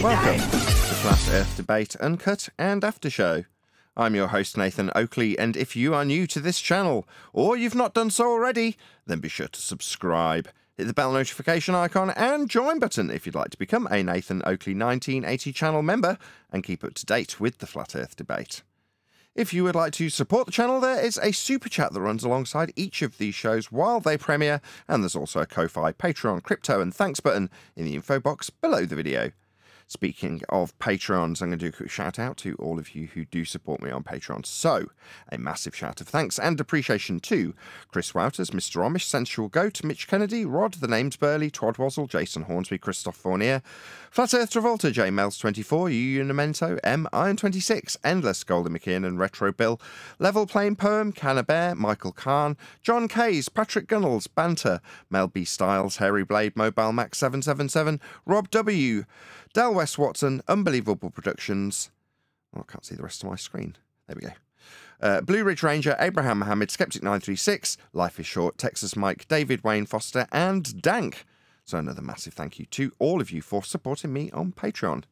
Welcome to Flat Earth Debate Uncut and After Show. I'm your host Nathan Oakley, and if you are new to this channel, or you've not done so already, then be sure to subscribe. Hit the bell notification icon and join button if you'd like to become a Nathan Oakley 1980 channel member and keep up to date with the Flat Earth Debate. If you would like to support the channel, there is a super chat that runs alongside each of these shows while they premiere, and there's also a Ko-Fi, Patreon, crypto and thanks button in the info box below the video. Speaking of Patrons, I'm going to do a quick shout out to all of you who do support me on Patreon. So, a massive shout of thanks and appreciation to Chris Wouters, Mr. Amish, Sensual Goat, Mitch Kennedy, Rod, The Names Burley, Twad Wazzle, Jason Hornsby, Christoph Fournier, Flat Earth Travolta, J Mels24, Unimento, M Iron26, Endless, Golden McKeon, Retro Bill, Level Plain Poem, Canna Bear, Michael Kahn, John Kays, Patrick Gunnels, Banter, Mel B Styles, Harry Blade, Mobile Max 777, Rob W, Del West Watson, Unbelievable Productions. Oh, I can't see the rest of my screen. There we go. Blue Ridge Ranger, Abraham Mohammed, Skeptic936, Life is Short, Texas Mike, David Wayne Foster, and Dank. So another massive thank you to all of you for supporting me on Patreon.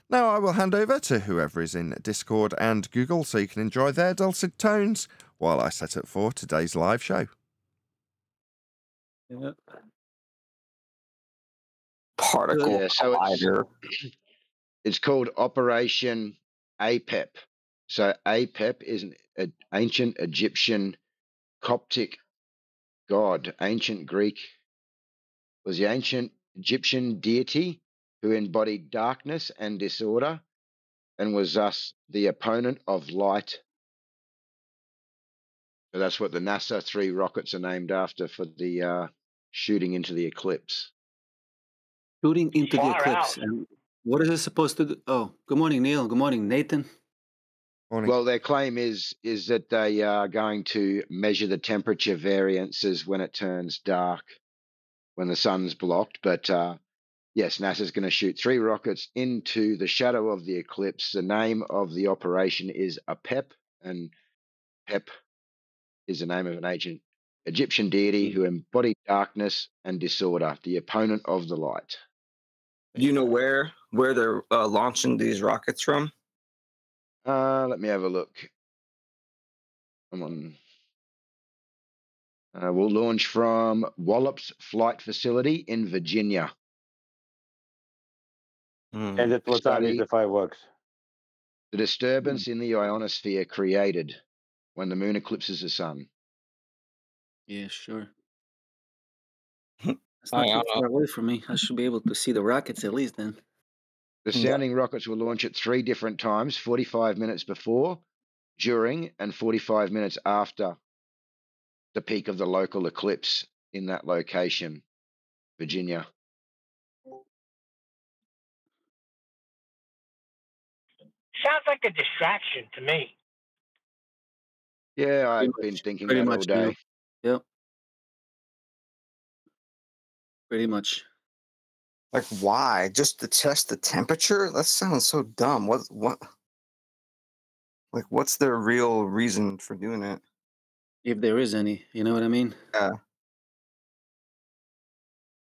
Now I will hand over to whoever is in Discord and Google so you can enjoy their dulcet tones while I set up for today's live show. Yep. Particle collider. It's called Operation APEP. So APEP is an ancient Egyptian Coptic god. Ancient Greek was the ancient Egyptian deity who embodied darkness and disorder and was thus the opponent of light. So that's what the NASA 3 rockets are named after, for the shooting into the eclipse. Shooting into the Far eclipse. out. And what is it supposed to do? Oh, good morning, Neil. Good morning, Nathan. Morning. Well, their claim is that they are going to measure the temperature variances when it turns dark, when the sun's blocked. But yes, NASA's going to shoot 3 rockets into the shadow of the eclipse. The name of the operation is APEP, and PEP is the name of an ancient Egyptian deity who embodied darkness and disorder, the opponent of the light. Do you know where they're launching these rockets from? Let me have a look. Come on. We'll launch from Wallops Flight Facility in Virginia. And at what time is the fireworks? The disturbance in the ionosphere created when the moon eclipses the sun. Yeah, sure. It's not too far away from me. I should be able to see the rockets at least then. The sounding rockets will launch at 3 different times, 45 minutes before, during, and 45 minutes after the peak of the local eclipse in that location, Virginia. Sounds like a distraction to me. Yeah, I've been thinking Pretty that all much, day. Neil. Yep. Pretty much. Like, why? Just to test the temperature? That sounds so dumb. What? Like, what's their real reason for doing it? If there is any, you know what I mean? Yeah.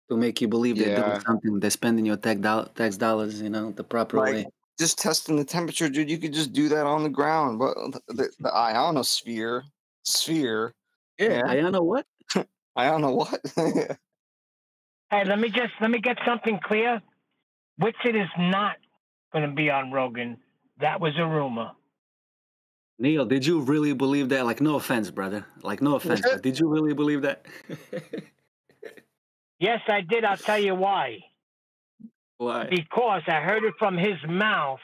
To make you believe they're doing Yeah. something, they're spending your tax dollars, you know, the proper Like, way. just testing the temperature, dude. You could just do that on the ground. But the ionosphere, sphere. Yeah, I don't know what. I don't know what. Hey, let me get something clear. Wixit is not going to be on Rogan. That was a rumor. Neil, did you really believe that? Like, no offense, brother. Like, no offense, but did you really believe that? Yes, I did. I'll tell you why. Why? Because I heard it from his mouth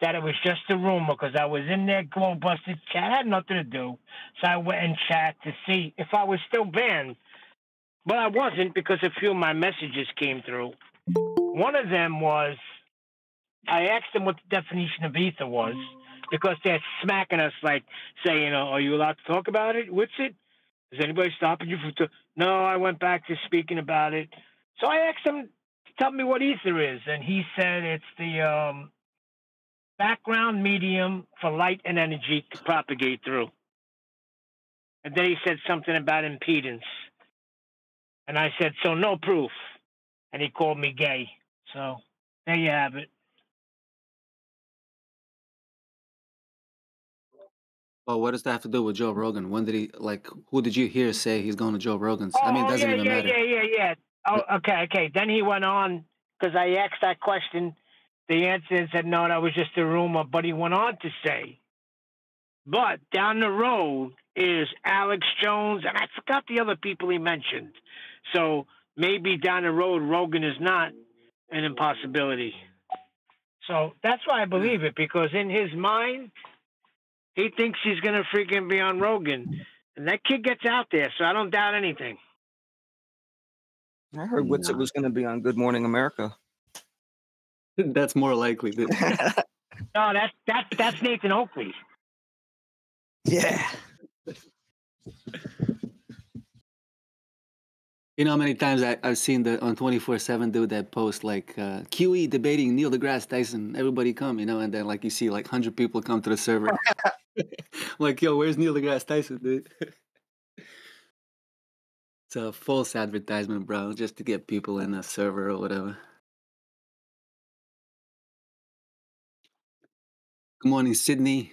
that it was just a rumor, because I was in their Glow Busted chat. I had nothing to do. So I went and chat to see if I was still banned. But I wasn't, because a few of my messages came through. One of them was, I asked them what the definition of ether was, because they're smacking us, like saying, are you allowed to talk about it? What's it? Is anybody stopping you from No, I went back to speaking about it. So I asked him to tell me what ether is, and he said it's the background medium for light and energy to propagate through. And then he said something about impedance. And I said, so no proof. And he called me gay. So There you have it. Well, what does that have to do with Joe Rogan? When did he, like, who did you hear say he's going to Joe Rogan's? I mean, it doesn't even matter. Yeah. Oh, okay. Then he went on, because I asked that question. The answer said, no, that was just a rumor. But he went on to say, but down the road is Alex Jones, and I forgot the other people he mentioned. So maybe down the road, Rogan is not an impossibility. So that's why I believe it, because in his mind, he thinks he's going to freaking be on Rogan. And that kid gets out there, so I don't doubt anything. I heard Witsit was going to be on Good Morning America. That's more likely. No, that's Nathan Oakley. Yeah. You know how many times I've seen on 24/7 do that post like QE debating Neil deGrasse Tyson, everybody come, you know, and then like you see like 100 people come to the server. Like, yo, where's Neil deGrasse Tyson, dude? It's a false advertisement, bro, just to get people in the server or whatever. Good morning, Sydney.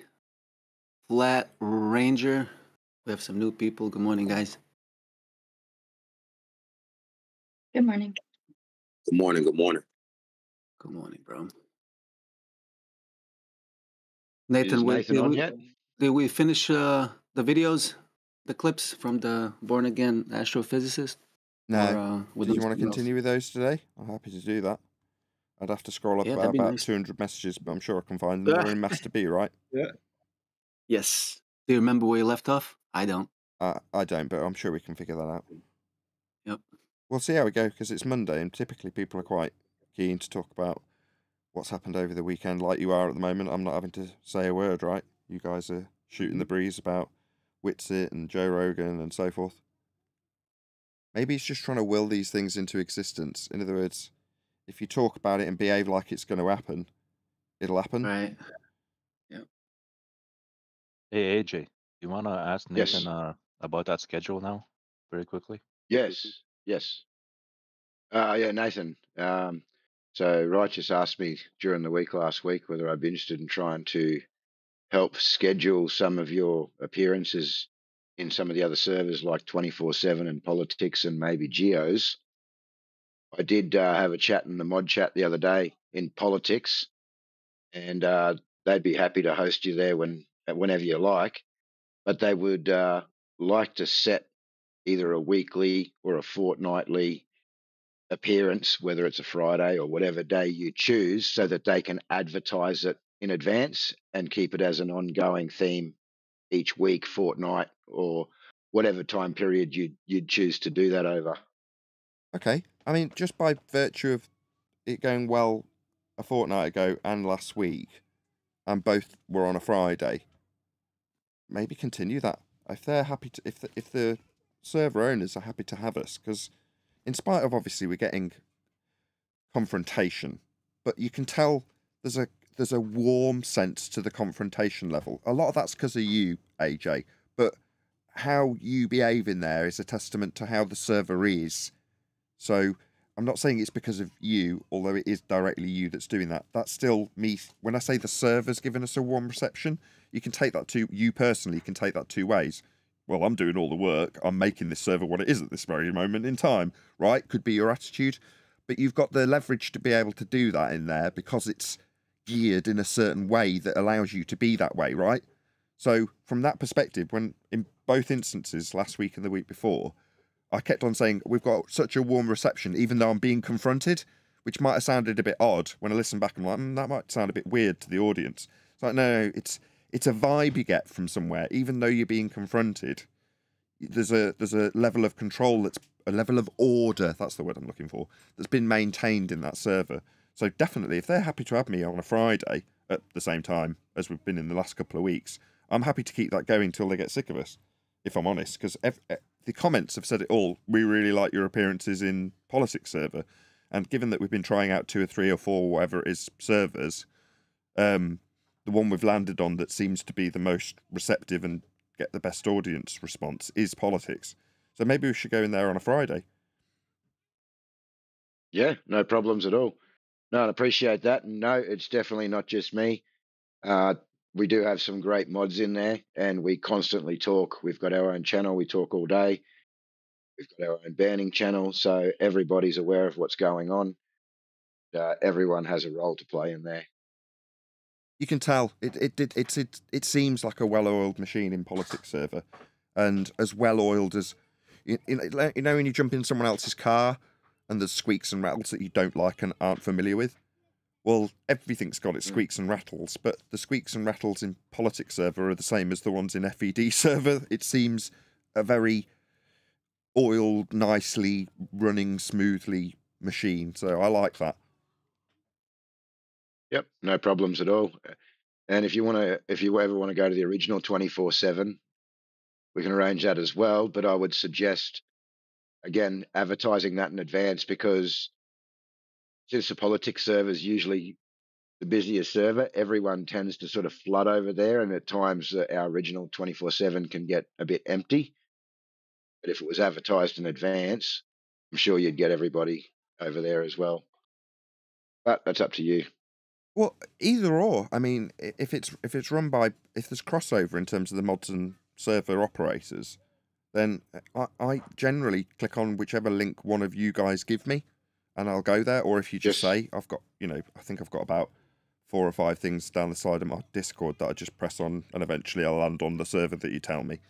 Flat Ranger. We have some new people. Good morning, guys. Good morning. Good morning. Good morning. Good morning, bro. Nathan, Is Nathan on yet? Did we finish the videos, the clips from the Born Again astrophysicist? No. Or, do you want to continue with those today? I'm happy to do that. I'd have to scroll up about nice. 200 messages, but I'm sure I can find them. They're in Master B, right? Yeah. Yes. Do you remember where you left off? I don't. I don't, but I'm sure we can figure that out. Yep. We'll see how we go, because it's Monday, and typically people are quite keen to talk about what's happened over the weekend, like you are at the moment. I'm not having to say a word, right? You guys are shooting the breeze about Witsit and Joe Rogan and so forth. Maybe it's just trying to will these things into existence. In other words, if you talk about it and behave like it's going to happen, it'll happen. Right. Yep. Hey, AJ, you want to ask Nathan Yes. about that schedule now, very quickly? Yes. Yeah, Nathan. So Righteous asked me during the week last week whether I'd be interested in trying to help schedule some of your appearances in some of the other servers like 24/7 and Politics and maybe Geos. I did have a chat in the mod chat the other day in Politics, and they'd be happy to host you there whenever you like, but they would like to set either a weekly or a fortnightly appearance, whether it's a Friday or whatever day you choose, so that they can advertise it in advance and keep it as an ongoing theme each week, fortnight, or whatever time period you'd choose to do that over. Okay. I mean, just by virtue of it going well a fortnight ago and last week, and both were on a Friday, maybe continue that. If they're happy to, if the server owners are happy to have us, because in spite of obviously we're getting confrontation, but you can tell there's a warm sense to the confrontation level. A lot of that's because of you, AJ, but how you behave in there is a testament to how the server is. So I'm not saying it's because of you, although it is directly you that's doing that. That's still me. When I say the server's given us a warm reception, you can take that to you personally. You can take that two ways. Well, I'm doing all the work. I'm making this server what it is at this very moment in time, right? Could be your attitude, but you've got the leverage to be able to do that in there because it's geared in a certain way that allows you to be that way, right? So from that perspective, when in both instances, last week and the week before, I kept on saying, we've got such a warm reception, even though I'm being confronted, which might have sounded a bit odd. When I listen back, I'm like, that might sound a bit weird to the audience. It's like, no, it's a vibe you get from somewhere, even though you're being confronted. There's a level of control, that's a level of order, that's the word I'm looking for, that's been maintained in that server. So definitely, if they're happy to have me on a Friday at the same time as we've been in the last couple of weeks, I'm happy to keep that going till they get sick of us, if I'm honest, because the comments have said it all. We really like your appearances in Politics server, and given that we've been trying out 2 or 3 or 4, whatever it is, servers, the one we've landed on that seems to be the most receptive and get the best audience response is Politics. So maybe we should go in there on a Friday. Yeah, no problems at all. No, I appreciate that. And no, it's definitely not just me. We do have some great mods in there, and we constantly talk. We've got our own channel. We talk all day. We've got our own banning channel, so everybody's aware of what's going on. Everyone has a role to play in there. You can tell it seems like a well-oiled machine in politics server, and as well-oiled as you know when you jump in someone else's car and there's squeaks and rattles that you don't like and aren't familiar with. Well, everything's got its squeaks and rattles, but the squeaks and rattles in politics server are the same as the ones in FED server. It seems a very oiled, nicely running smoothly machine, so I like that. Yep, no problems at all. And if you ever want to go to the original 24/7, we can arrange that as well. But I would suggest, again, advertising that in advance, because since the politics server is usually the busiest server, everyone tends to sort of flood over there, and at times our original 24/7 can get a bit empty. But if it was advertised in advance, I'm sure you'd get everybody over there as well. But that's up to you. Well, either or. I mean, if it's run by, if there's crossover in terms of the mods and server operators, then I generally click on whichever link one of you guys give me, and I'll go there. Or if you just say, I've got, I think I've got about 4 or 5 things down the side of my Discord that I just press on, and eventually I'll land on the server that you tell me.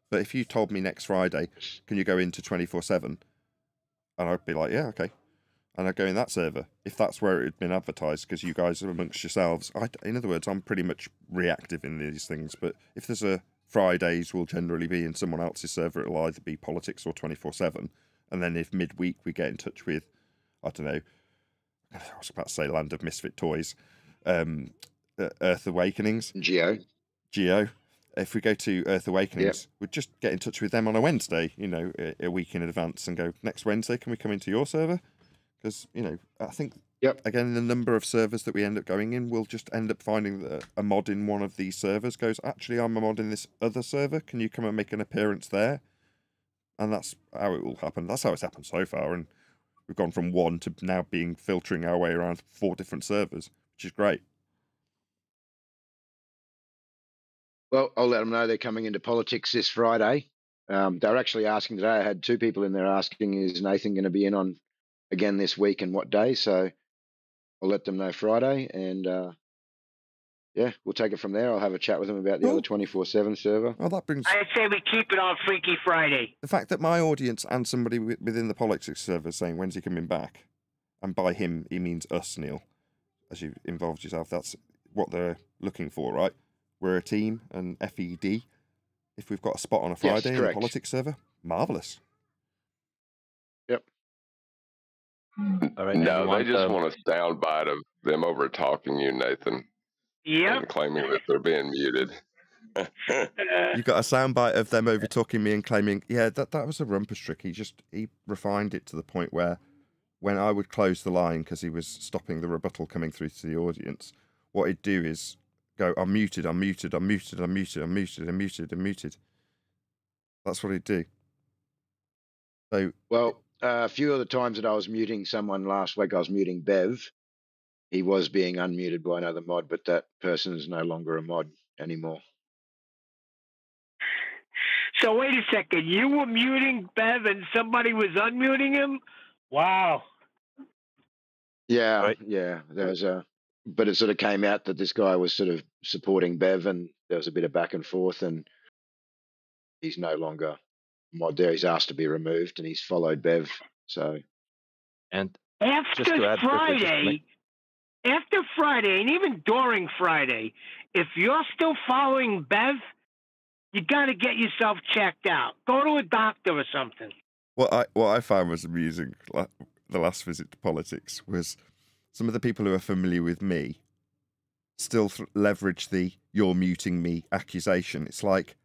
But if you told me next Friday, can you go into 24/7? And I'd be like, yeah, okay. And I'd go in that server, if that's where it had been advertised, because you guys are amongst yourselves. In other words, I'm pretty much reactive in these things, but if there's a Fridays will generally be in someone else's server, it'll either be politics or 24/7. And then if midweek we get in touch with, I don't know, I was about to say Land of Misfit Toys, Earth Awakenings. Geo. If we go to Earth Awakenings, we'd just get in touch with them on a Wednesday, a week in advance, and go, next Wednesday, can we come into your server? Because, I think, again, the number of servers that we end up going in, we'll just end up finding that a mod in one of these servers goes, actually, I'm a mod in this other server. Can you come and make an appearance there? And that's how it will happen. That's how it's happened so far. And we've gone from 1 to now filtering our way around 4 different servers, which is great. Well, I'll let them know they're coming into politics this Friday. They're actually asking today. I had 2 people in there asking, is Nathan going to be in on again this week and what day? So I'll let them know Friday, and we'll take it from there. I'll have a chat with them about the other 24/7 server. Well, that brings. I'd say we keep it on Freaky Friday. The fact that my audience and somebody within the politics server is saying, when's he coming back? And by him, he means us, Neil, as you involved yourself. That's what they're looking for, right? We're a team, and FED. If we've got a spot on a Friday in the politics server, marvellous. Yep. All right, no, they just want a soundbite of them over talking you, Nathan. Yep. And claiming that they're being muted. You got a soundbite of them over talking me and claiming, yeah, that was a rumpus trick. He refined it to the point where when I would close the line because he was stopping the rebuttal coming through to the audience, what he'd do is go, I'm muted, I'm muted, I'm muted, I'm muted, I'm muted, I'm muted, I'm muted. That's what he'd do. So, well, a few of the times that I was muting someone last week, I was muting Bev. He was being unmuted by another mod, but that person is no longer a mod anymore. So wait a second. You were muting Bev and somebody was unmuting him? Wow. Yeah, right. Yeah. But it sort of came out that this guy was sort of supporting Bev, and there was a bit of back and forth, and he's no longer mod there. He's asked to be removed, and he's followed Bev. So, and after Friday, and even during Friday, if you're still following Bev, you got to get yourself checked out. Go to a doctor or something. What I found was amusing the last visit to politics was some of the people who are familiar with me still leverage the "you're muting me" accusation. It's like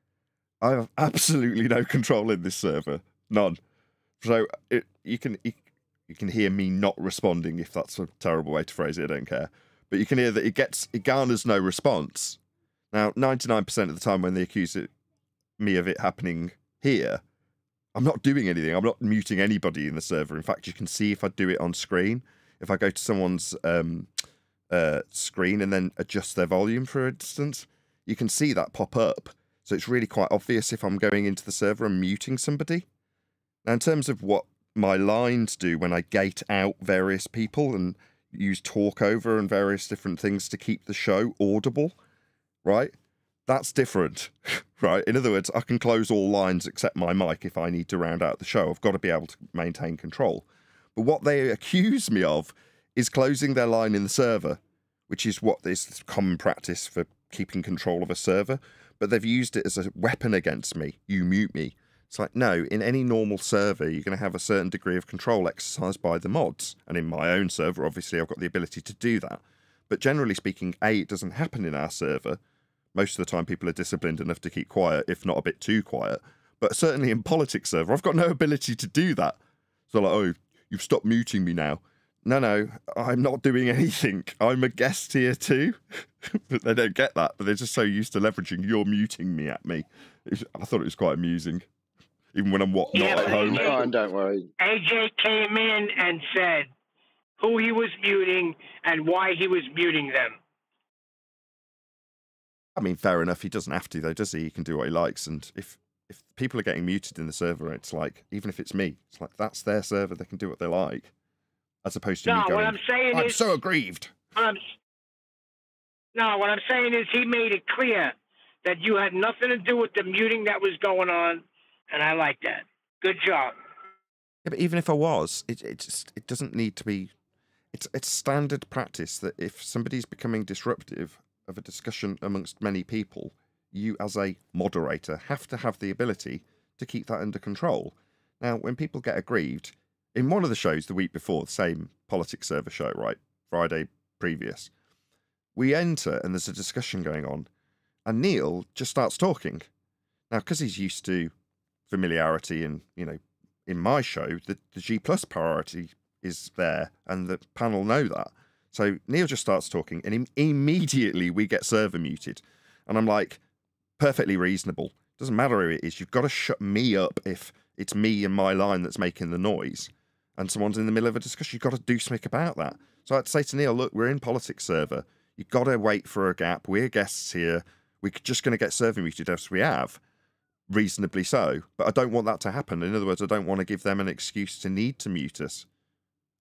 I have absolutely no control in this server, none. So you can hear me not responding, if that's a terrible way to phrase it. I don't care, but you can hear that it garners no response. Now, 99% of the time when they accuse me of it happening here, I'm not doing anything. I'm not muting anybody in the server. In fact, you can see if I do it on screen. if I go to someone's screen and then adjust their volume, for instance, you can see that pop up. So it's really quite obvious if I'm going into the server and muting somebody. Now, in terms of what my lines do when I gate out various people and use talkover and various different things to keep the show audible, right? That's different, right? In other words, I can close all lines except my mic if I need to round out the show. I've got to be able to maintain control. But what they accuse me of is closing their line in the server, which is what is common practice for keeping control of a server. But they've used it as a weapon against me. You mute me. It's like, no, in any normal server, you're going to have a certain degree of control exercised by the mods. And in my own server, obviously, I've got the ability to do that. But generally speaking, it doesn't happen in our server. Most of the time, people are disciplined enough to keep quiet, if not a bit too quiet. But certainly in politics server, I've got no ability to do that. So like, oh, you've stopped muting me now. No, I'm not doing anything. I'm a guest here too. But they don't get that. But they're just so used to leveraging, you're muting me at me. I thought it was quite amusing. Even when I'm not at home. Oh, don't worry. AJ came in and said who he was muting and why he was muting them. I mean, fair enough. He doesn't have to, though, does he? He can do what he likes. And if people are getting muted in the server, it's like, even if it's me, it's like, that's their server. They can do what they like. As opposed to me going, what I'm saying I'm is, so aggrieved. what I'm saying is he made it clear that you had nothing to do with the muting that was going on, and I like that. Good job. Yeah, but even if I was, it doesn't need to be. It's standard practice that if somebody's becoming disruptive of a discussion amongst many people, you as a moderator have to have the ability to keep that under control. Now, when people get aggrieved, in one of the shows the week before, the same politics server show, right, Friday previous, we enter and there's a discussion going on, and Neil just starts talking. Now, because he's used to familiarity and, in my show, the G+ priority is there, and the panel know that. So Neil just starts talking, and immediately we get server muted. And I'm like, perfectly reasonable. Doesn't matter who it is. You've got to shut me up if it's me and my line that's making the noise. And someone's in the middle of a discussion. You've got to do something about that. So I had to say to Neil, look, we're in politics server. You've got to wait for a gap. We're guests here. We're just going to get server muted as we have. Reasonably so. But I don't want that to happen. In other words, I don't want to give them an excuse to need to mute us,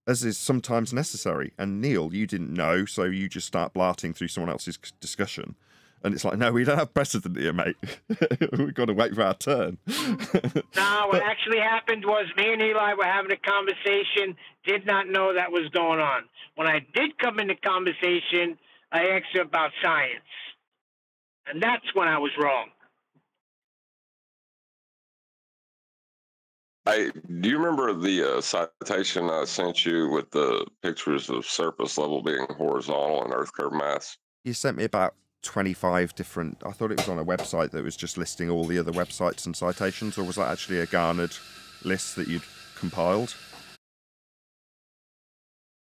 as is sometimes necessary. And Neil, you didn't know, so you just start blarting through someone else's discussion. And it's like, no, we don't have precedent here, mate. We've got to wait for our turn. No, what actually happened was me and Eli were having a conversation, did not know that was going on. When I did come into conversation, I asked her about science. And that's when I was wrong. Do you remember the citation I sent you with the pictures of surface level being horizontal and earth curve mass? You sent me about 25 different, I thought it was on a website that was just listing all the other websites and citations, or was that actually a garnered list that you'd compiled?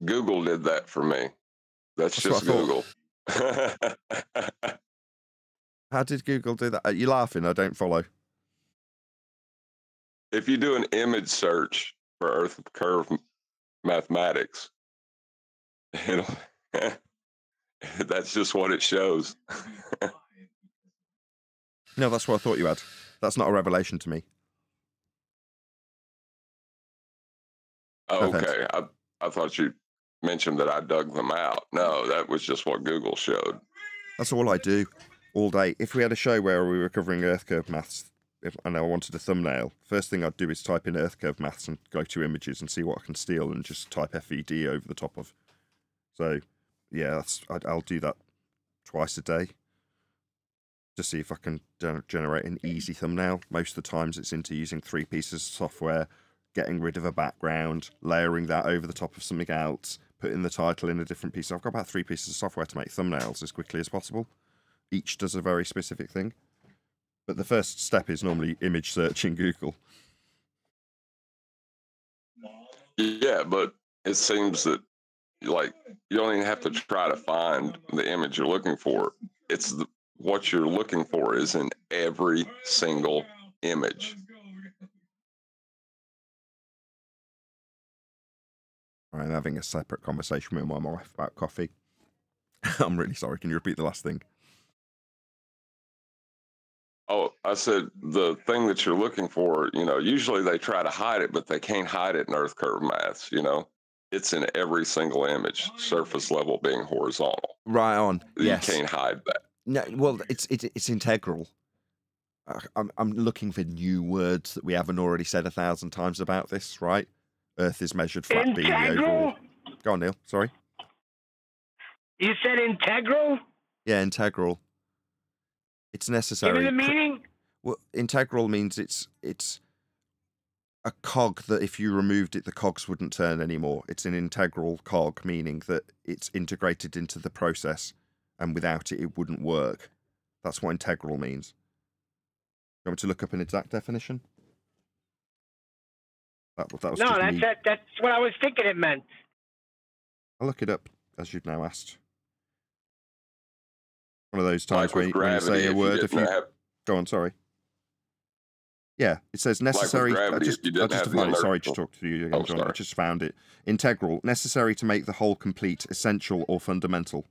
Google did that for me. That's just Google. How did Google do that? Are you laughing? I don't follow. If you do an image search for earth curve mathematics, that's just what it shows. No, that's what I thought you had. That's not a revelation to me. Oh, okay. I thought you mentioned that I dug them out. No, that was just what Google showed. That's all I do all day. If we had a show where we were covering earth curve maths, and I wanted a thumbnail, first thing I'd do is type in earth curve maths and go to images and see what I can steal and just type FED over the top of. So, yeah, I'll do that twice a day to see if I can generate an easy thumbnail. Most of the times it's into using 3 pieces of software, getting rid of a background, layering that over the top of something else, putting the title in a different piece. I've got about 3 pieces of software to make thumbnails as quickly as possible. Each does a very specific thing. But the first step is normally image search in Google. Yeah, but it seems that you don't even have to try to find the image you're looking for. It's what you're looking for is in every single image. I'm having a separate conversation with my wife about coffee. I'm really sorry. Can you repeat the last thing? Oh, I said the thing that you're looking for, usually they try to hide it, but they can't hide it in earth curve maths, It's in every single image, surface level being horizontal. Right on. Yes. You can't hide that. No, well, it's integral. I'm looking for new words that we haven't already said 1,000 times about this, right? Earth is measured flat being the overall. Go on, Neil. Sorry. You said integral? Yeah, integral. It's necessary. Give me the meaning. Well, integral means it's a cog that if you removed it, the cogs wouldn't turn anymore. It's an integral cog, meaning that it's integrated into the process, and without it, it wouldn't work. That's what integral means. You want me to look up an exact definition? That was No, just me. that's what I was thinking it meant. I'll look it up, as you've now asked. One of those times Like when you say a word, go on, sorry. Yeah, it says necessary. Like I'll just define it. Sorry to talk to you again, John. I just found it. Integral, necessary to make the whole complete, essential, or fundamental.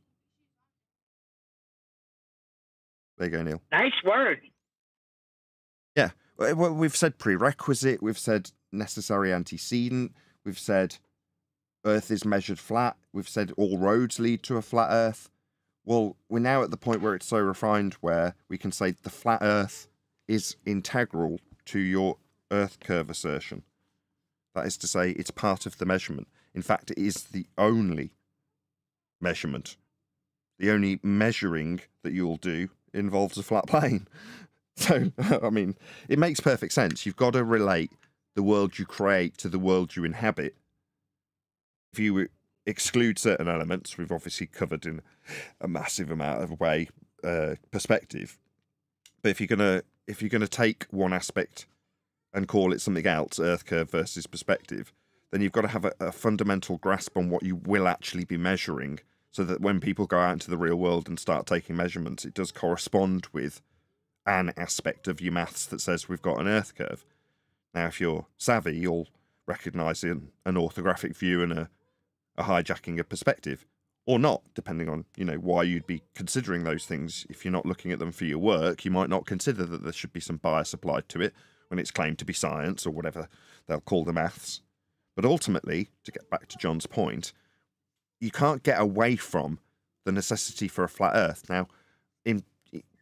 There you go, Neil. Nice word. Yeah, well, we've said prerequisite, we've said necessary antecedent, we've said Earth is measured flat, we've said all roads lead to a flat Earth. Well, we're now at the point where it's so refined where we can say the flat Earth is integral to your Earth curve assertion. That is to say, it's part of the measurement. In fact, it is the only measurement. The only measuring that you'll do involves a flat plane. So, I mean, it makes perfect sense. You've got to relate the world you create to the world you inhabit. If you exclude certain elements, we've obviously covered in a massive amount of way perspective. But if you're gonna take one aspect and call it something else, Earth curve versus perspective, then you've got to have a fundamental grasp on what you will actually be measuring, so that when people go out into the real world and start taking measurements, it does correspond with an aspect of your maths that says we've got an Earth curve. Now, if you're savvy, you'll recognise an orthographic view and a hijacking of perspective, or not, depending on why you'd be considering those things. If you're not looking at them for your work, you might not consider that there should be some bias applied to it when it's claimed to be science or whatever they'll call the maths. But ultimately, to get back to John's point, you can't get away from the necessity for a flat Earth. Now, in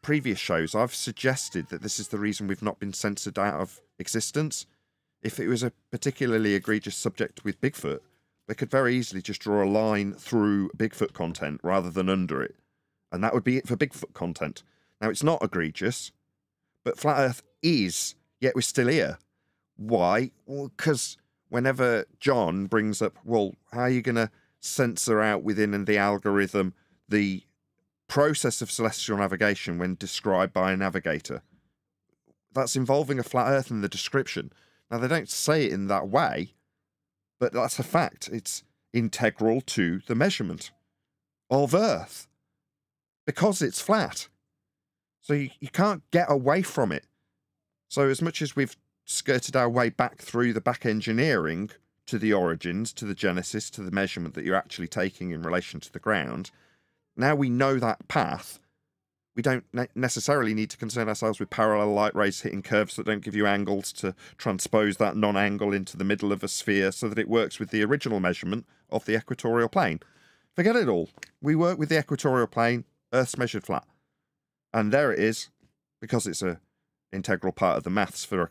previous shows, I've suggested that this is the reason we've not been censored out of existence. If it was a particularly egregious subject with Bigfoot, they could very easily just draw a line through Bigfoot content rather than under it. And that would be it for Bigfoot content. Now, it's not egregious, but flat Earth is, yet we're still here. Why? Well, because whenever John brings up, well, how are you going to censor out within the algorithm the process of celestial navigation when described by a navigator? That's involving a flat Earth in the description. Now, they don't say it in that way, but that's a fact. It's integral to the measurement of Earth because it's flat. So you can't get away from it. So as much as we've skirted our way back through the back engineering to the origins, to the genesis, to the measurement that you're actually taking in relation to the ground, now we know that path. We don't necessarily need to concern ourselves with parallel light rays hitting curves that don't give you angles to transpose that non-angle into the middle of a sphere so that it works with the original measurement of the equatorial plane. Forget it all. We work with the equatorial plane, Earth's measured flat. And there it is, because it's an integral part of the maths for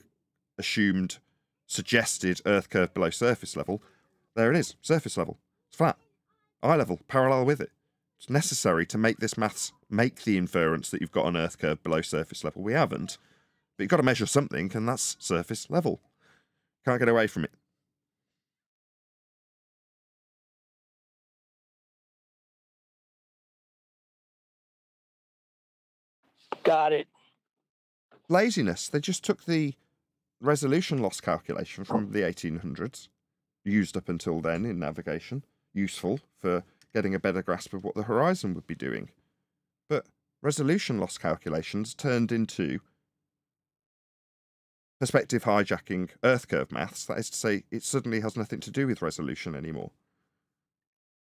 assumed, suggested Earth curve below surface level. There it is, surface level. It's flat. Eye level, parallel with it. It's necessary to make this maths make the inference that you've got an Earth curve below surface level. We haven't. But you've got to measure something, and that's surface level. Can't get away from it. Got it. Laziness. They just took the resolution loss calculation from the 1800s, used up until then in navigation, useful for getting a better grasp of what the horizon would be doing. But resolution loss calculations turned into perspective hijacking Earth curve maths. That is to say, it suddenly has nothing to do with resolution anymore.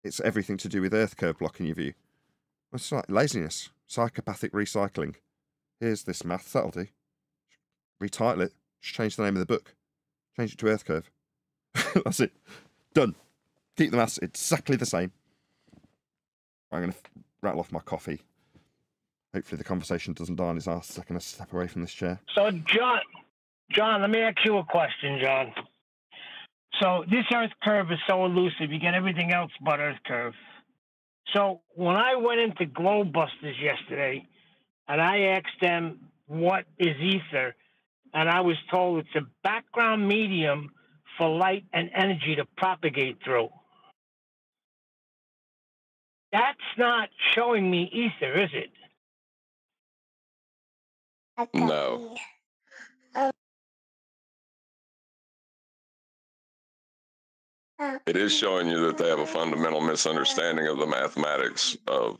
It's everything to do with Earth curve blocking your view. It's like laziness, psychopathic recycling. Here's this math, that'll do. Retitle it, just change the name of the book. Change it to Earth curve. That's it. Done. Keep the maths exactly the same. I'm going to rattle off my coffee. Hopefully the conversation doesn't die on his ass so I can step away from this chair. So, John, let me ask you a question, John. So this Earth curve is so elusive. You get everything else but Earth curve. So when I went into Globebusters yesterday and I asked them what is ether, and I was told it's a background medium for light and energy to propagate through. That's not showing me ether, is it? No. It is showing you that they have a fundamental misunderstanding of the mathematics of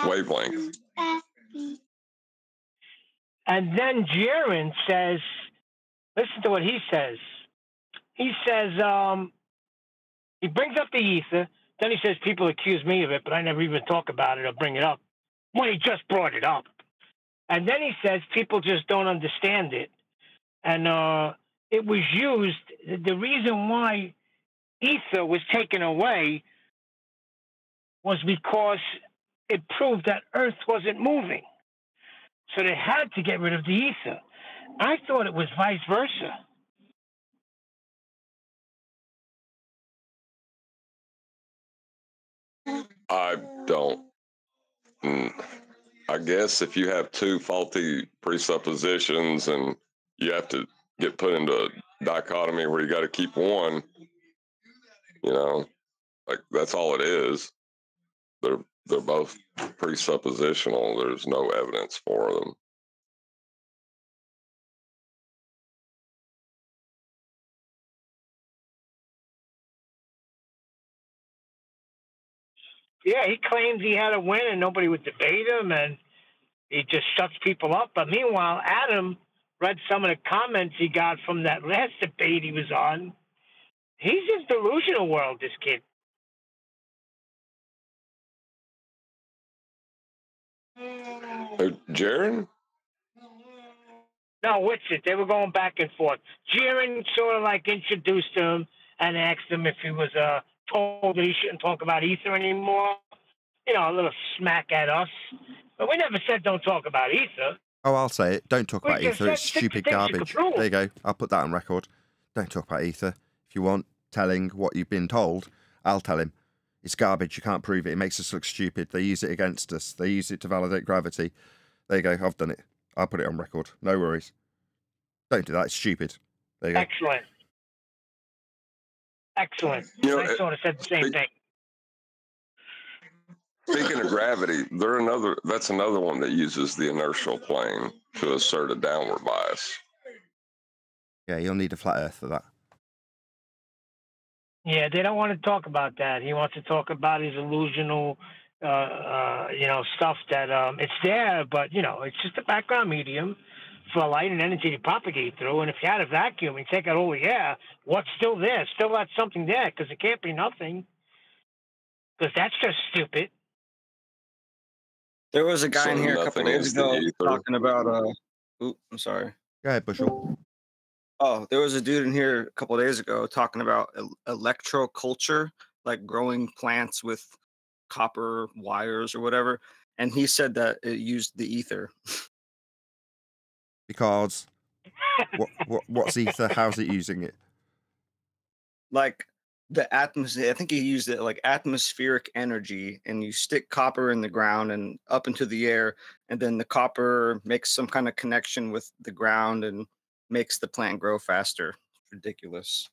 wavelength. And then Jiren says, listen to what he says. He says, he brings up the ether. Then he says, people accuse me of it, but I never even talk about it or bring it up. Well, he just brought it up. And then he says, people just don't understand it. And it was used, the reason why ether was taken away was because it proved that Earth wasn't moving. So they had to get rid of the ether. I thought it was vice versa. I don't. I guess if you have two faulty presuppositions and you have to get put into a dichotomy where you got to keep one, you know, like that's all it is. They're both presuppositional. There's no evidence for them. Yeah, he claims he had a win and nobody would debate him, and he just shuts people up. But meanwhile, Adam read some of the comments he got from that last debate he was on. He's in delusional world, this kid. Jaron? No, Whitsitt. They were going back and forth. Jiren sort of like introduced him and asked him if he was told that he shouldn't talk about ether anymore. You know, a little smack at us. But we never said don't talk about ether. Oh, I'll say it. Don't talk about ether. It's stupid garbage. There you go. I'll put that on record. Don't talk about ether. If you want telling what you've been told, I'll tell him. It's garbage. You can't prove it. It makes us look stupid. They use it against us. They use it to validate gravity. There you go. I've done it. I'll put it on record. No worries. Don't do that. It's stupid. There you go. Excellent. Excellent. You know, I sort of said the same thing. Speaking of gravity, that's another one that uses the inertial plane to assert a downward bias. Yeah, you'll need a flat earth for that. Yeah, they don't want to talk about that. He wants to talk about his illusional, stuff that it's there, but, it's just a background medium for light and energy to propagate through. And if you had a vacuum and take out all the air, what's still there? Still got something there, because it can't be nothing. Because that's just stupid. There was a guy in here a couple days ago talking about I'm sorry. Go ahead, Bushel. Oh, there was a dude in here a couple days ago talking about electroculture, like growing plants with copper wires or whatever, and he said that it used the ether. Because what's ether? How's it using it? Like the atmosphere, I think he used it like atmospheric energy, and you stick copper in the ground and up into the air, and then the copper makes some kind of connection with the ground and makes the plant grow faster. It's ridiculous.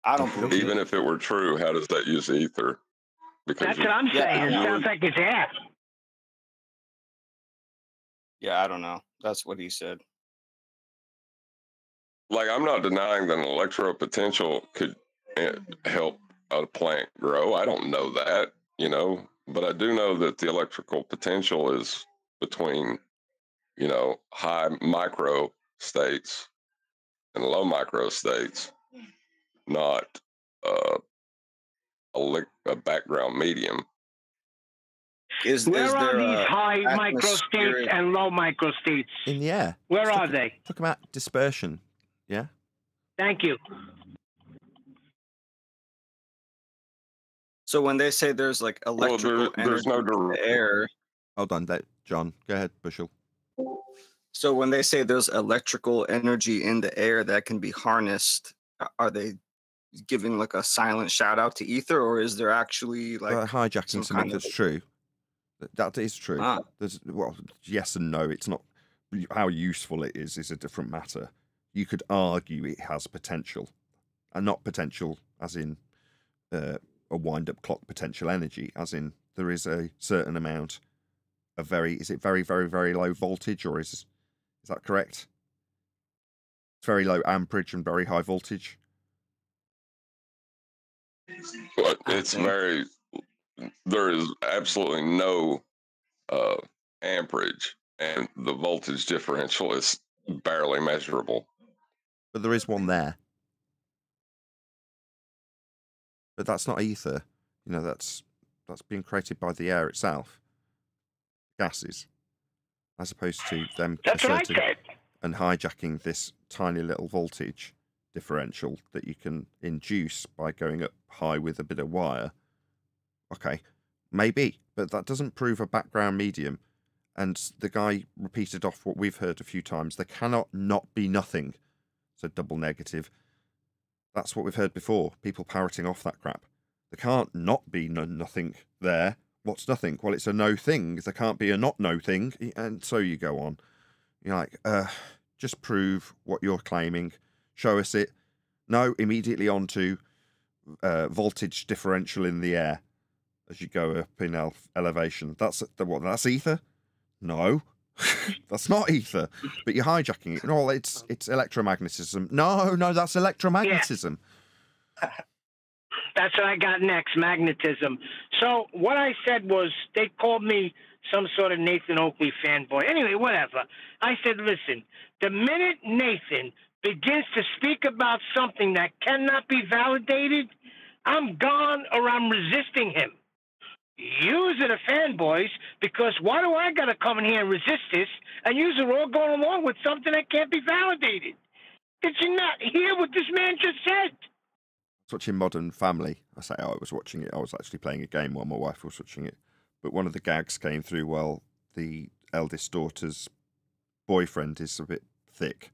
I don't believe Even if it were true, how does that use ether? Because that's what I'm saying. It sounds like it's ass. Yeah, I don't know. That's what he said. Like, I'm not denying that an electro potential could help a plant grow. I don't know that, but I do know that the electrical potential is between, high micro states and low micro states, not a background medium. Where are there these a high microstates atmospheric? and low microstates? In the air. Where Let's are talk, they? talk about dispersion. Yeah. Thank you. So when they say there's like electrical there's energy no in the air, Hold on, John. Go ahead, Bushel. so when they say there's electrical energy in the air that can be harnessed, are they giving like a silent shout out to ether, or is there actually like hijacking some something kind of that's true? That is true. Ah. There's, well, yes and no. It's not. How useful it is a different matter. You could argue it has potential, and not potential as in a wind-up clock potential energy, as in there is a certain amount of is it very, very, very low voltage, or is that correct? It's very low amperage and very high voltage. But it's very, there is absolutely no amperage, and the voltage differential is barely measurable. But there is one there. But that's not ether. You know, that's being created by the air itself. Gases. As opposed to them asserting and hijacking this tiny little voltage differential that you can induce by going up high with a bit of wire. Okay, maybe, but that doesn't prove a background medium. And the guy repeated off what we've heard a few times. There cannot not be nothing. So double negative. That's what we've heard before. People parroting off that crap. There can't not be nothing there. What's nothing? Well, it's a no thing. There can't be a not no thing. And so you go on. You're like, just prove what you're claiming. Show us it. No, immediately on to voltage differential in the air as you go up in elevation. That's that's ether? No, that's not ether. But you're hijacking it. No, it's electromagnetism. No, that's electromagnetism. Yeah. That's what I got next, magnetism. So what I said was they called me some sort of Nathan Oakley fanboy. Anyway, whatever. I said, listen, the minute Nathan begins to speak about something that cannot be validated, I'm gone or I'm resisting him. Yous are the fanboys, because why do I got to come in here and resist this, and yous are all going along with something that can't be validated? Did you not hear what this man just said? Watching Modern Family. I say I was watching it. I was actually playing a game while my wife was watching it. But one of the gags came through while the eldest daughter's boyfriend is a bit thick,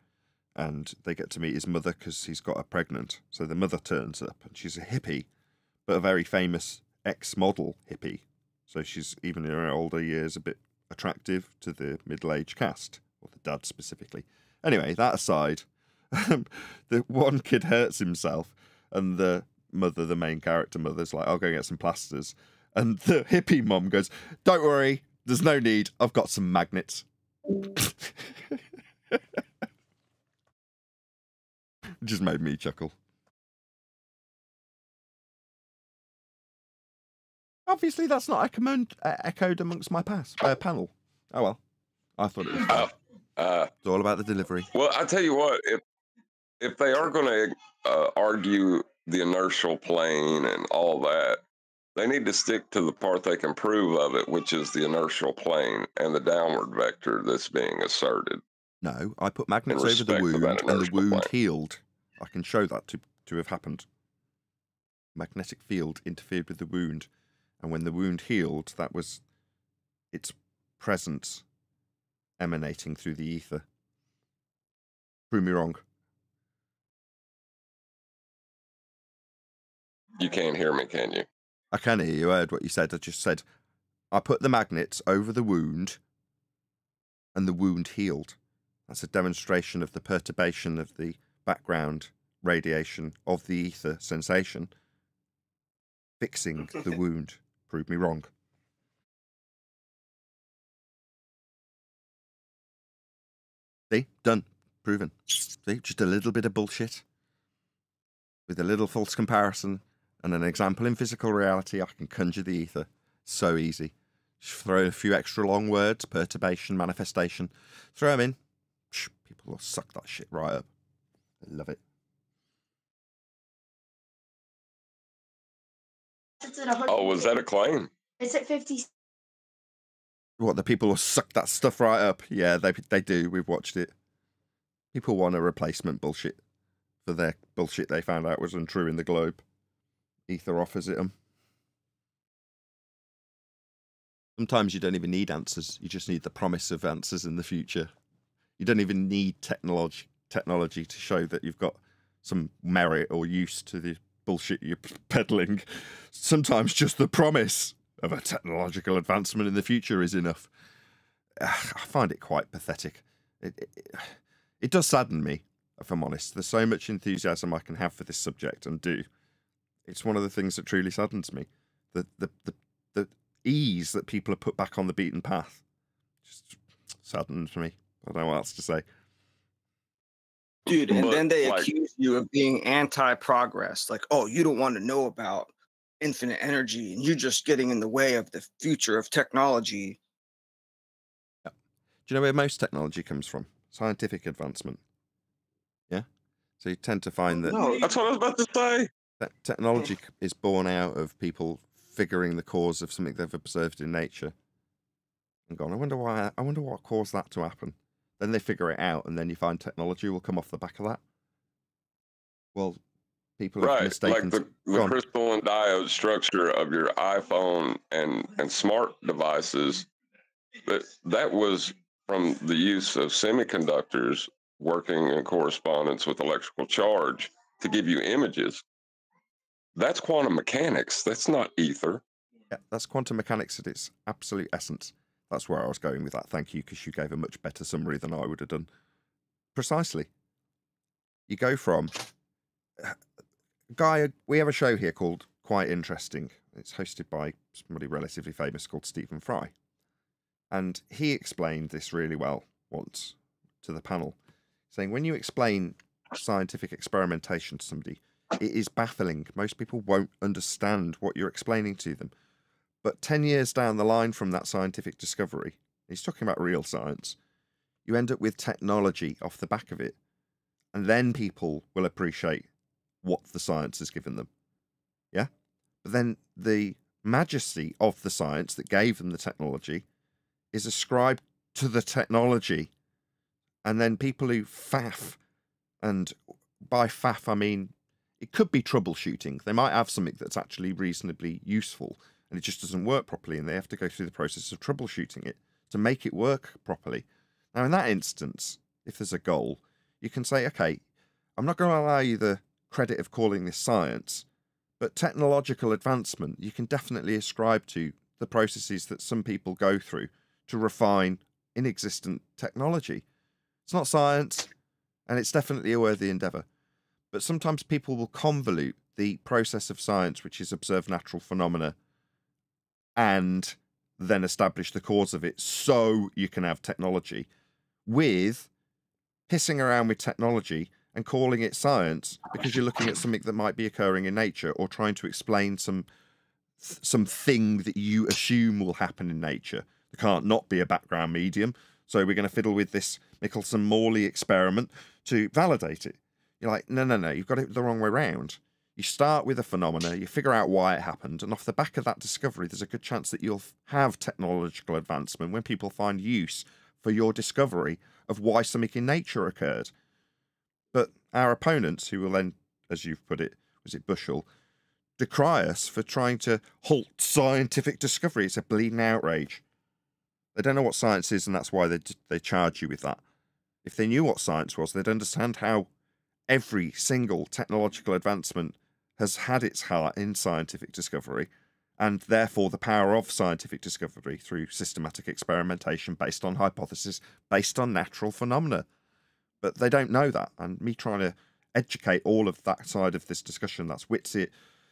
and they get to meet his mother because he's got her pregnant. So the mother turns up, and she's a hippie, but a very famous ex-model hippie. So she's, even in her older years, a bit attractive to the middle-aged cast, or the dad specifically. Anyway, that aside, the one kid hurts himself, and the mother, the main character mother's like, I'll go get some plasters. And the hippie mom goes, don't worry, there's no need. I've got some magnets. Just made me chuckle. Obviously, that's not echoed amongst my panel. Oh, well. I thought it was it's all about the delivery. Well, I tell you what, if they are going to argue the inertial plane and all that, they need to stick to the part they can prove of it, which is the inertial plane and the downward vector that's being asserted. No, I put magnets over the wound, and the wound healed. I can show that to have happened. Magnetic field interfered with the wound, and when the wound healed, that was its presence emanating through the ether. Prove me wrong. You can't hear me, can you? I can hear you. I heard what you said. I just said, I put the magnets over the wound, and the wound healed. That's a demonstration of the perturbation of the background radiation of the ether sensation, fixing the wound. Prove me wrong. See? Done. Proven. See? Just a little bit of bullshit with a little false comparison and an example in physical reality. I can conjure the ether. So easy. Just throw a few extra long words, perturbation, manifestation. Throw them in. People will suck that shit right up. I love it. It's at 100. Oh, was that a claim? It's at 50. What, the people will suck that stuff right up? Yeah, they do. We've watched it. People want a replacement bullshit for their bullshit they found out was untrue in the globe. Ether offers it them. Sometimes you don't even need answers. You just need the promise of answers in the future. You don't even need technology to show that you've got some merit or use to the bullshit you're peddling. Sometimes just the promise of a technological advancement in the future is enough. I find it quite pathetic. It does sadden me, if I'm honest. There's so much enthusiasm I can have for this subject and do. It's one of the things that truly saddens me. The ease that people are put back on the beaten path just saddens me. I don't know what else to say. Dude, and But, then they like- accuse you of being anti-progress. Like, oh, you don't want to know about infinite energy and you're just getting in the way of the future of technology. Do you know where most technology comes from? Scientific advancement. Yeah? So you tend to find that No, That's what I was about to say. technology is born out of people figuring the cause of something they've observed in nature and gone, I wonder what caused that to happen. Then they figure it out, and then you find technology will come off the back of that. Well, people have Right, mistaken. like the crystalline diode structure of your iPhone and smart devices. That was from the use of semiconductors working in correspondence with electrical charge to give you images. That's quantum mechanics. That's not ether. Yeah, that's quantum mechanics at its absolute essence. That's where I was going with that. Thank you, because you gave a much better summary than I would have done. Precisely. You go from... Guy, we have a show here called Quite Interesting. It's hosted by somebody relatively famous called Stephen Fry. And he explained this really well once to the panel, saying when you explain scientific experimentation to somebody, it is baffling. Most people won't understand what you're explaining to them. But 10 years down the line from that scientific discovery, he's talking about real science, you end up with technology off the back of it. And then people will appreciate what the science has given them. Yeah? But then the majesty of the science that gave them the technology is ascribed to the technology. And then people who faff, and by faff I mean it could be troubleshooting. They might have something that's actually reasonably useful and it just doesn't work properly, and they have to go through the process of troubleshooting it to make it work properly. Now, in that instance, if there's a goal, you can say, okay, I'm not going to allow you the credit of calling this science, but technological advancement you can definitely ascribe to the processes that some people go through to refine inexistent technology. It's not science, and it's definitely a worthy endeavour. But sometimes people will convolute the process of science, which is observe natural phenomena, and then establish the cause of it so you can have technology, with pissing around with technology and calling it science because you're looking at something that might be occurring in nature or trying to explain something that you assume will happen in nature. There can't not be a background medium, so we're going to fiddle with this Michelson-Morley experiment to validate it. You're like, no, you've got it the wrong way round. You start with a phenomena, you figure out why it happened, and off the back of that discovery, there's a good chance that you'll have technological advancement when people find use for your discovery of why something in nature occurred. But our opponents, who will then, as you've put it, was it Bushell, decry us for trying to halt scientific discovery. It's a bleeding outrage. They don't know what science is, and that's why they charge you with that. If they knew what science was, they'd understand how every single technological advancement has had its heart in scientific discovery, and therefore the power of scientific discovery through systematic experimentation based on hypothesis, based on natural phenomena. But they don't know that, and me trying to educate all of that side of this discussion, that's Whitsitt,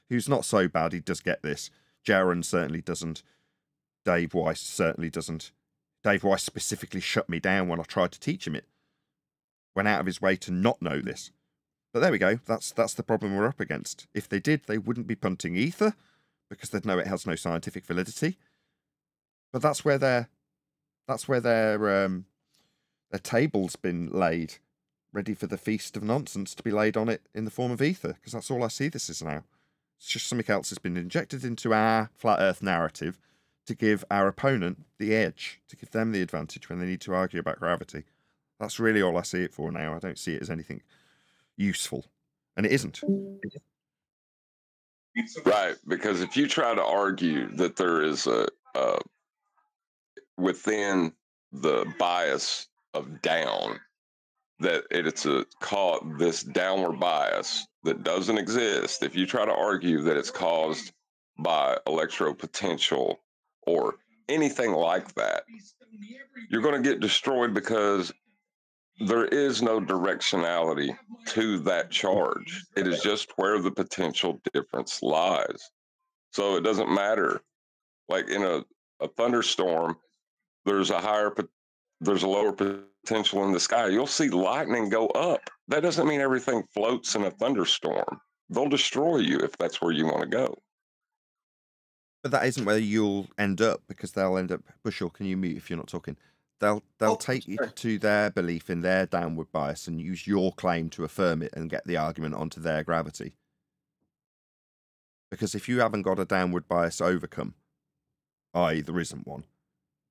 who's not so bad, he does get this. Jaron certainly doesn't. Dave Weiss certainly doesn't. Dave Weiss specifically shut me down when I tried to teach him it. Went out of his way to not know this. But there we go. That's the problem we're up against. If they did, they wouldn't be punting ether because they'd know it has no scientific validity. But that's where their table's been laid, ready for the feast of nonsense to be laid on it in the form of ether. Because that's all I see this is now. It's just something else that's been injected into our flat Earth narrative to give our opponent the edge, to give them the advantage when they need to argue about gravity. That's really all I see it for now. I don't see it as anything useful, and it isn't. Right, because if you try to argue that there is a within the bias of down, that it's called this downward bias that doesn't exist. If you try to argue that it's caused by electropotential or anything like that, you're going to get destroyed because there is no directionality to that charge. It is just where the potential difference lies. So it doesn't matter. Like in a thunderstorm, there's a lower potential in the sky. You'll see lightning go up. That doesn't mean everything floats in a thunderstorm. They'll destroy you if that's where you want to go. But that isn't where you'll end up, because they'll end up. Bushel, can you mute if you're not talking? They'll take you to their belief in their downward bias and use your claim to affirm it and get the argument onto their gravity. Because if you haven't got a downward bias overcome, i.e. there isn't one,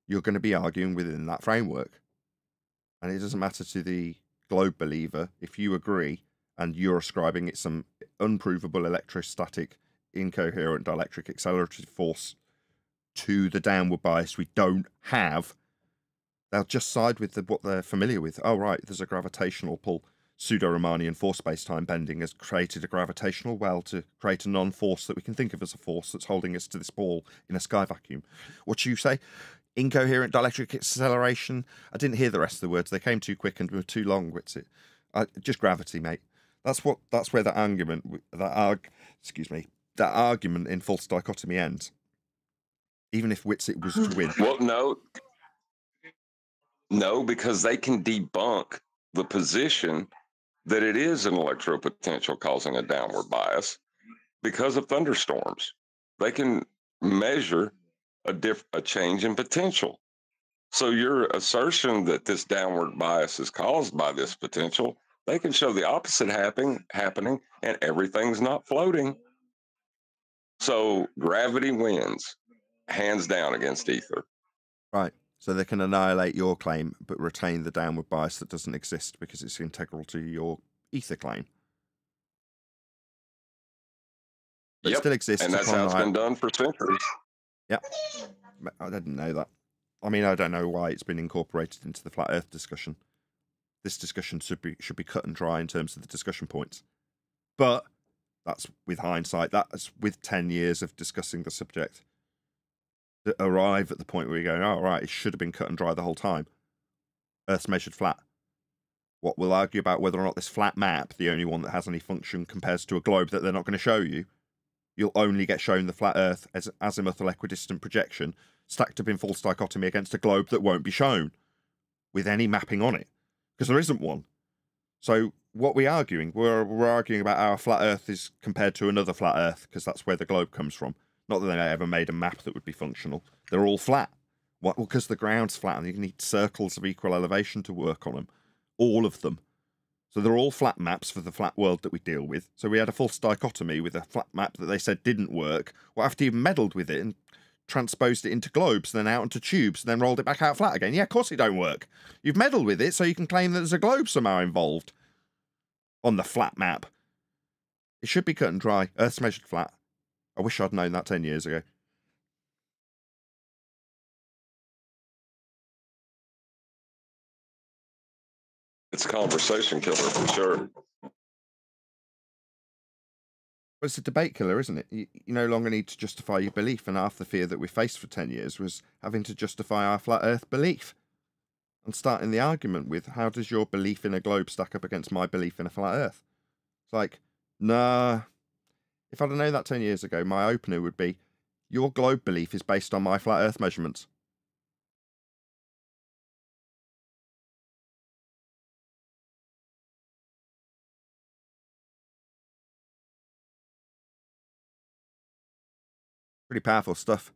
you're going to be arguing within that framework. And it doesn't matter to the globe believer if you agree and you're ascribing it some unprovable electrostatic, incoherent dielectric accelerative force to the downward bias we don't have. They'll just side with what they're familiar with. Oh, right, there's a gravitational pull. Pseudo-Riemannian force space-time bending has created a gravitational well to create a non-force that we can think of as a force that's holding us to this ball in a sky vacuum. What do you say? Incoherent dielectric acceleration? I didn't hear the rest of the words. They came too quick and were too long, Whitsitt. Just gravity, mate. That's where that argument, that argument in false dichotomy ends. Even if Whitsitt was to win. Well, no, because they can debunk the position that it is an electropotential causing a downward bias because of thunderstorms. They can measure a change in potential. So your assertion that this downward bias is caused by this potential, they can show the opposite happening, and everything's not floating. So gravity wins, hands down, against ether. Right. So they can annihilate your claim, but retain the downward bias that doesn't exist because it's integral to your ether claim. But it still exists. And that's how it's been done for centuries. Yep. I didn't know that. I mean, I don't know why it's been incorporated into the flat Earth discussion. This discussion should be cut and dry in terms of the discussion points. But that's with hindsight. That's with 10 years of discussing the subject. To arrive at the point where you're going, oh, right, it should have been cut and dry the whole time. Earth's measured flat. What we'll argue about whether or not this flat map, the only one that has any function, compares to a globe that they're not going to show you. You'll only get shown the flat Earth as azimuthal equidistant projection stacked up in false dichotomy against a globe that won't be shown with any mapping on it, because there isn't one. So what we're arguing, we're arguing about our flat Earth is compared to another flat Earth, because that's where the globe comes from. Not that they ever made a map that would be functional. They're all flat. Well, because the ground's flat and you need circles of equal elevation to work on them. All of them. So they're all flat maps for the flat world that we deal with. So we had a false dichotomy with a flat map that they said didn't work. Well, after you've meddled with it and transposed it into globes, then out into tubes, and then rolled it back out flat again. Yeah, of course it don't work. You've meddled with it so you can claim that there's a globe somehow involved on the flat map. It should be cut and dry. Earth's measured flat. I wish I'd known that 10 years ago. It's a conversation killer for sure. Well, it's a debate killer, isn't it? You no longer need to justify your belief, and half the fear that we faced for 10 years was having to justify our flat Earth belief. And starting the argument with, how does your belief in a globe stack up against my belief in a flat Earth? It's like, nah. If I'd have known that 10 years ago, my opener would be, your globe belief is based on my flat Earth measurements. Pretty powerful stuff.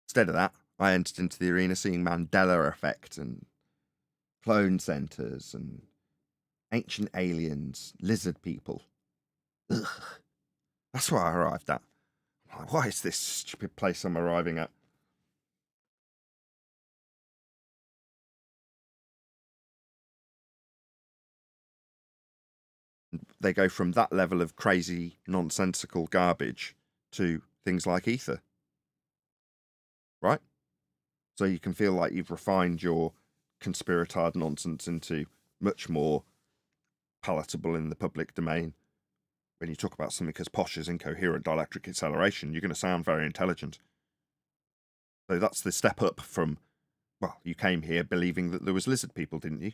Instead of that, I entered into the arena seeing Mandela effect and clone centers and ancient aliens, lizard people. Ugh. That's what I arrived at. Like, why is this stupid place I'm arriving at? They go from that level of crazy, nonsensical garbage to things like ether. Right? So you can feel like you've refined your conspiratard nonsense into much more palatable in the public domain. When you talk about something as posh as incoherent dielectric acceleration, you're going to sound very intelligent. So that's the step up from, well, you came here believing that there was lizard people, didn't you?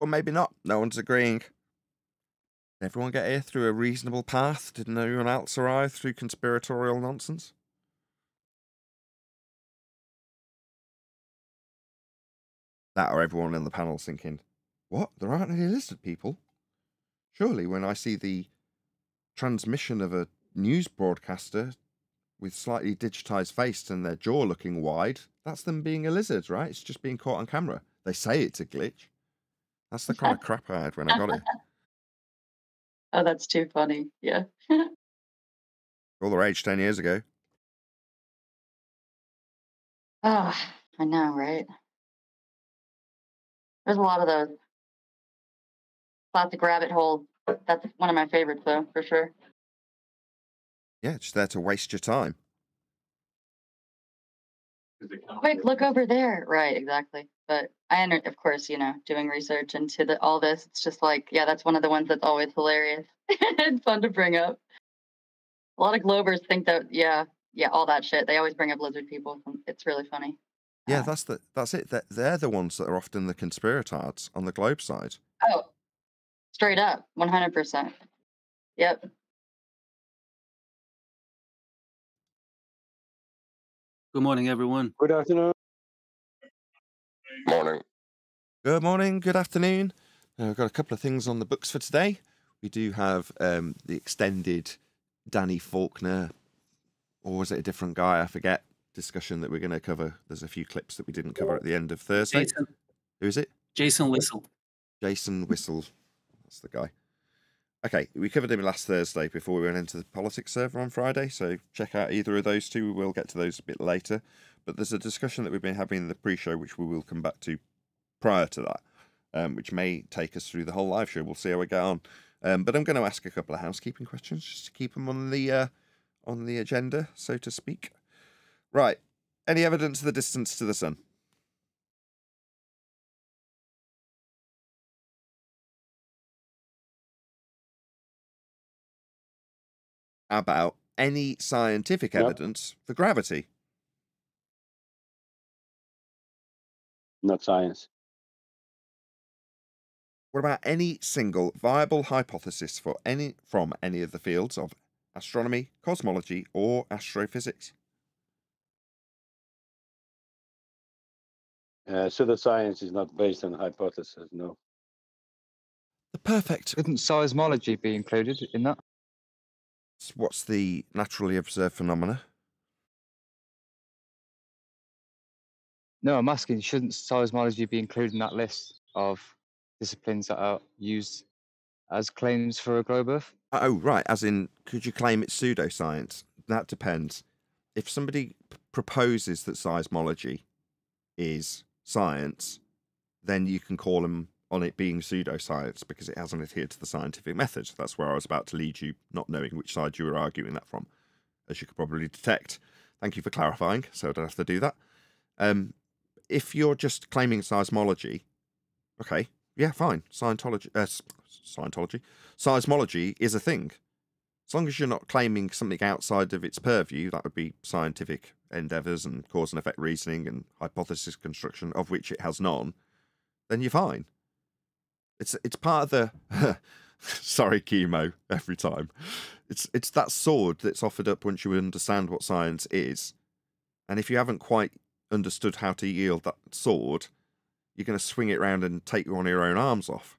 Or maybe not. No one's agreeing. Did everyone get here through a reasonable path? Did no one else arrive through conspiratorial nonsense? That or everyone in the panel's thinking, what? There aren't any lizard people? Surely when I see the transmission of a news broadcaster with slightly digitized face and their jaw looking wide, that's them being a lizard, right? It's just being caught on camera. They say it's a glitch. That's the kind of crap I had when I got it. Oh, that's too funny. Yeah. All the rage 10 years ago. Oh, I know, right? There's a lot of those. Classic rabbit hole. That's one of my favorites, though, for sure. Yeah, it's there to waste your time. Quick, look over there. Right, exactly. But of course, doing research into all this, it's just like, yeah, that's one of the ones that's always hilarious and fun to bring up. A lot of Globers think that, yeah, all that shit. They always bring up lizard people. It's really funny. Yeah, that's it. They're the ones that are often the conspiratards on the Globe side. Oh, straight up, 100%. Yep. Good morning, everyone. Good afternoon. Morning. Good morning, good afternoon. We've got a couple of things on the books for today. We do have the extended Danny Faulkner, or was it a different guy? I forget. Discussion that we're going to cover. There's a few clips that we didn't cover at the end of Thursday. Who is it? Jason Whistle. Jason Whistle. That's the guy. Okay, we covered him last Thursday before we went into the politics server on Friday, so check out either of those two. We'll get to those a bit later. But there's a discussion that we've been having in the pre-show, which we will come back to prior to that, which may take us through the whole live show. We'll see how we get on. But I'm going to ask a couple of housekeeping questions just to keep them on the agenda, so to speak. Right. Any evidence of the distance to the sun? How about any scientific evidence for gravity? Not science. What about any single viable hypothesis from any of the fields of astronomy, cosmology, or astrophysics? Pseudoscience is not based on hypothesis, no. The perfect. Couldn't seismology be included in that? What's the naturally observed phenomena? No, I'm asking, shouldn't seismology be included in that list of disciplines that are used as claims for a globe Earth? Oh, right. As in, could you claim it's pseudoscience? That depends. If somebody proposes that seismology is science, then you can call them on it being pseudoscience because it hasn't adhered to the scientific method. That's where I was about to lead you, not knowing which side you were arguing that from, as you could probably detect. Thank you for clarifying, so I don't have to do that. If you're just claiming seismology, okay, yeah, fine. Seismology is a thing. As long as you're not claiming something outside of its purview, that would be scientific endeavours and cause and effect reasoning and hypothesis construction, of which it has none, then you're fine. It's part of the sorry, chemo every time. It's that sword that's offered up once you understand what science is, and if you haven't quite understood how to yield that sword, you're going to swing it around and take one of your own arms off.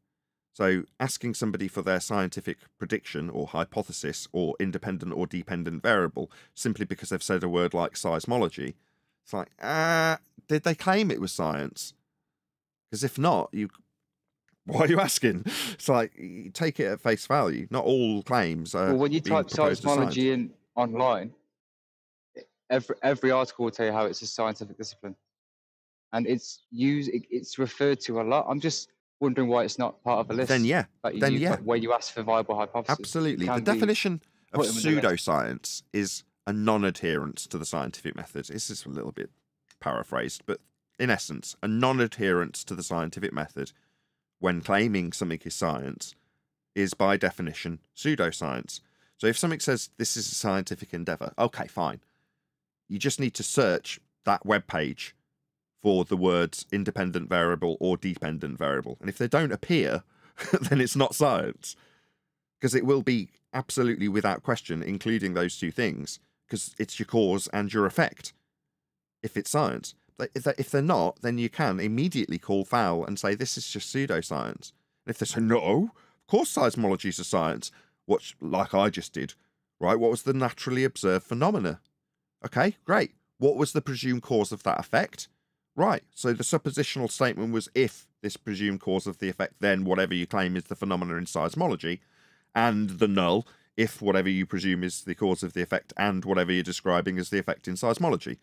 So asking somebody for their scientific prediction or hypothesis or independent or dependent variable simply because they've said a word like seismology, it's like, did they claim it was science? Because if not, why are you asking? It's like, you take it at face value. Not all claims are Well, when you being type proposed as science. seismology in online, every article will tell you how it's a scientific discipline, and it's referred to a lot. I'm just wondering why it's not part of a list. Then yeah, where you ask for viable hypothesis. Absolutely. The Can be definition of put them in the list. pseudoscience is a non-adherence to the scientific method. This is a little bit paraphrased, but in essence, a non-adherence to the scientific method when claiming something is science is by definition pseudoscience. So if something says this is a scientific endeavor, okay, fine. You just need to search that web page for the words independent variable or dependent variable. And if they don't appear, then it's not science. Because it will be absolutely without question, including those two things, because it's your cause and your effect, if it's science. If they're not, then you can immediately call foul and say this is just pseudoscience. And if they say, no, of course seismology is a science, like I just did, right? What was the naturally observed phenomena? Okay, great. What was the presumed cause of that effect? Right, so the suppositional statement was if this presumed cause of the effect, then whatever you claim is the phenomena in seismology, and the null, if whatever you presume is the cause of the effect, and whatever you're describing is the effect in seismology.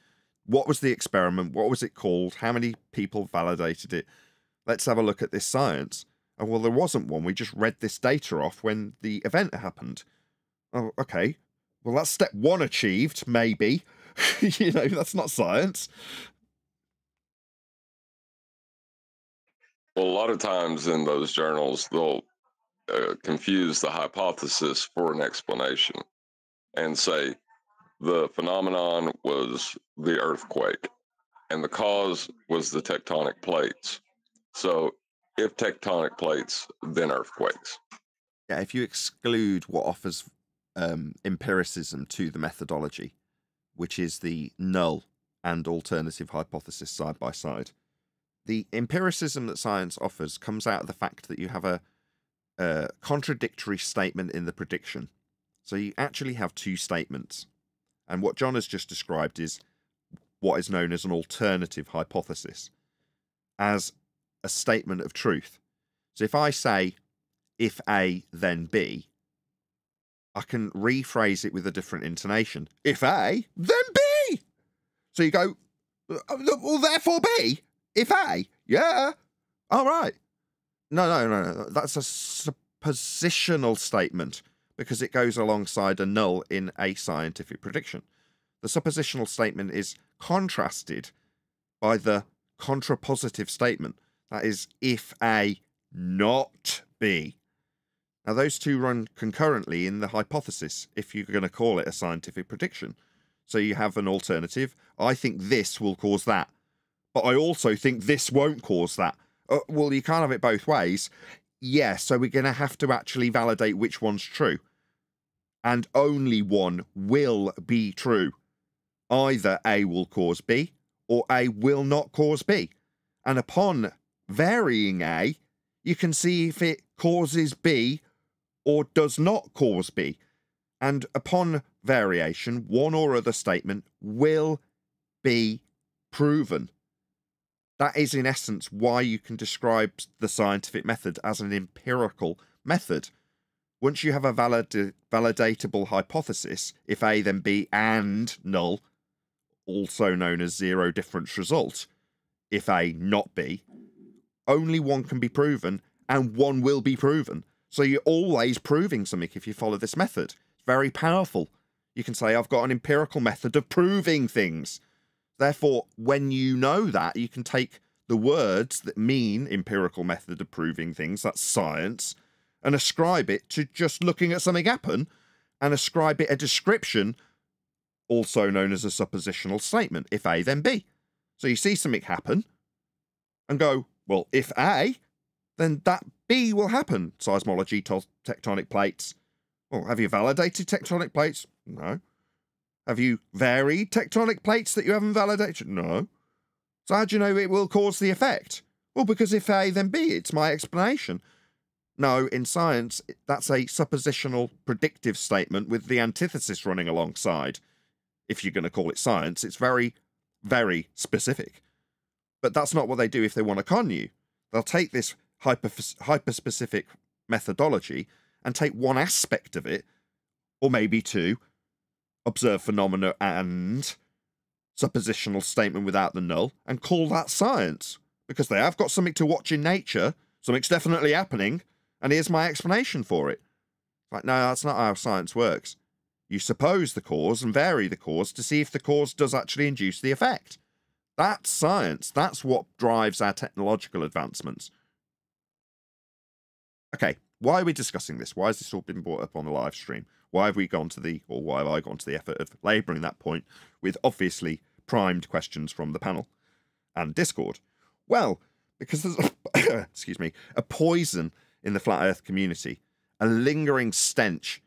What was the experiment? What was it called? How many people validated it? Let's have a look at this science. Oh, well, there wasn't one. We just read this data off when the event happened. Oh, okay. Well, that's step one achieved, maybe. You know, that's not science. Well, a lot of times in those journals, they'll confuse the hypothesis for an explanation and say the phenomenon was the earthquake and the cause was the tectonic plates. So if tectonic plates, then earthquakes. Yeah, if you exclude what offers empiricism to the methodology, which is the null and alternative hypothesis side by side, the empiricism that science offers comes out of the fact that you have a contradictory statement in the prediction. So you actually have two statements. And what John has just described is what is known as an alternative hypothesis, as a statement of truth. So if I say, if A, then B, I can rephrase it with a different intonation. If A, then B! So you go, well, therefore B. If A, yeah, all right. No. That's a suppositional statement because it goes alongside a null in a scientific prediction. The suppositional statement is contrasted by the contrapositive statement. That is, if A, not B. Now, those two run concurrently in the hypothesis, if you're going to call it a scientific prediction. So you have an alternative. I think this will cause that. But I also think this won't cause that. Well, you can't have it both ways. Yeah, so we're going to have to actually validate which one's true. And only one will be true. Either A will cause B, or A will not cause B. And upon varying A, you can see if it causes B or does not cause B. And upon variation, one or other statement will be proven. That is, in essence, why you can describe the scientific method as an empirical method. Once you have a validatable hypothesis, if A then B and null, also known as zero difference result, if A not B, only one can be proven and one will be proven. So you're always proving something if you follow this method. It's very powerful. You can say, I've got an empirical method of proving things. Therefore, when you know that, you can take the words that mean empirical method of proving things, that's science, and ascribe it to just looking at something happen, and ascribe it a description, also known as a suppositional statement, if A, then B. So you see something happen, and go, well, if A, then that B will happen. Seismology, tectonic plates. Well, have you validated tectonic plates? No. Have you varied tectonic plates that you haven't validated? No. So how do you know it will cause the effect? Well, because if A, then B, it's my explanation. No, in science, that's a suppositional predictive statement with the antithesis running alongside. If you're going to call it science, it's very, very specific. But that's not what they do if they want to con you. They'll take this hyper-specific methodology and take one aspect of it, or maybe two, observe phenomena and suppositional statement without the null, and call that science. Because they have got something to watch in nature, something's definitely happening, and here's my explanation for it. Like, no, that's not how science works. You suppose the cause and vary the cause to see if the cause does actually induce the effect. That's science. That's what drives our technological advancements. Okay, why are we discussing this? Why has this all been brought up on the live stream? Why have we gone to the, or why have I gone to the effort of labouring that point with obviously primed questions from the panel and Discord? Well, because there's excuse me, a poison in the flat earth community, a lingering stench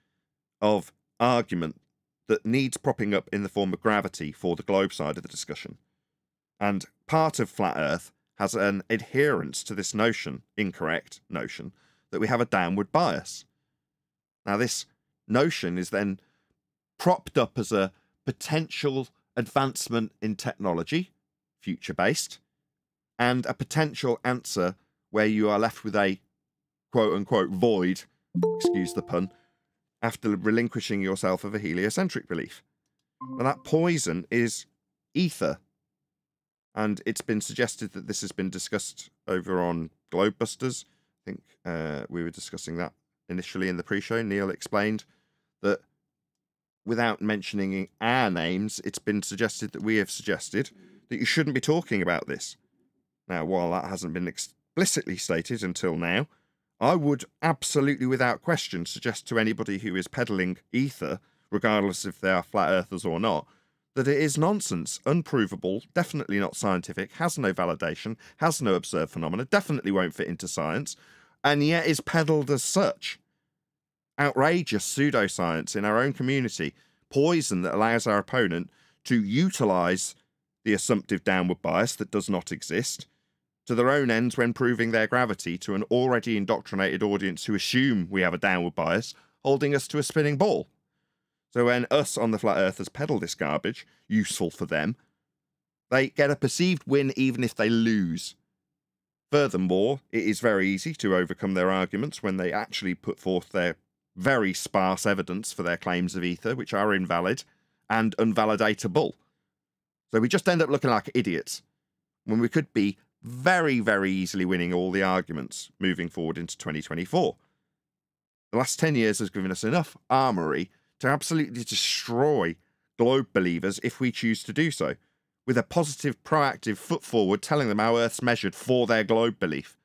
of argument that needs propping up in the form of gravity for the globe side of the discussion. And part of flat earth has an adherence to this notion, incorrect notion, that we have a downward bias. Now, this notion is then propped up as a potential advancement in technology, future-based, and a potential answer where you are left with a quote-unquote void, excuse the pun, after relinquishing yourself of a heliocentric belief. Now, that poison is ether, and it's been suggested that this has been discussed over on Globebusters. I think we were discussing that initially in the pre-show. Neil explained that without mentioning our names, it's been suggested that we have suggested that you shouldn't be talking about this. Now, while that hasn't been explicitly stated until now, I would absolutely, without question, suggest to anybody who is peddling ether, regardless if they are flat earthers or not, that it is nonsense, unprovable, definitely not scientific, has no validation, has no observed phenomena, definitely won't fit into science, and yet is peddled as such. Outrageous pseudoscience in our own community, poison that allows our opponent to utilise the assumptive downward bias that does not exist to their own ends when proving their gravity to an already indoctrinated audience who assume we have a downward bias, holding us to a spinning ball. So when us on the Flat Earthers peddle this garbage, useful for them, they get a perceived win even if they lose. Furthermore, it is very easy to overcome their arguments when they actually put forth their very sparse evidence for their claims of ether, which are invalid and unvalidatable. So we just end up looking like idiots, when we could be very, very easily winning all the arguments moving forward into 2024. The last 10 years has given us enough armoury to absolutely destroy globe believers if we choose to do so, with a positive, proactive foot forward telling them how Earth's measured for their globe belief.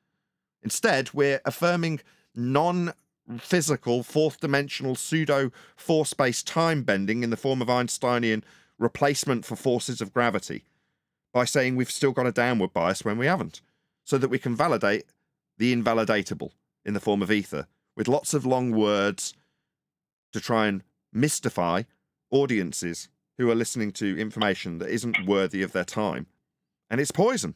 Instead, we're affirming non-physical, fourth-dimensional, pseudo-force-based time-bending in the form of Einsteinian replacement for forces of gravity, by saying we've still got a downward bias when we haven't, so that we can validate the invalidatable in the form of ether, with lots of long words to try and mystify audiences who are listening to information that isn't worthy of their time. And it's poison.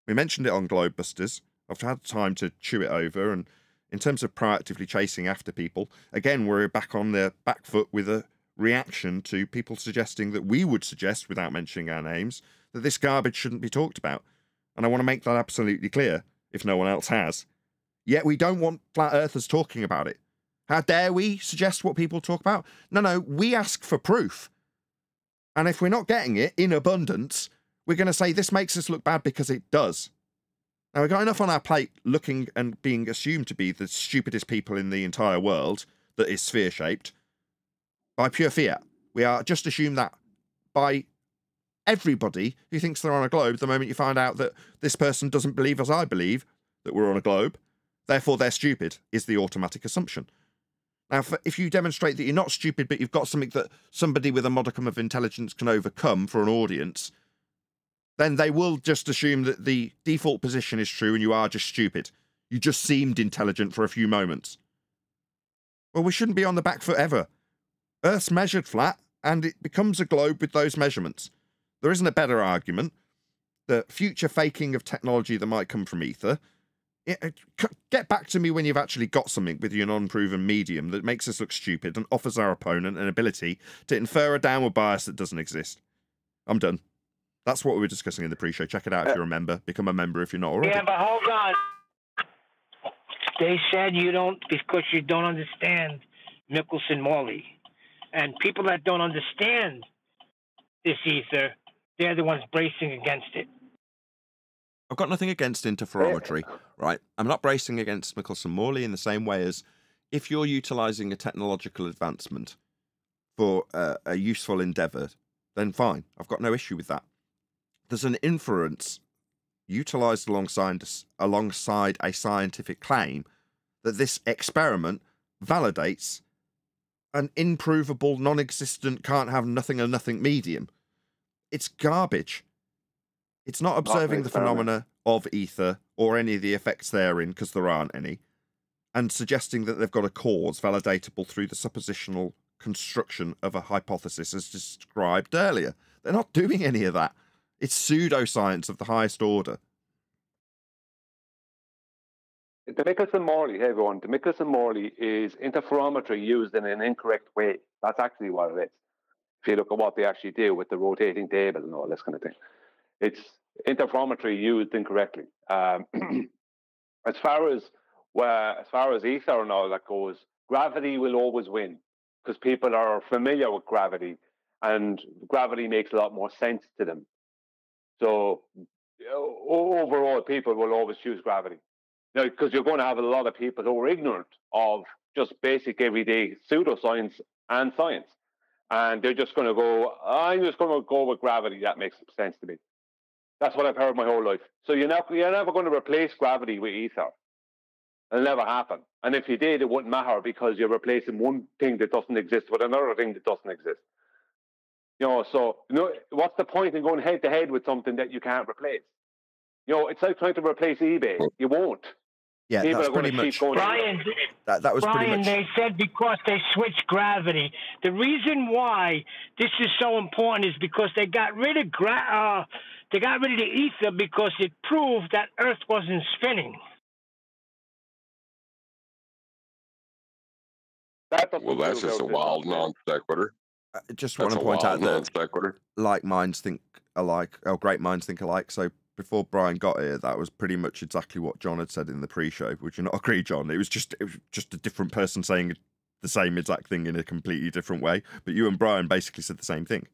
We mentioned it on Globebusters. I've had time to chew it over, and in terms of proactively chasing after people, again, we're back on the back foot with a reaction to people suggesting that we would suggest, without mentioning our names, that this garbage shouldn't be talked about. And I want to make that absolutely clear, if no one else has. Yet we don't want flat earthers talking about it. How dare we suggest what people talk about? No, we ask for proof. And if we're not getting it in abundance, we're going to say this makes us look bad because it does. Now, we've got enough on our plate looking and being assumed to be the stupidest people in the entire world that is sphere-shaped by pure fiat. We are just assumed that by everybody who thinks they're on a globe the moment you find out that this person doesn't believe as I believe that we're on a globe, therefore they're stupid, is the automatic assumption. Now, if you demonstrate that you're not stupid, but you've got something that somebody with a modicum of intelligence can overcome for an audience, then they will just assume that the default position is true and you are just stupid. You just seemed intelligent for a few moments. Well, we shouldn't be on the back foot ever. Earth's measured flat, and it becomes a globe with those measurements. There isn't a better argument. the future faking of technology that might come from ether. Get back to me when you've actually got something with your non-proven medium that makes us look stupid and offers our opponent an ability to infer a downward bias that doesn't exist. I'm done. That's what we were discussing in the pre-show. Check it out if you're a member. Become a member if you're not already. Yeah, but hold on. They said you don't because you don't understand Michelson-Morley. And people that don't understand this ether, they're the ones bracing against it. I've got nothing against interferometry, right? I'm not bracing against Michelson-Morley in the same way as if you're utilizing a technological advancement for a useful endeavor, then fine. I've got no issue with that. There's an inference utilized alongside a scientific claim that this experiment validates an improvable, non-existent, can't have nothing or nothing medium. It's garbage. It's not observing the phenomena of ether or any of the effects therein, because there aren't any, and suggesting that they've got a cause validatable through the suppositional construction of a hypothesis as described earlier. They're not doing any of that. It's pseudoscience of the highest order. The Michelson-Morley, hey everyone, the Michelson-Morley is interferometry used in an incorrect way. That's actually what it is. If you look at what they actually do with the rotating table and all this kind of thing. It's interferometry used incorrectly. As far as ether and all that goes, gravity will always win because people are familiar with gravity, and gravity makes a lot more sense to them. So overall, people will always choose gravity. Now, because you're going to have a lot of people who are ignorant of just basic everyday pseudoscience and science, and they're just going to go, I'm just going to go with gravity. That makes sense to me. That's what I've heard my whole life. So you're never going to replace gravity with ether. It'll never happen. And if you did, it wouldn't matter because you're replacing one thing that doesn't exist with another thing that doesn't exist. So what's the point in going head to head with something that you can't replace? It's like trying to replace eBay. You won't. Yeah, people that's are going pretty to much. keep going. Brian, that was pretty much. They said because they switched gravity. The reason why this is so important is because they got rid of the ether because it proved that Earth wasn't spinning. Well, that's just a wild non sequitur. Just want to point out that like minds think alike, or great minds think alike. So before Brian got here, that was pretty much exactly what John had said in the pre-show. Would you not agree, John? It was just a different person saying the same exact thing in a completely different way. But you and Brian basically said the same thing.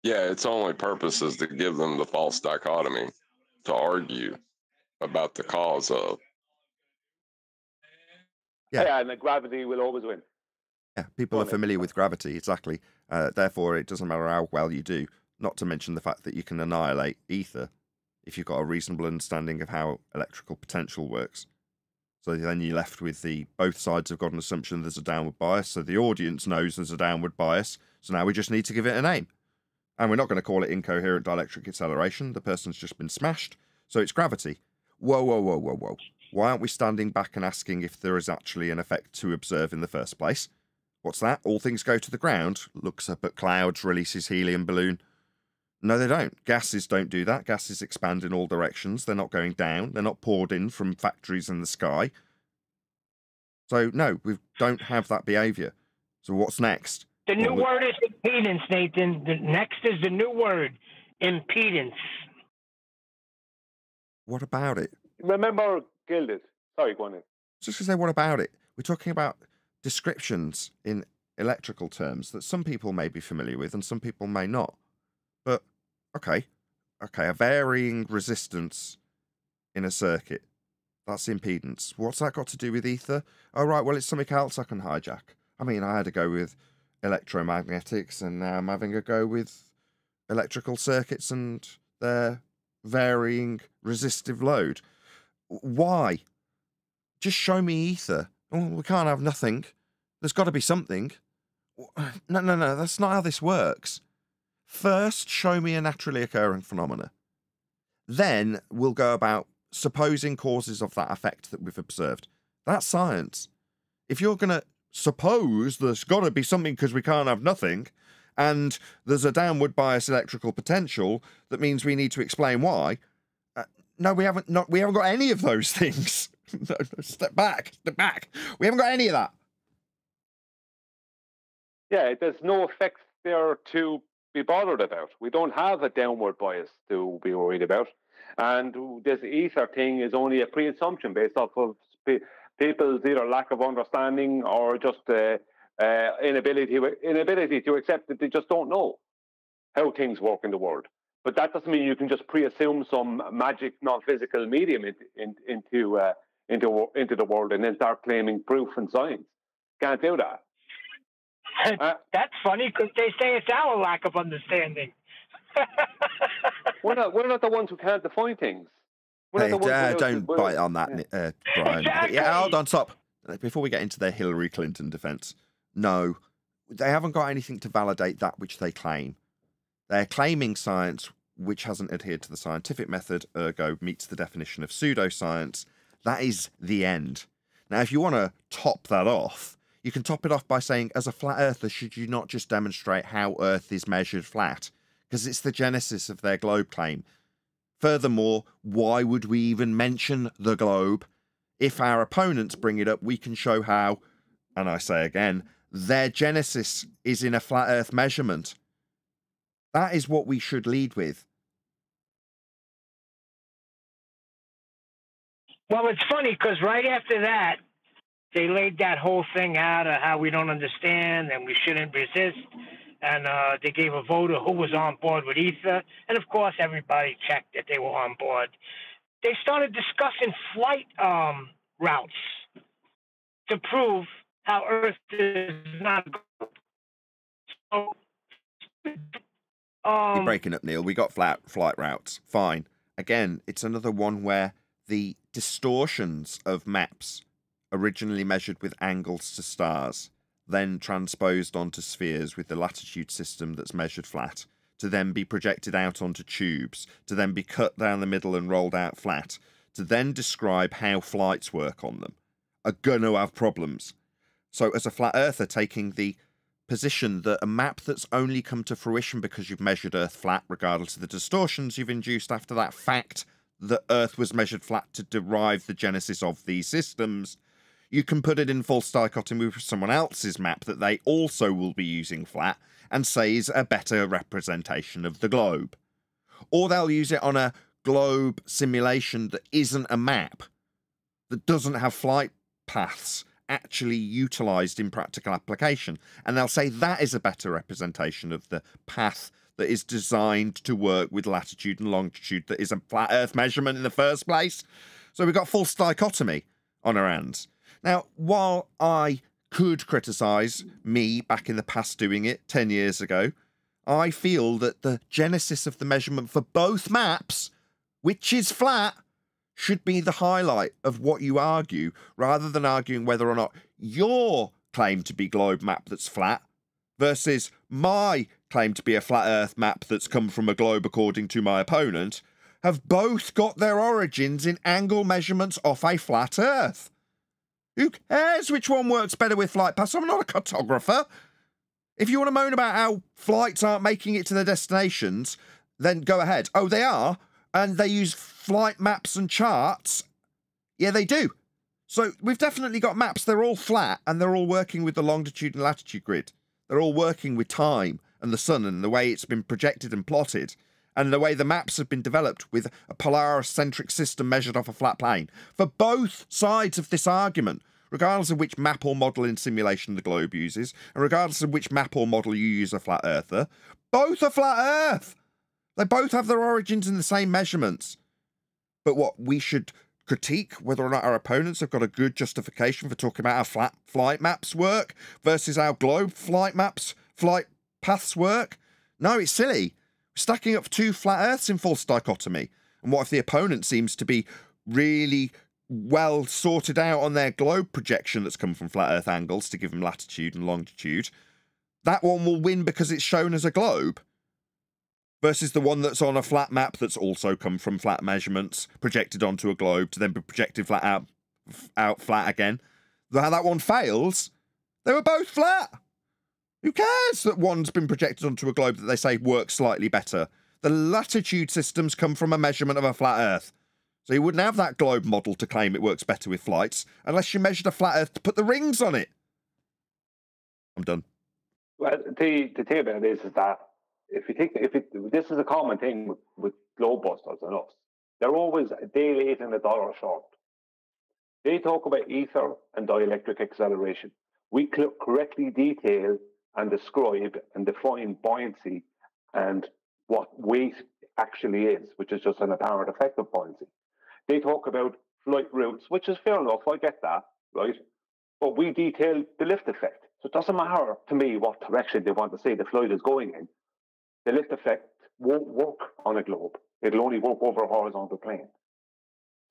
Yeah, its only purpose is to give them the false dichotomy to argue about the cause of. Yeah, and the gravity will always win. Yeah, people are familiar with gravity, exactly. Therefore, it doesn't matter how well you do. Not to mention the fact that you can annihilate ether if you've got a reasonable understanding of how electrical potential works. So then you're left with both sides have got an assumption there's a downward bias. So the audience knows there's a downward bias. So now we just need to give it a name. And we're not going to call it incoherent dielectric acceleration. The person's just been smashed. So it's gravity. Whoa, whoa, whoa, whoa, whoa. Why aren't we standing back and asking if there is actually an effect to observe in the first place? What's that? All things go to the ground, looks up at clouds, releases helium balloon. No, they don't. Gases don't do that. Gases expand in all directions. They're not going down. They're not poured in from factories in the sky. So, no, we don't have that behavior. So what's next? The new word is impedance, Nathan. The next is the new word, impedance. What about it? Remember Gilded. Sorry, go on in. Just to say, what about it? We're talking about descriptions in electrical terms that some people may be familiar with and some people may not. But, okay, a varying resistance in a circuit. That's impedance. What's that got to do with ether? Oh, right, well, it's something else I can hijack. I mean, I had to go with electromagnetics, and now I'm having a go with electrical circuits and their varying resistive load. Why? Just show me ether. Oh, we can't have nothing. There's got to be something. No, that's not how this works. First, show me a naturally occurring phenomena. Then we'll go about supposing causes of that effect that we've observed. That's science. If you're going to suppose there's got to be something because we can't have nothing, and there's a downward bias electrical potential that means we need to explain why. No, we haven't got any of those things. No, step back. We haven't got any of that. Yeah, there's no effects there to be bothered about. We don't have a downward bias to be worried about. And this ether thing is only a pre-assumption based off of people's either lack of understanding or just inability to accept that they just don't know how things work in the world. But that doesn't mean you can just pre-assume some magic non-physical medium into the world and then start claiming proof and science. Can't do that. That's funny because they say it's our lack of understanding. We're not the ones who can't define things. Hey, don't bite on that, Brian. Exactly. Yeah, hold on, stop. Before we get into their Hillary Clinton defense, no, they haven't got anything to validate that which they claim. They're claiming science which hasn't adhered to the scientific method, ergo meets the definition of pseudoscience. That is the end. Now, if you want to top that off, you can top it off by saying, as a flat earther, should you not just demonstrate how Earth is measured flat? Because it's the genesis of their globe claim. Furthermore, why would we even mention the globe? If our opponents bring it up, we can show how, and I say again, their genesis is in a flat Earth measurement. That is what we should lead with. Well, it's funny because right after that, they laid that whole thing out of how we don't understand and we shouldn't resist. And they gave a vote of who was on board with ether. And, of course, everybody checked that they were on board. They started discussing flight routes to prove how Earth is not. So, You're breaking up, Neil. We got flight routes. Fine. Again, it's another one where the distortions of maps originally measured with angles to stars, then transposed onto spheres with the latitude system that's measured flat, to then be projected out onto tubes, to then be cut down the middle and rolled out flat, to then describe how flights work on them, are going to have problems. So as a flat earther, taking the position that a map that's only come to fruition because you've measured Earth flat, regardless of the distortions you've induced after that fact that Earth was measured flat to derive the genesis of these systems, you can put it in false dichotomy with someone else's map that they also will be using flat and say is a better representation of the globe. Or they'll use it on a globe simulation that isn't a map, that doesn't have flight paths actually utilised in practical application. And they'll say that is a better representation of the path that is designed to work with latitude and longitude that is a flat Earth measurement in the first place. So we've got false dichotomy on our hands. Now, while I could criticise me back in the past doing it 10 years ago, I feel that the genesis of the measurement for both maps, which is flat, should be the highlight of what you argue, rather than arguing whether or not your claim to be globe map that's flat versus my claim to be a flat Earth map that's come from a globe according to my opponent, have both got their origins in angle measurements off a flat Earth. Who cares which one works better with flight paths? I'm not a cartographer. If you want to moan about how flights aren't making it to their destinations, then go ahead. Oh, they are? And they use flight maps and charts? Yeah, they do. So we've definitely got maps. They're all flat, and they're all working with the longitude and latitude grid. They're all working with time and the sun and the way it's been projected and plotted, and the way the maps have been developed with a Polaris-centric system measured off a flat plane. For both sides of this argument, regardless of which map or model in simulation the globe uses, and regardless of which map or model you use a flat earther, both are flat Earth. They both have their origins in the same measurements. But what we should critique, whether or not our opponents have got a good justification for talking about how flat flight maps work versus how globe flight paths work. No, it's silly. Stacking up two flat Earths in false dichotomy. And what if the opponent seems to be really well sorted out on their globe projection that's come from flat Earth angles to give them latitude and longitude? That one will win because it's shown as a globe, versus the one that's on a flat map that's also come from flat measurements projected onto a globe to then be projected flat out flat again. How that one fails, they were both flat. Who cares that one's been projected onto a globe that they say works slightly better? The latitude systems come from a measurement of a flat Earth. So you wouldn't have that globe model to claim it works better with flights unless you measured a flat Earth to put the rings on it. I'm done. Well, the thing about it is that this is a common thing with globebusters and us. They're always a day late and a dollar short. They talk about ether and dielectric acceleration. We correctly detail and describe and define buoyancy and what weight actually is, which is just an apparent effect of buoyancy. They talk about flight routes, which is fair enough, I get that, right? But we detail the lift effect. So it doesn't matter to me what direction they want to say the flight is going in. The lift effect won't work on a globe. It'll only work over a horizontal plane.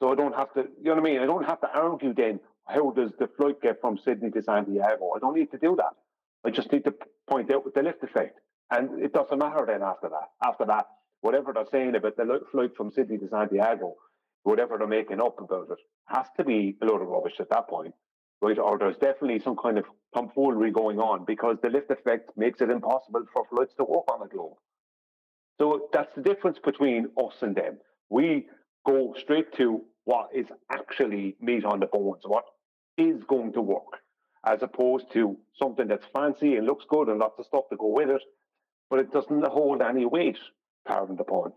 So I don't have to, you know what I mean? I don't have to argue then, how does the flight get from Sydney to Santiago? I don't need to do that. I just need to point out the lift effect. And it doesn't matter then after that. After that, whatever they're saying about the flight from Sydney to Santiago, whatever they're making up about it, has to be a load of rubbish at that point, right? Or there's definitely some kind of tomfoolery going on because the lift effect makes it impossible for flights to work on the globe. So that's the difference between us and them. We go straight to what is actually meat on the bones, what is going to work, as opposed to something that's fancy and looks good and lots of stuff to go with it, but it doesn't hold any weight, pardon the pun.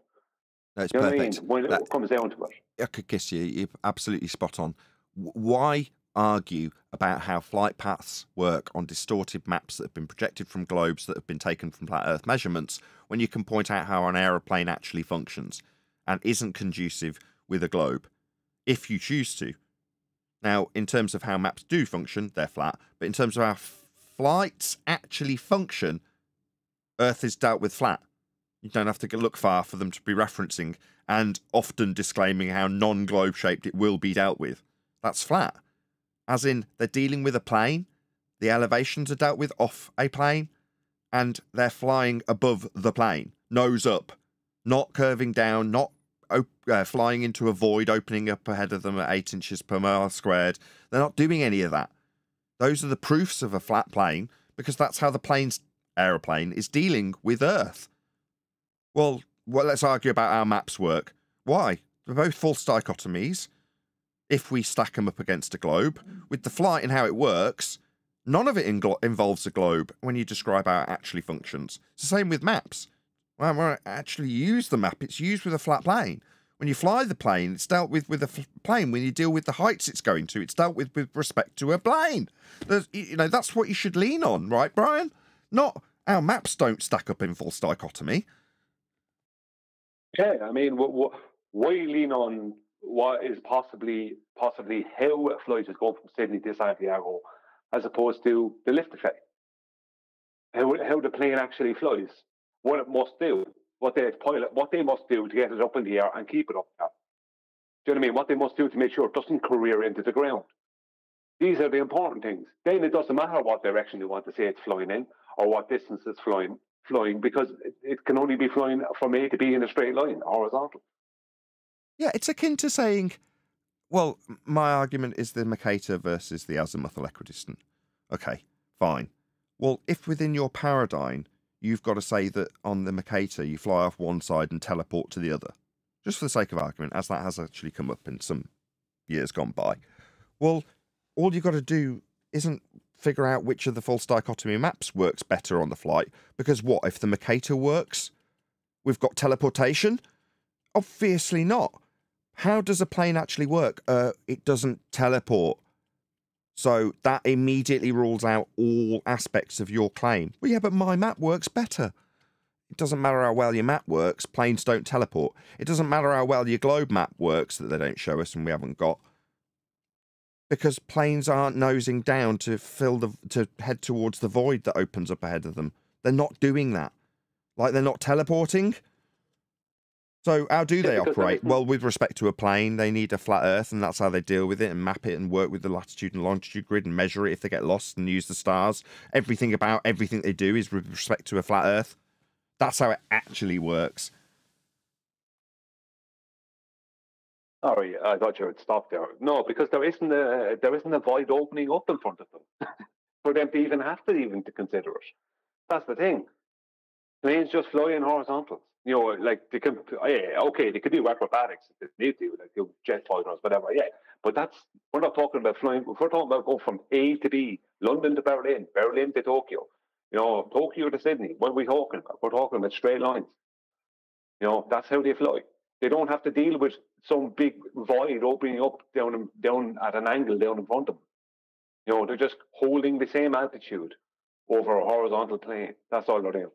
No, it's you know perfect. What I mean? When it comes down to it. I could kiss you. You're absolutely spot on. Why argue about how flight paths work on distorted maps that have been projected from globes that have been taken from flat Earth measurements when you can point out how an aeroplane actually functions and isn't conducive with a globe, if you choose to? Now, in terms of how maps do function, they're flat, but in terms of how flights actually function, Earth is dealt with flat. You don't have to look far for them to be referencing and often disclaiming how non-globe shaped it will be dealt with. That's flat. As in, they're dealing with a plane, the elevations are dealt with off a plane, and they're flying above the plane, nose up, not curving down, not flying into a void, opening up ahead of them at 8 inches per mile squared. They're not doing any of that. Those are the proofs of a flat plane, because that's how the aeroplane is dealing with Earth. Well, let's argue about how maps work. Why? They're both false dichotomies. If we stack them up against a globe, with the flight and how it works, none of it involves a globe when you describe how it actually functions. It's the same with maps. Well, when I actually use the map, it's used with a flat plane. When you fly the plane, it's dealt with a plane. When you deal with the heights it's going to, it's dealt with respect to a plane. That's what you should lean on, right, Brian? Not our maps don't stack up in false dichotomy. Yeah, I mean, why lean on what is possibly how a flight is going from Sydney to Santiago, as opposed to the lift effect? How the plane actually flies, what it must do, what they must do to get it up in the air and keep it up there. Do you know what I mean? What they must do to make sure it doesn't career into the ground. These are the important things. Then it doesn't matter what direction they want to say it's flying in or what distance it's flying, because it can only be flying from A to B in a straight line, horizontal. Yeah, it's akin to saying, well, my argument is the Mercator versus the azimuthal equidistant. Okay, fine. Well, if within your paradigm, you've got to say that on the Mercator, you fly off one side and teleport to the other, just for the sake of argument, as that has actually come up in some years gone by. Well, all you've got to do isn't figure out which of the false dichotomy maps works better on the flight, because what if the Mercator works? We've got teleportation? Obviously not. How does a plane actually work? It doesn't teleport. So that immediately rules out all aspects of your claim. Well, yeah, but my map works better. It doesn't matter how well your map works. Planes don't teleport. It doesn't matter how well your globe map works that they don't show us and we haven't got. Because planes aren't nosing down to head towards the void that opens up ahead of them. They're not doing that. Like, they're not teleporting. So how do they operate? Well, with respect to a plane, they need a flat Earth, and that's how they deal with it and map it and work with the latitude and longitude grid and measure it if they get lost and use the stars. Everything about everything they do is with respect to a flat Earth. That's how it actually works. Sorry, I thought you would stop there. No, because there isn't a void opening up in front of them for them to even have to consider it. That's the thing. Planes just fly in horizontals. You know, like they can, they could do acrobatics if they need to, like do jet fighters, whatever. Yeah, but we're not talking about flying. If we're talking about going from A to B, London to Berlin, Berlin to Tokyo, you know, Tokyo to Sydney. What are we talking about? We're talking about straight lines. You know, that's how they fly. They don't have to deal with some big void opening up down at an angle down in front of them. You know, they're just holding the same altitude over a horizontal plane. That's all they're doing.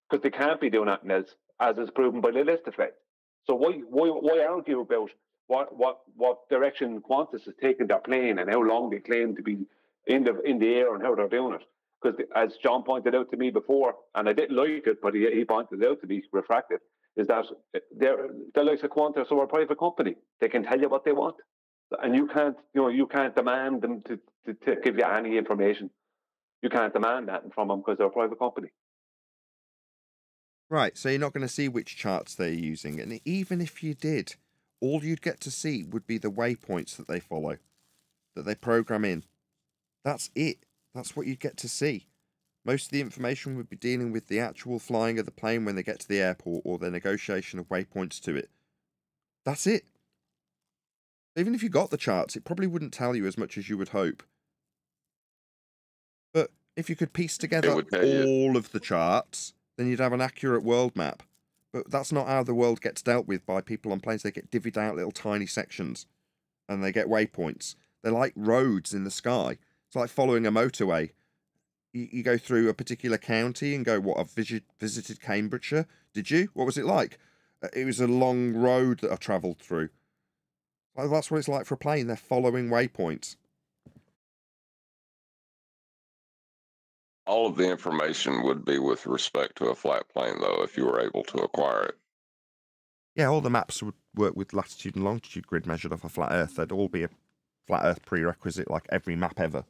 Because they can't be doing anything else, as is proven by the List effect. So why argue about what direction Qantas has taken their plane and how long they claim to be in the air and how they're doing it? Because as John pointed out to me before, and I didn't like it, but he pointed it out to me refracted, is that they're like a Qantas or a private company. They can tell you what they want, and you can't demand them to give you any information. You can't demand that from them because they're a private company. Right, so you're not going to see which charts they're using, and even if you did, all you'd get to see would be the waypoints that they follow, that they program in. That's it. That's what you'd get to see. Most of the information would be dealing with the actual flying of the plane when they get to the airport or the negotiation of waypoints to it. That's it. Even if you got the charts, it probably wouldn't tell you as much as you would hope. But if you could piece together all of the charts, then you'd have an accurate world map. But that's not how the world gets dealt with by people on planes. They get divvied out little tiny sections and they get waypoints. They're like roads in the sky. It's like following a motorway. You go through a particular county and go, what, I've visited Cambridgeshire. Did you? What was it like? It was a long road that I travelled through. Well, that's what it's like for a plane. They're following waypoints. All of the information would be with respect to a flat plane, though, if you were able to acquire it. Yeah, all the maps would work with latitude and longitude grid measured off a flat Earth. They'd all be a flat Earth prerequisite like every map ever.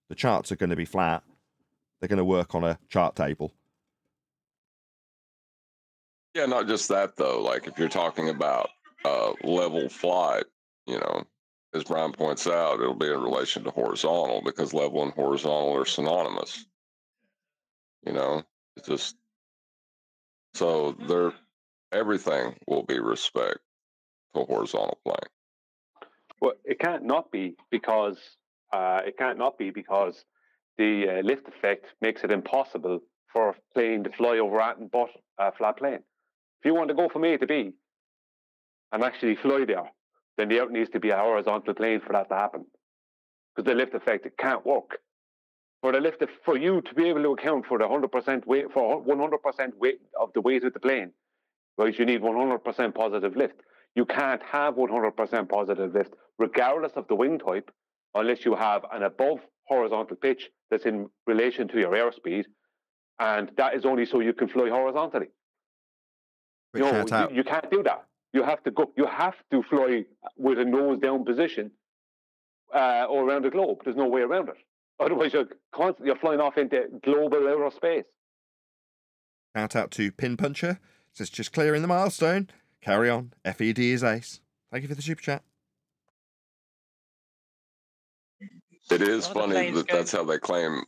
The charts are going to be flat. They're going to work on a chart table. Yeah, not just that, though. Like, if you're talking about level flight, you know, as Brian points out, it'll be in relation to horizontal because level and horizontal are synonymous. You know, it's just so everything will be respect to a horizontal plane. Well, it can't not be because the lift effect makes it impossible for a plane to fly over anything but a flat plane. If you want to go from A to B and actually fly there, then there needs to be a horizontal plane for that to happen. Because the lift effect, it can't work. For you to be able to account for the 100% weight, for 100% weight of the weight of the plane, right, you need 100% positive lift. You can't have 100% positive lift, regardless of the wing type, unless you have an above horizontal pitch that's in relation to your airspeed, and that is only so you can fly horizontally. You can't do that. You have to fly with a nose down position all around the globe. There's no way around it. Otherwise, you're flying off into global outer space. Shout out to Pin Puncher. Says just clearing the milestone. Carry on. FED is ace. Thank you for the super chat. It is funny that that's how they claim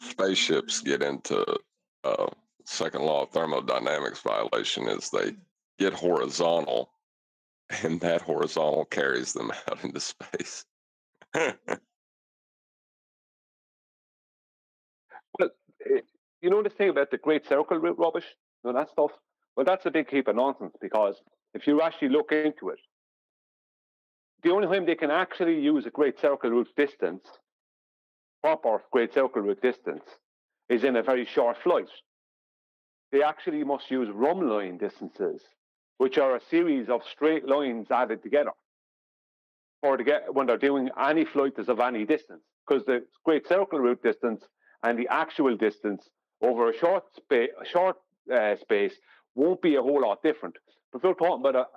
spaceships get into second law of thermodynamics violation is they get horizontal and that horizontal carries them out into space. Well, you know this thing about the Great Circle route rubbish? You know that stuff? Well, that's a big heap of nonsense because if you actually look into it, the only time they can actually use a Great Circle route distance, proper Great Circle route distance, is in a very short flight. They actually must use rhumb line distances, which are a series of straight lines added together, when they're doing any flight that's of any distance. Because the Great Circle route distance and the actual distance over a short space won't be a whole lot different. But if you're talking about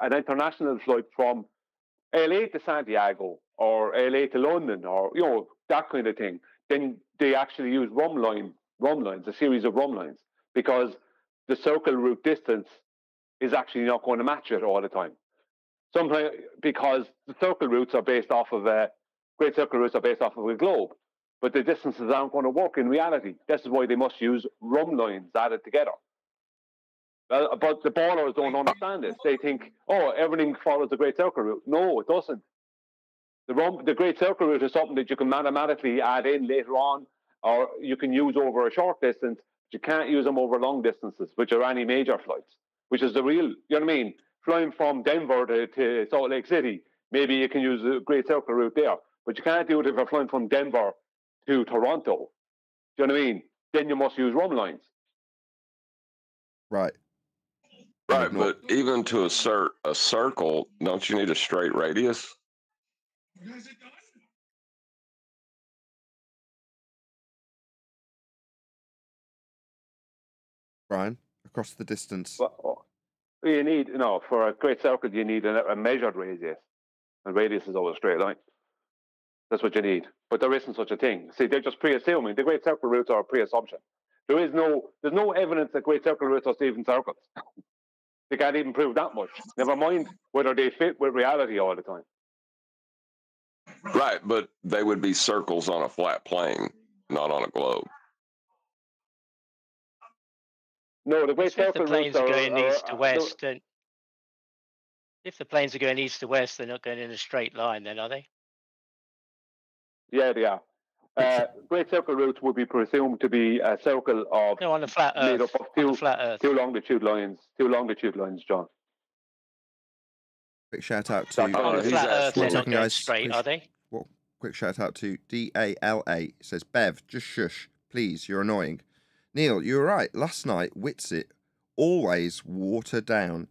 an international flight from LA to Santiago or LA to London or that kind of thing, then they actually use rhumb lines, a series of rhumb lines, because the circle route distance is actually not going to match it all the time. Sometimes because the circle routes are based off of Great Circle routes are based off of a globe, but the distances aren't going to work in reality. This is why they must use run lines added together. But the ballers don't understand this. They think, oh, everything follows the Great Circle route. No, it doesn't. The Great Circle route is something that you can mathematically add in later on, or you can use over a short distance. You can't use them over long distances, which are any major flights, which is the real, you know what I mean? Flying from Denver to Salt Lake City, maybe you can use the Great Circle route there, but you can't do it if you're flying from Denver to Toronto. Do you know what I mean? Then you must use run lines. Right. Right, but even to assert a circle, don't you need a straight radius? Brian, across the distance. Well, you need, for a great circle, you need a measured radius. And radius is always a straight line. That's what you need. But there isn't such a thing. See, they're just pre-assuming. The great circle routes are a pre-assumption. There's no evidence that great circle routes are even circles. They can't even prove that much. Never mind whether they fit with reality all the time. Right, but they would be circles on a flat plane, not on a globe. No, the great So if circle the planes routes are going east to no, west, then if the planes are going east to west, they're not going in a straight line, then are they? yeah, they are. Great circle routes would be presumed to be a circle of No, on the flat made Earth. up of On the flat Earth. two longitude lines, John. Quick shout out to On the flat Earth, they're not going guys, straight, please. are they? Well, quick shout out to DALA. It says, Bev, just shush. Please, you're annoying. Neil, you were right. Last night, Witsit always water down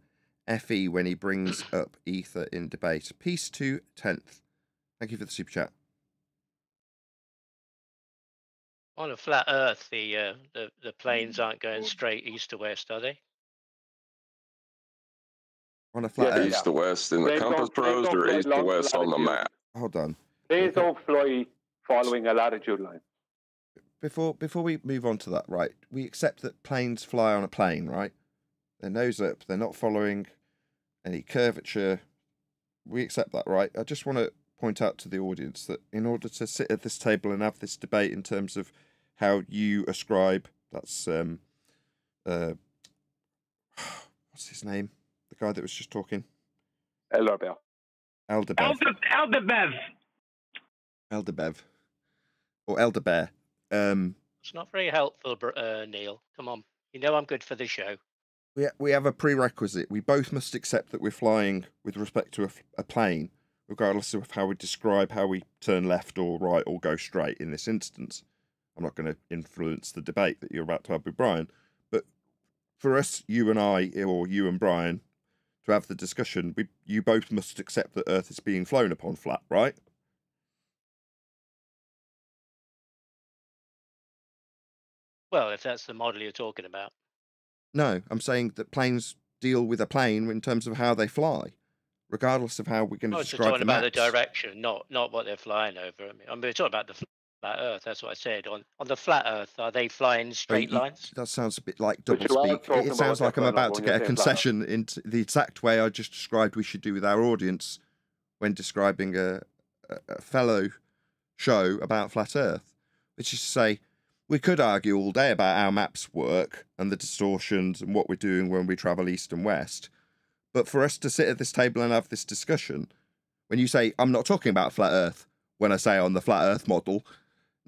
FE when he brings up ether in debate. Peace to 10th. Thank you for the super chat. On a flat Earth, the planes aren't going straight east to west, are they? On a flat Earth. East to west in the compass pros or east to west on the map? Hold on. Planes don't fly following a latitude line. Before we move on to that, right, we accept that planes fly on a plane, right? They're nose up, they're not following any curvature. We accept that, right? I just want to point out to the audience that in order to sit at this table and have this debate in terms of how you ascribe, that's what's his name? The guy that was just talking. Elderbev. Elderbev. Elderbev. Or Elderbear. It's not very helpful, Neil. Come on. You know I'm good for the show. We have a prerequisite. We both must accept that we're flying with respect to a plane, regardless of how we describe how we turn left or right or go straight in this instance. I'm not going to influence the debate that you're about to have with Brian, but for us, you and I, or you and Brian, to have the discussion, you both must accept that Earth is being flown upon flat, right? Well, if that's the model you're talking about. No, I'm saying that planes deal with a plane in terms of how they fly, regardless of how we're going to So describe talking the about maps. the direction, not what they're flying over. I mean, we're talking about the flat Earth. That's what I said. On the flat Earth, are they flying straight lines? That sounds a bit like But double you are speak. talking It sounds about like I'm different about to when get you a say flat concession into the exact way I just described we should do with our audience when describing a fellow show about flat Earth, which is to say, we could argue all day about how maps work and the distortions and what we're doing when we travel east and west. But for us to sit at this table and have this discussion, when you say, I'm not talking about flat Earth, when I say on the flat Earth model,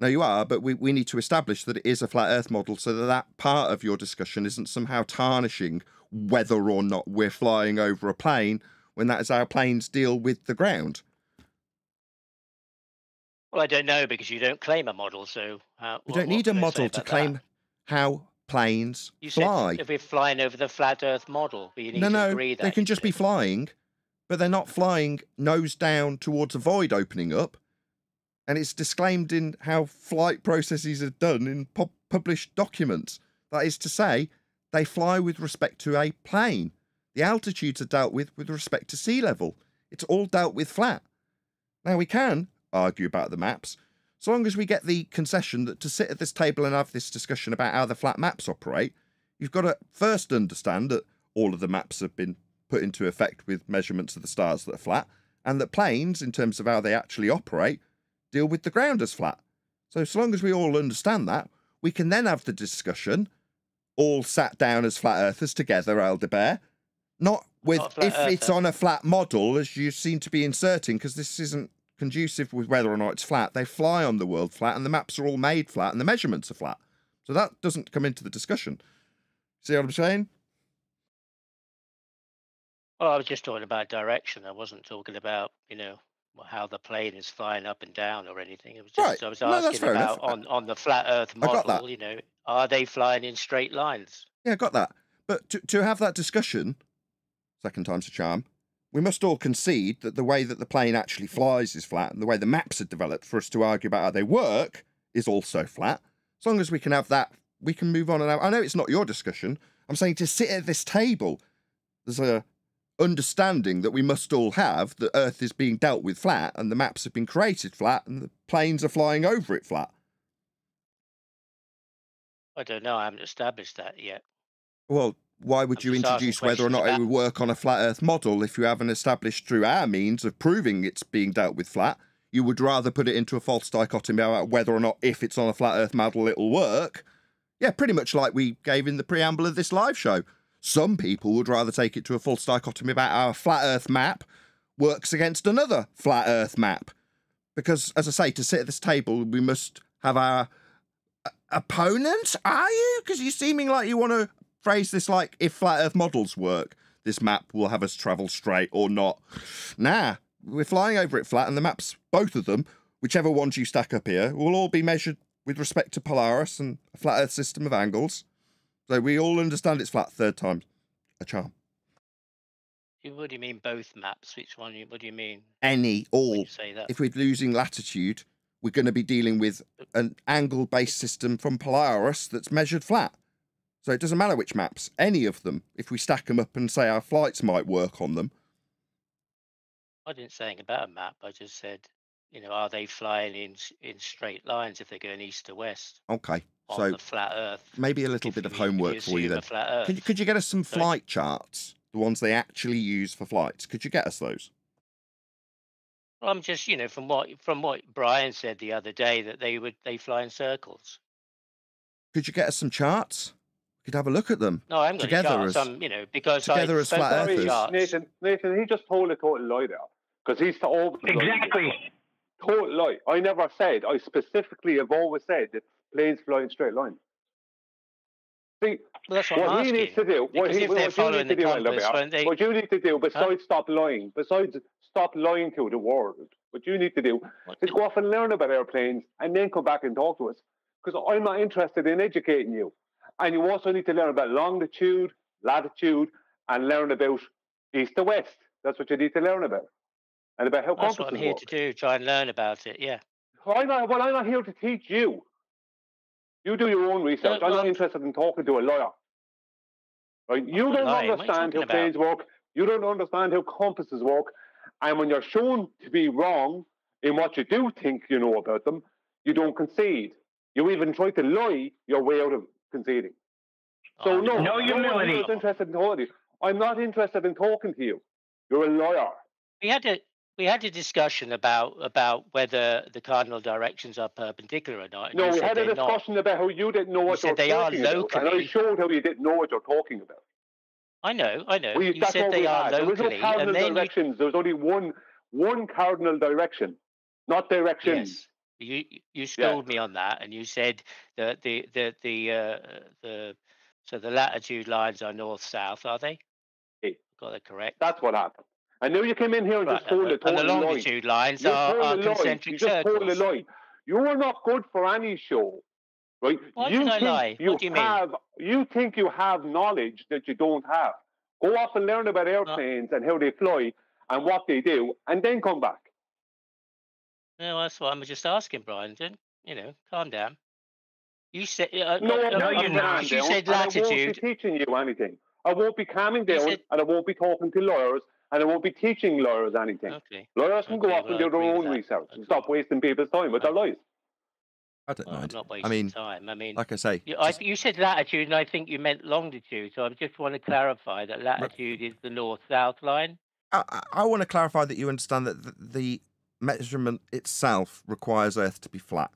no, you are, but we need to establish that it is a flat Earth model so that that part of your discussion isn't somehow tarnishing whether or not we're flying over a plane when that is how planes deal with the ground. Well, I don't know because you don't claim a model. So We don't need a model to claim how planes You fly. said if we're flying over the flat Earth model, but you need to No, agree that they can just be flying, but they're not flying nose down towards a void opening up. And it's disclaimed in how flight processes are done in published documents. That is to say, they fly with respect to a plane. The altitudes are dealt with respect to sea level. It's all dealt with flat. Now, we can argue about the maps, so long as we get the concession that to sit at this table and have this discussion about how the flat maps operate, you've got to first understand that all of the maps have been put into effect with measurements of the stars that are flat, and that planes, in terms of how they actually operate, deal with the ground as flat. So long as we all understand that, we can then have the discussion, all sat down as flat earthers together, Elderbear, not with Not a flat if it's earther. on a flat model, as you seem to be inserting, because this isn't conducive with whether or not it's flat. They fly on the world flat, and the maps are all made flat, and the measurements are flat. So that doesn't come into the discussion. See what I'm saying? Well, I was just talking about direction. I wasn't talking about, how the plane is flying up and down or anything. It was Right. just I was No, that's asking fair about enough. on the flat Earth I got model. Are they flying in straight lines? Yeah, got that. But to have that discussion, second time's a charm, we must all concede that the way that the plane actually flies is flat, and the way the maps are developed for us to argue about how they work is also flat. As long as we can have that, we can move on. And I know it's not your discussion. I'm saying to sit at this table, there's a understanding that we must all have that Earth is being dealt with flat, and the maps have been created flat, and the planes are flying over it flat. I don't know. I haven't established that yet. Well, why would you just asking introduce whether or questions not it about- would work on a flat Earth model if you haven't established through our means of proving it's being dealt with flat? You would rather put it into a false dichotomy about whether or not if it's on a flat Earth model it'll work. Yeah, pretty much like we gave in the preamble of this live show. Some people would rather take it to a false dichotomy about how a flat Earth map works against another flat Earth map. Because, as I say, to sit at this table, we must have our opponent, are you? Because you're seeming like you want to phrase this like, if flat Earth models work, this map will have us travel straight or not. Nah, we're flying over it flat, and the maps, both of them, whichever ones you stack up here, will all be measured with respect to Polaris and a flat Earth system of angles. So we all understand it's flat. Third time's a charm. What do you mean both maps? Which one? What do you mean? Any, all. When you say that? If we're losing latitude, we're going to be dealing with an angle-based system from Polaris that's measured flat. So it doesn't matter which maps, any of them, if we stack them up and say our flights might work on them. I didn't say anything about a map. I just said, are they flying in straight lines if they're going east to west Okay, on so the flat Earth? maybe a little bit of homework for you assume a then. flat Earth. Could you get us some Sorry? flight charts, the ones they actually use for flights? Could you get us those? Well, I'm just, from what Brian said the other day, that they fly in circles. Could you get us some charts? We could have a look at them. No, I haven't got together any charts. as Because together I as spoke flat about the earthers. charts. Nathan, he just told a total lie there because he's over. Exactly. Total lie. I never said. I specifically have always said that planes fly in straight lines. See, Well, that's what I'm what he asking. needs to do, Because if they're following the compass, won't they? what you need to do, besides stop lying, stop lying to the world, what you need to do is go off and learn about airplanes and then come back and talk to us. Because I'm not interested in educating you. And you also need to learn about longitude, latitude, and learn about east to west. That's what you need to learn about. And about how That's what I'm compasses here work. to do. Try and learn about it. Yeah. I'm not here to teach you. You do your own research. I'm not interested in talking to a lawyer. Right? You don't lying. What are you understand how talking planes work. You don't understand how compasses work. And when you're shown to be wrong in what you do think you know about them, you don't concede. You even try to lie your way out of conceding. So no humility. I'm interested in talking to you. I'm not interested in talking to you. You're a lawyer. We had a discussion about whether the cardinal directions are perpendicular or not. And No, you we said had a they're not. discussion about how you didn't know what you said were they are talking about. And I locally. showed how you didn't know what you're talking about. I know. You That's said what they we are had. There was no locally, cardinal and then directions. There was only one cardinal direction, not directions. yes, you schooled me on that, and you said that so the latitude lines are north south, are they? Got that correct? That's what happened. I knew you came in here and just told a and total the lie. longitude lines You are told a lie. concentric You just told a circles. lie. You are not good for any show, right? Why you did I think lie? You What do you mean? have, You think you have knowledge that you don't have. Go off and learn about airplanes and how they fly and what they do, and then come back. No, that's what I'm just asking, Brian. Calm down. You said No, you're not. You said And I won't latitude. be teaching you anything. I won't be calming You down, said- and I won't be talking to lawyers, and I won't be teaching lawyers anything. Okay. Lawyers can go Okay, off and well, do I their agree with own that. research and stop wasting people's time with their lies. I don't I'm mind. not I wasting mean, time. I mean, like I say, you said latitude, and I think you meant longitude. So I just want to clarify that latitude is the north-south line. I want to clarify that you understand that the measurement itself requires Earth to be flat.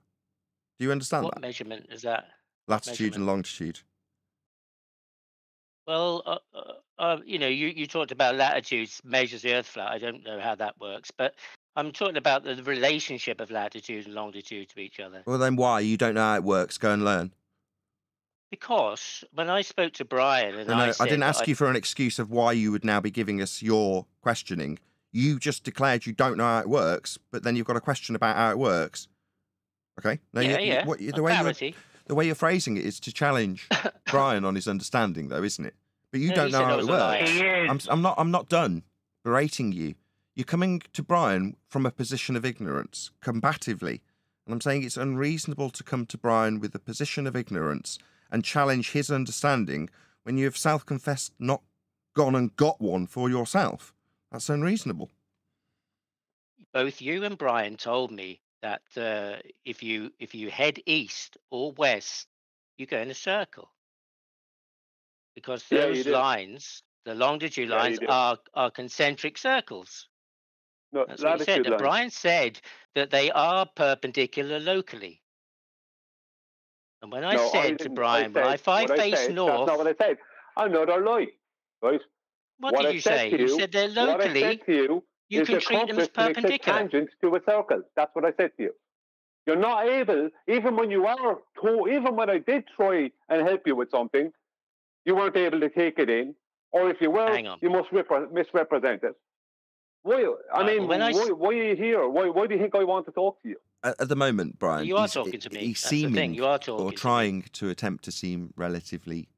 Do you understand What that? measurement is that? Latitude and Measurement. longitude. Well, you know, you talked about latitudes measures the Earth flat. I don't know how that works, but I'm talking about the relationship of latitude and longitude to each other. Well, then why? You don't know how it works. Go and learn. Because when I spoke to Brian and No, I I said didn't that ask you for an excuse of why you would now be giving us your questioning. You just declared you don't know how it works, but then you've got a question about how it works. Okay? No, the way you're phrasing it is to challenge Brian on his understanding, though, isn't it? But you No, don't he know said I how it was a liar. works. He is. I'm not done berating you. You're coming to Brian from a position of ignorance, combatively. And I'm saying it's unreasonable to come to Brian with a position of ignorance and challenge his understanding when you have self-confessed not gone and got one for yourself. That's unreasonable. Both you and Brian told me that if you head east or west, you go in a circle because Yeah, you those do. lines, the longitude Yeah, you lines, do. are concentric circles. No, That's what he said. latitude And lines. Brian said that they are perpendicular locally. And when I No, said to didn't. Brian, well, if I what face said, north, that's not what I said. Another lie, right? what did I you said say? to You said they're What I locally. said to you You is can the treat them as compass makes a perpendicular. tangent to a circle. That's what I said to you. You're not able, even when you are, even when I did try and help you with something, you weren't able to take it in, or if you were, Hang on. you must misrepresent it. Why? I mean, well, why are you here? Why do you think I want to talk to you? At the moment, Brian, You are talking to me. he's That's the thing. seeming You are talking or to me. trying to attempt to seem relatively,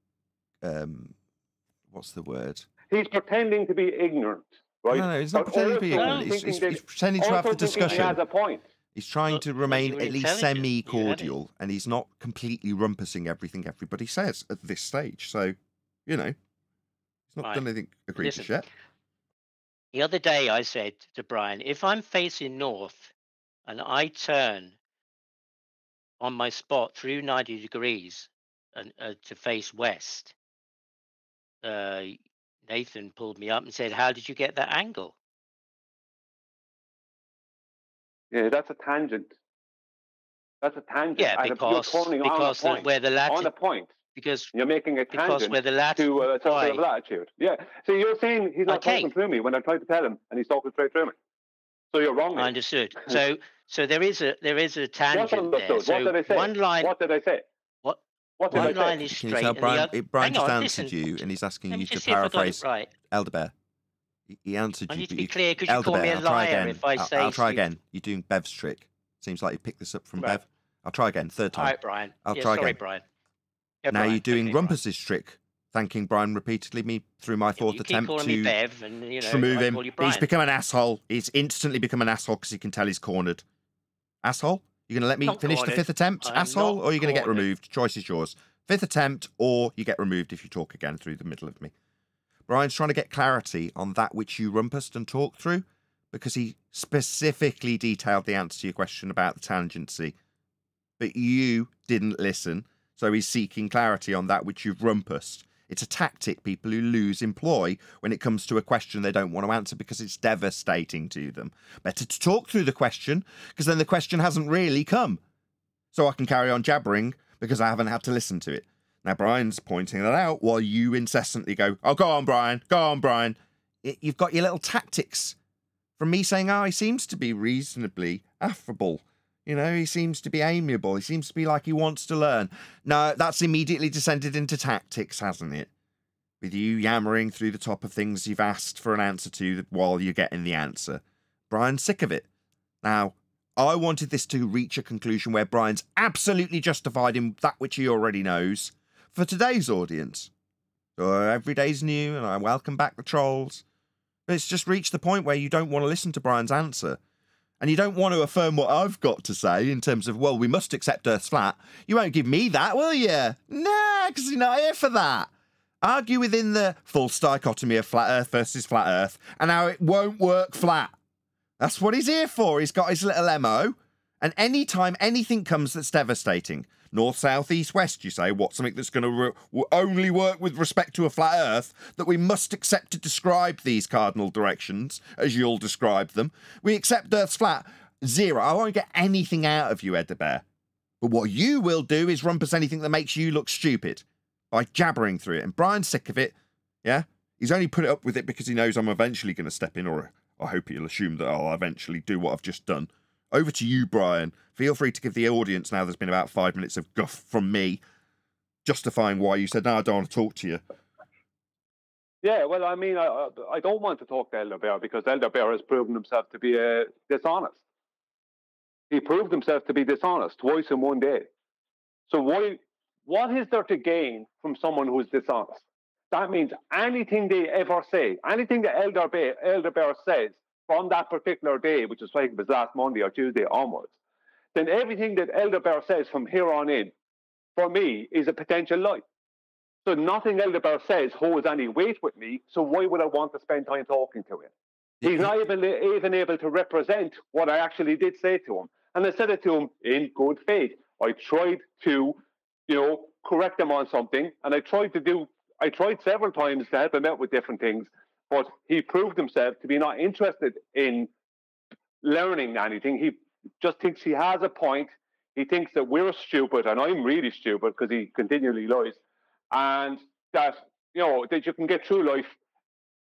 what's the word? He's pretending to be ignorant, right? No, he's not But pretending to be also ignorant. He's thinking that- pretending to have the also thinking discussion. He has a point. He's trying to remain you were at least intelligent. You had it. semi-cordial, and he's not completely rumpusing everything everybody says at this stage. So, you know, he's not Right. done anything egregious Listen. yet. The other day I said to Brian, if I'm facing north and I turn on my spot through 90 degrees and to face west, Nathan pulled me up and said, how did you get that angle? Yeah, that's a tangent. That's a tangent. Yeah, You're because turning on a point. where the On a latitude, point. because You're making a because tangent where the latitude, to a circle why? of latitude. Yeah. So you're saying he's not Okay. talking through me when I tried to tell him, and he's talking straight through me. So you're wrong. I here. understood. So there is a tangent there. What So did I say? one line. What did I say? What? What did One I line say? is Can you straight, tell and the Brian? other. Brian Hang just on, answered listen. you, and he's asking Let you me to just see if I got it paraphrase right. Elder Bear. He answered I you. need to but be you- clear because you Elder call me Bear, a I'll try liar again. if I say I'll try stupid. again. You're doing Bev's trick. Seems like you picked this up from Right. Bev. I'll try again. Third All time. right, Brian. I'll Yeah, try sorry, again. Brian. Yeah, Now Brian. you're doing Okay, Brian. Rumpus's trick, thanking Brian repeatedly me through my Yeah, fourth you keep attempt calling me to Bev, and remove I him. call you He's Brian. become an asshole. He's instantly become an asshole because he can tell he's cornered. Asshole? You're going to let me Not finish the cornered. fifth attempt, I'm asshole? not Or you're going to get cornered. removed? Choice is yours. Fifth attempt, or you get removed if you talk again through the middle of me. Brian's trying to get clarity on that which you rumpused and talked through because he specifically detailed the answer to your question about the tangency. But you didn't listen, so he's seeking clarity on that which you've rumpused. It's a tactic people who lose employ when it comes to a question they don't want to answer because it's devastating to them. Better to talk through the question, because then the question hasn't really come. So I can carry on jabbering because I haven't had to listen to it. Now, Brian's pointing that out while you incessantly go, oh, go on, Brian, go on, Brian. You've got your little tactics from me saying, oh, he seems to be reasonably affable. You know, he seems to be amiable. He seems to be like he wants to learn. No, that's immediately descended into tactics, hasn't it? With you yammering through the top of things you've asked for an answer to while you're getting the answer. Brian's sick of it. Now, I wanted this to reach a conclusion where Brian's absolutely justified in that which he already knows for today's audience. So every day's new, and I welcome back the trolls. But it's just reached the point where you don't want to listen to Brian's answer. And you don't want to affirm what I've got to say in terms of, well, we must accept Earth's flat. You won't give me that, will you? Nah, because you're not here for that. Argue within the false dichotomy of flat Earth versus flat Earth and how it won't work flat. That's what he's here for. He's got his little MO. And any time anything comes that's devastating, north, south, east, west, you say, what's something that's going to only work with respect to a flat Earth, that we must accept to describe these cardinal directions, as you'll describe them. We accept Earth's flat. Zero. I won't get anything out of you, Ed the Bear. But what you will do is rumpus anything that makes you look stupid by jabbering through it. And Brian's sick of it, yeah? He's only put it up with it because he knows I'm eventually going to step in, or I hope he'll assume that I'll eventually do what I've just done. Over to you, Brian. Feel free to give the audience, now there's been about 5 minutes of guff from me, justifying why you said, no, I don't want to talk to you. Yeah, well, I mean, I don't want to talk to Elderbear because Elderbear has proven himself to be dishonest. He proved himself to be dishonest twice in one day. So what is there to gain from someone who is dishonest? That means anything they ever say, anything that Elderbear says from that particular day, which is like it was last Monday or Tuesday onwards, then everything that Elderbear says from here on in, for me, is a potential lie. So nothing Elderbear says holds any weight with me, so why would I want to spend time talking to him? He's not even able to represent what I actually did say to him. And I said it to him in good faith. I tried to, correct him on something, and I tried several times to help him out with different things, but he proved himself to be not interested in learning anything. He just thinks he has a point. He thinks that we're stupid, and I'm really stupid because he continually lies. And that, that you can get through life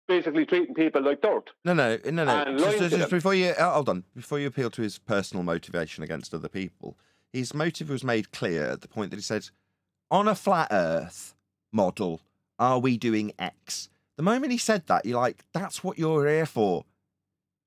basically treating people like dirt. No. Just before you, hold on. Before you appeal to his personal motivation against other people, his motive was made clear at the point that he said, on a flat Earth model, are we doing X? The moment he said that, you're like, that's what you're here for,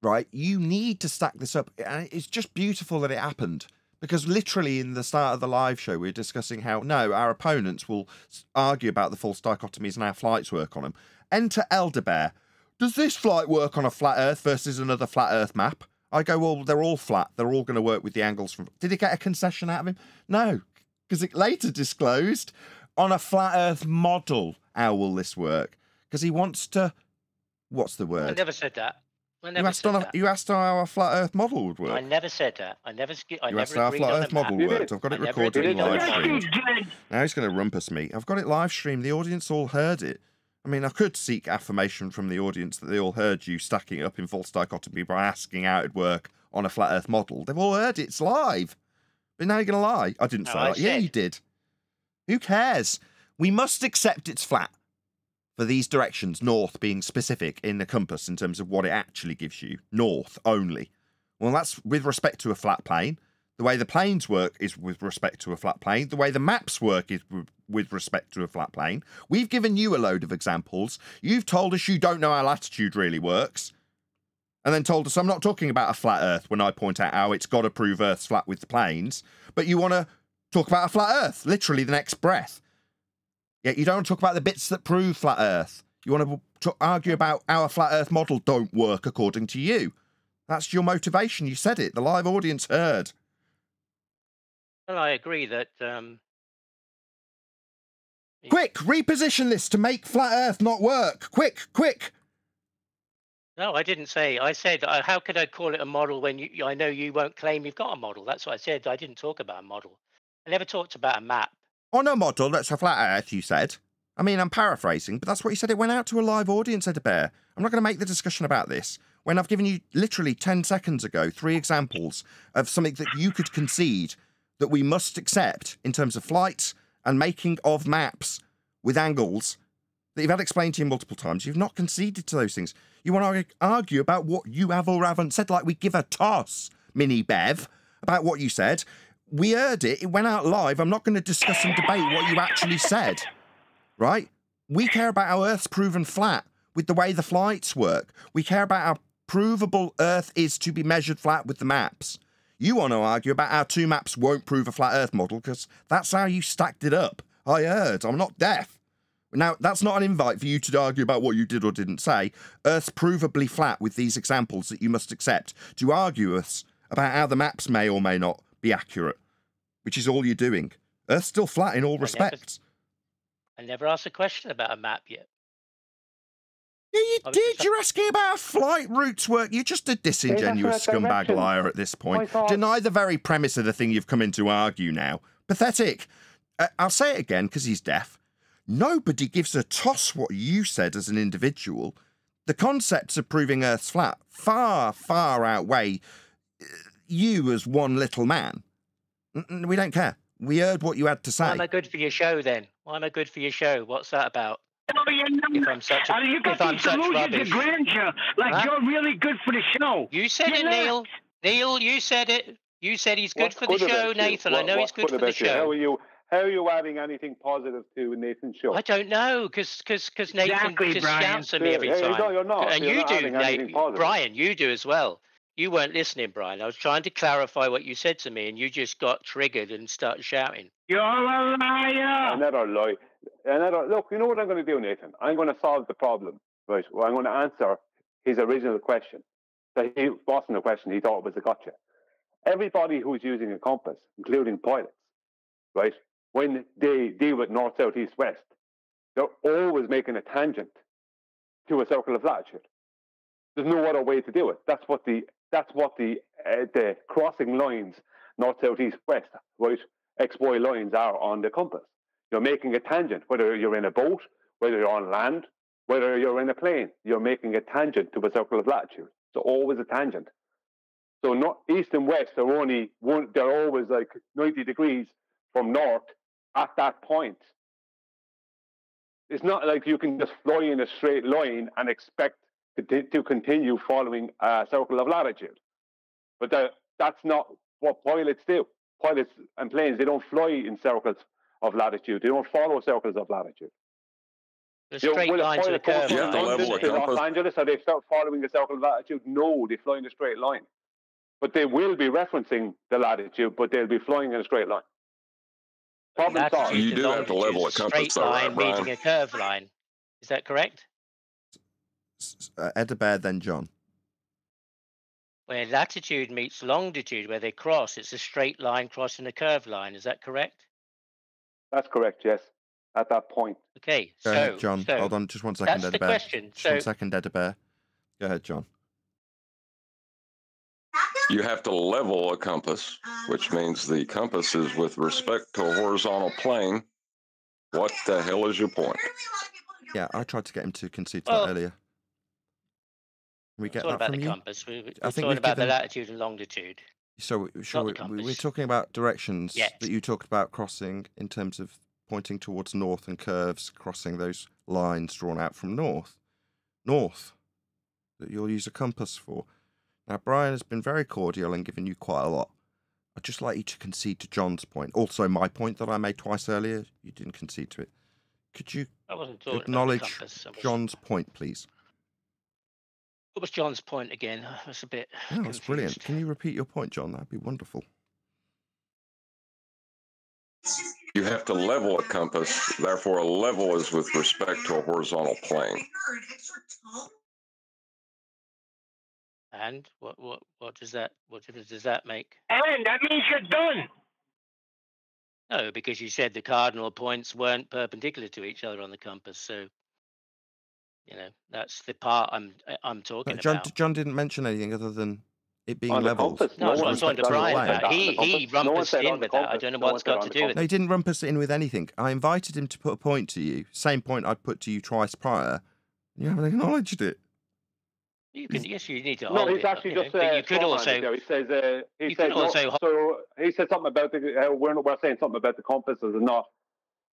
right? You need to stack this up. And it's just beautiful that it happened. Because literally in the start of the live show, we were discussing how, no, our opponents will argue about the false dichotomies and how flights work on them. Enter Elderbear. Does this flight work on a flat Earth versus another flat Earth map? I go, well, they're all flat. They're all going to work with the angles from... Did it get a concession out of him? No, because it later disclosed on a flat Earth model, how will this work? Because he wants to... What's the word? I never said that. You asked how a flat Earth model would work. I never said that. You asked how a flat Earth model worked. I've got it recorded and live streamed. Now he's going to rumpus me. I've got it live streamed. The audience all heard it. I mean, I could seek affirmation from the audience that they all heard you stacking it up in false dichotomy by asking how it'd work on a flat Earth model. They've all heard it. It's live. But now you're going to lie. I didn't say that. Yeah, you did. Who cares? We must accept it's flat. For these directions, north being specific in the compass in terms of what it actually gives you. North only. Well, that's with respect to a flat plane. The way the planes work is with respect to a flat plane. The way the maps work is with respect to a flat plane. We've given you a load of examples. You've told us you don't know how latitude really works. And then told us I'm not talking about a flat Earth when I point out how it's got to prove Earth's flat with the planes. But you want to talk about a flat Earth, literally the next breath. Yet you don't talk about the bits that prove flat Earth. You want to argue about how a flat Earth model don't work according to you. That's your motivation. You said it. The live audience heard. Well, I agree that... Quick, reposition this to make flat Earth not work. Quick. No, I didn't say. I said, how could I call it a model when I know you won't claim you've got a model? That's what I said. I didn't talk about a model. I never talked about a map. On a model that's a flat Earth, you said. I mean, I'm paraphrasing, but that's what you said. It went out to a live audience, Elderbear. I'm not going to make the discussion about this when I've given you literally 10 seconds ago 3 examples of something that you could concede that we must accept in terms of flights and making of maps with angles that you've had explained to you multiple times. You've not conceded to those things. You want to argue about what you have or haven't said, like we give a toss, Mini Bev, about what you said. We heard it. It went out live. I'm not going to discuss and debate what you actually said, right? We care about how Earth's proven flat with the way the flights work. We care about how provable Earth is to be measured flat with the maps. You want to argue about how 2 maps won't prove a flat Earth model because that's how you stacked it up. I heard. I'm not deaf. Now, that's not an invite for you to argue about what you did or didn't say. Earth's provably flat with these examples that you must accept to argue us about how the maps may or may not be accurate, which is all you're doing. Earth's still flat in all respects. I never asked a question about a map yet. Yeah, you did. You're asking about how flight routes work. You're just a disingenuous scumbag liar at this point. Deny the very premise of the thing you've come in to argue now. Pathetic. I'll say it again because he's deaf. Nobody gives a toss what you said as an individual. The concepts of proving Earth's flat far, far outweigh you as one little man. We don't care. We heard what you had to Why say. am I good for your show then? Why am I good for your show? What's that about? No, you're not. If I'm such a, You got if I'm these such delusions rubbish. of grandeur, like Huh? you're really good for the show. You said You're it, not. Neil. Neil, you said it. You said he's good What's for the good about show, you? Nathan. I know he's What's good for the about you? show. How are you adding anything positive to Nathan's show? I don't know, because Nathan Exactly, just Brian. shouts at me every Hey, time. no, you're not. And You're you not do, adding anything Nate. positive. Brian, you do as well. You weren't listening, Brian. I was trying to clarify what you said to me, and you just got triggered and started shouting. You're a liar. Another lie. Look, you know what I'm going to do, Nathan? I'm going to solve the problem, right? Well, I'm going to answer his original question. That he wasn't a question, he thought it was a gotcha. Everybody who's using a compass, including pilots, right, when they deal with north, south, east, west, they're always making a tangent to a circle of latitude. There's no other way to do it. That's what the crossing lines, north, south, east, west, right, XY lines are on the compass. You're making a tangent, whether you're in a boat, whether you're on land, whether you're in a plane, you're making a tangent to a circle of latitude. So always a tangent. So not east and west are only one, they're always like 90 degrees from north at that point. It's not like you can just fly in a straight line and expect to continue following a circle of latitude. But that's not what pilots do. Pilots and planes, they don't fly in circles of latitude. They don't follow circles of latitude. The straight line to the curve. You have to level a to Los compass. Angeles, or they start following the circle of latitude? No, they fly in a straight line. But they will be referencing the latitude, but they'll be flying in a straight line. Problem solved. Latitude You to do have to level a longitude, compass, straight though, right, line Brian? meeting a curved line. Is that correct? Ed Bear, then John. Where latitude meets longitude, where they cross, it's a straight line crossing a curved line. Is that correct? That's correct, yes. At that point. Okay, Go ahead, John. so Hold on just one second, that's Ed the Bear. question. Just one So second, Ed Bear. Go ahead, John. You have to level a compass, which means the compass is with respect to a horizontal plane. What the hell is your point? Yeah, I tried to get him to concede to Well, that earlier. Can we get it's all that about from the you? compass. We're I think talking we've about the given. latitude and longitude. So sure, Not the we're compass. talking about directions Yes. that you talked about crossing in terms of pointing towards north and curves, crossing those lines drawn out from north. North, that you'll use a compass for. Now, Brian has been very cordial and given you quite a lot. I'd just like you to concede to John's point. Also, my point that I made twice earlier, you didn't concede to it. Could you I wasn't talking about the acknowledge compass. I was, John's point, please? what was John's point again? I was a bit No, that's brilliant. confused. Can you repeat your point, John? That'd be wonderful. You have to level a compass. Therefore, a level is with respect to a horizontal plane. And what does that difference does that make? And that means you're done. No, because you said the cardinal points weren't perpendicular to each other on the compass. So, that's the part I'm talking No, about. John didn't mention anything other than it being On the leveled. compass, No, no that's one what I'm talking to said on the Brian compass. about. He No one rumpused said in on the with that. I compass. don't know No one what's said got on to the do with No, it. he didn't rumpus it in with anything. I invited him to put a point to you, same point I'd put to you twice prior. You haven't acknowledged it. You can, yes, you need to No, hold he's it. actually just But you could strawmanned also, it there. He says you could also, So he said something about we're saying something about the compass is not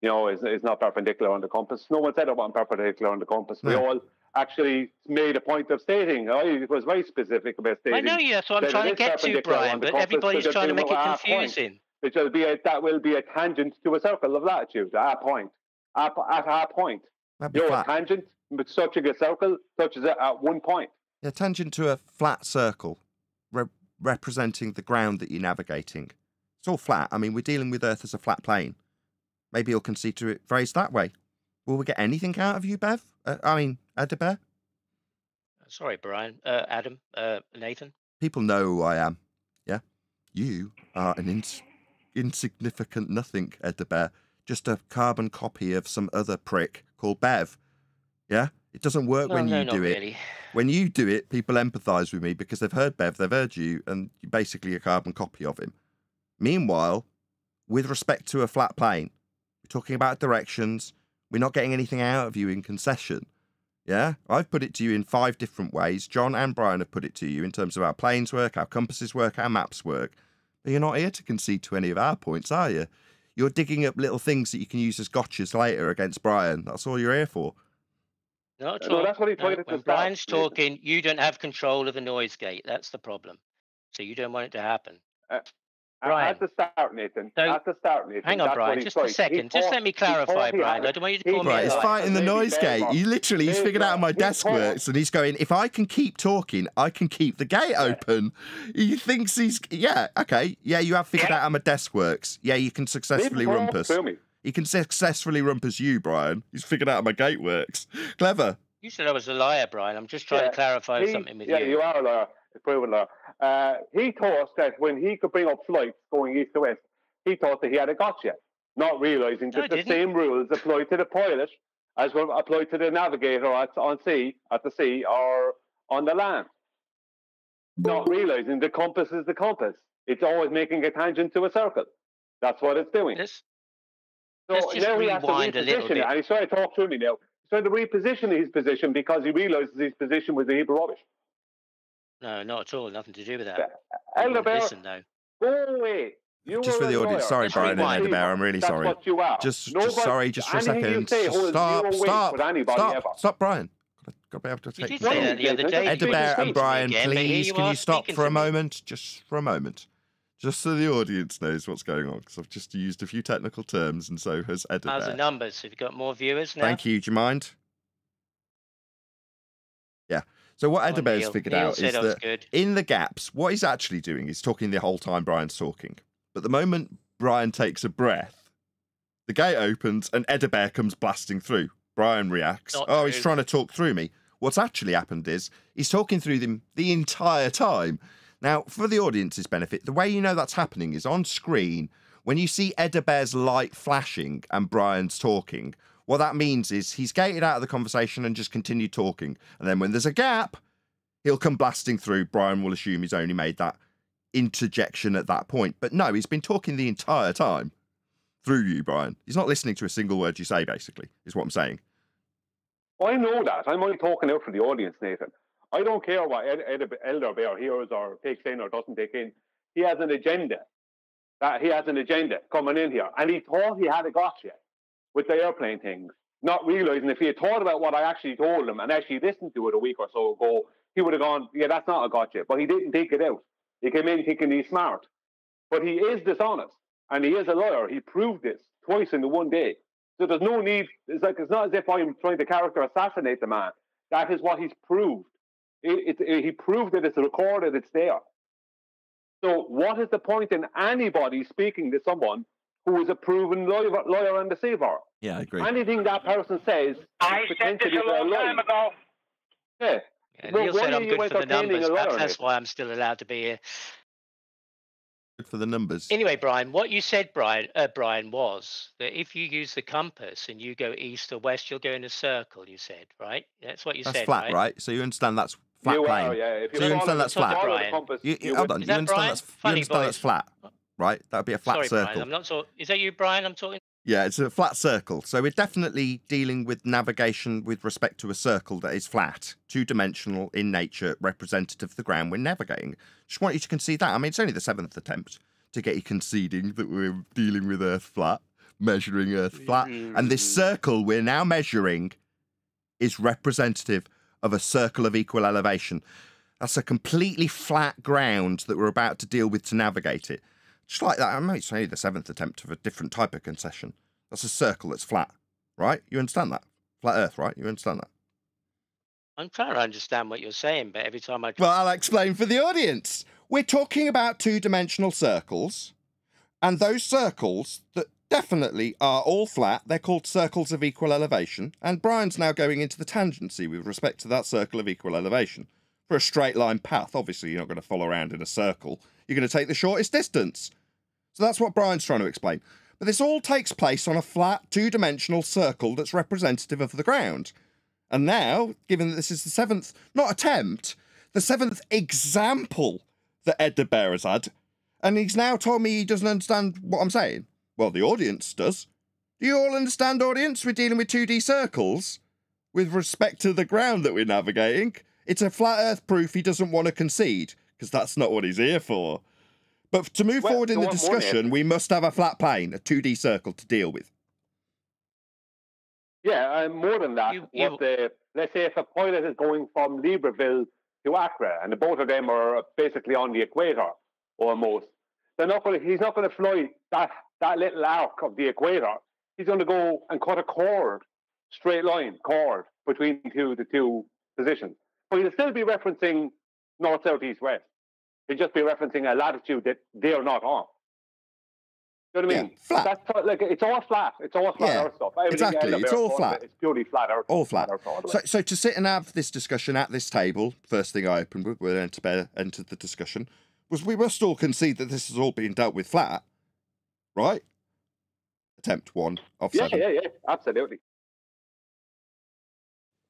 is not perpendicular on the compass. No one said it wasn't perpendicular on the compass. We No. all actually made a point of stating. It was very specific about stating. I know, yeah, that's what I'm that trying it to is get to, perpendicular on Brian. the But compass, everybody's so trying to they're make it doing at a point. confusing. That will be a tangent to a circle of latitude at a point. At a point. That'd be A flat. tangent, but such a circle touches it at one point. Yeah, tangent to a flat circle, representing the ground that you're navigating. It's all flat. I mean, we're dealing with Earth as a flat plane. Maybe you'll concede to it phrased that way. Will we get anything out of you, Bev? Adabear? Sorry, Brian. Adam. Nathan. People know who I am. Yeah? You are an insignificant nothing, Adabear. Just a carbon copy of some other prick called Bev. Yeah? It doesn't work when you do it. Really. When you do it, people empathise with me because they've heard Bev, they've heard you, and you're basically a carbon copy of him. Meanwhile, with respect to a flat plane, we're talking about directions. We're not getting anything out of you in concession. Yeah? I've put it to you in 5 different ways. John and Brian have put it to you in terms of how planes work, how compasses work, how maps work. But you're not here to concede to any of our points, are you? You're digging up little things that you can use as gotchas later against Brian. That's all you're here for. Not at No, all. that's what he tried at the When start, Brian's Nathan. talking, you don't have control of the noise gate. That's the problem. So you don't want it to happen. Brian. At the start, Nathan. So- At the start, Nathan. Hang on, that's what Brian, he just tried. a second. Just let me clarify, Brian. I don't want you to call me Right, a he's liar. fighting the noise gate. He literally, he's figured out how my He desk thought- works, and he's going, if I can keep talking, I can keep the gate open. He thinks he's, yeah, okay, yeah, you have figured out how my desk works. Yeah, you can successfully Nathan, rumpus. talk to me. He can successfully rumpus you, Brian. He's figured out how my gate works. Clever. You said I was a liar, Brian. I'm just trying to clarify something with you. Yeah, you are a liar. A proven liar. He thought that when he could bring up flights going east to west, he thought that he had a gotcha, not realising that the same rules apply to the pilot as will apply to the navigator at the sea, or on the land. Not realising the compass is the compass. It's always making a tangent to a circle. That's what it's doing. Let's So just now he has to rewind a little reposition bit. it, and he's trying to talk to me now. He's trying to reposition his position because he realises his position was the Hebrew rubbish. No, not at all. Nothing to do with that. You Elder won't Bear, listen, though. go away. You Just for were the a audience, lawyer. sorry, Just Brian and rewind. Eddie Bear, I'm really That's sorry. what you are. Just Nobody- sorry, just for a anything you second. say holds Stop, zero weight stop, with anybody stop, ever. stop, Brian. Got to be able to You take did say that the other day. Eddie You Bear didn't and speak to me Brian, again, but here please, you can are you stop speaking for to a me. moment? Just for a moment. Just so the audience knows what's going on, because I've just used a few technical terms, and so has Eddie How's the Bear. numbers? Have you got more viewers now? Thank you. Do you mind? Yeah. So what Eddie Bear's figured Neil out said is I was that good. in the gaps, what he's actually doing is talking the whole time Brian's talking. But the moment Brian takes a breath, the gate opens and Eddie Bear comes blasting through. Brian reacts. Not Oh, he's true. trying to talk through me. What's actually happened is he's talking through them the entire time. Now, for the audience's benefit, the way you know that's happening is on screen, when you see Eddie Bear's light flashing and Brian's talking, what that means is he's gated out of the conversation and just continued talking. And then when there's a gap, he'll come blasting through. Brian will assume he's only made that interjection at that point. But no, he's been talking the entire time through you, Brian. He's not listening to a single word you say, basically, is what I'm saying. I know that. I'm only talking out for the audience, Nathan. I don't care what Elder Bear hears or takes in or doesn't take in. He has an agenda. He has an agenda coming in here. And he thought he had a gotcha with the airplane things, not realising if he had thought about what I actually told him and actually listened to it a week or so ago, he would have gone, yeah, that's not a gotcha. But he didn't take it out. He came in thinking he's smart. But he is dishonest. And he is a liar. He proved this twice in the one day. So there's no need. It's not as if I'm trying to character assassinate the man. That is what he's proved. He proved it. It's recorded. It's there. So what is the point in anybody speaking to someone who is a proven liar and deceiver? Yeah, I agree. Anything that person says I is said this potentially a long a lie. time ago. Yeah. Yeah, Well, Neil why said are I'm you good for the entertaining numbers. a liar, Perhaps that's Nathan? why I'm still allowed to be here. Good for the numbers. Anyway, Brian, what you said, Brian, was that if you use the compass and you go east or west, you'll go in a circle. You said, right? That's what you That's said, flat, right? right? So you understand that's flat You plane. are, yeah. If So you follow understand the- that's flat. follow the Brian. compass, You, hold on. Is You that understand Brian? that's you Funny understand that's voice. flat, right? That would be a flat Sorry, circle. Brian. I'm not so. Is that you, Brian? I'm talking. Yeah, it's a flat circle. So we're definitely dealing with navigation with respect to a circle that is flat, two-dimensional in nature, representative of the ground we're navigating. Just want you to concede that. I mean, it's only the 7th attempt to get you conceding that we're dealing with Earth flat, measuring Earth flat. And this circle we're now measuring is representative of a circle of equal elevation. That's a completely flat ground that we're about to deal with to navigate it. Just like that, I might say the 7th attempt of a different type of concession. That's a circle that's flat, right? You understand that? Flat Earth, right? You understand that? I'm trying to understand what you're saying, but every time I Well, I'll explain for the audience. We're talking about two-dimensional circles, and those circles that definitely are all flat, they're called circles of equal elevation, and Brian's now going into the tangency with respect to that circle of equal elevation. For a straight line path, obviously you're not going to follow around in a circle. You're going to take the shortest distance. So that's what Brian's trying to explain. But this all takes place on a flat, two-dimensional circle that's representative of the ground. And now, given that this is the 7th, not attempt, the 7th example that Ed the Bear has had, and he's now told me he doesn't understand what I'm saying. Well, the audience does. Do you all understand, audience? We're dealing with 2D circles with respect to the ground that we're navigating. It's a flat earth proof he doesn't want to concede, because that's not what he's here for. But to move forward in they the want more discussion, evidence. we must have a flat plane, a 2D circle to deal with. Yeah, and more than that, let's say if a pilot is going from Libreville to Accra, and the both of them are basically on the equator almost, he's not going to fly that little arc of the equator. He's going to go and cut a straight line cord between the two positions. But he'll still be referencing north, south, east, west. He'll just be referencing a latitude that they're not on. You know what I mean? Flat. That's like it's all flat. It's all flat Earth stuff. Everything Exactly. It's all flat. It's purely flat Earth. All flat. Earth all the way. So to sit and have this discussion at this table, first thing I opened with, when I entered the discussion, was we must all concede that this is all being dealt with flat, right? Attempt 1 of 7. Yeah, absolutely.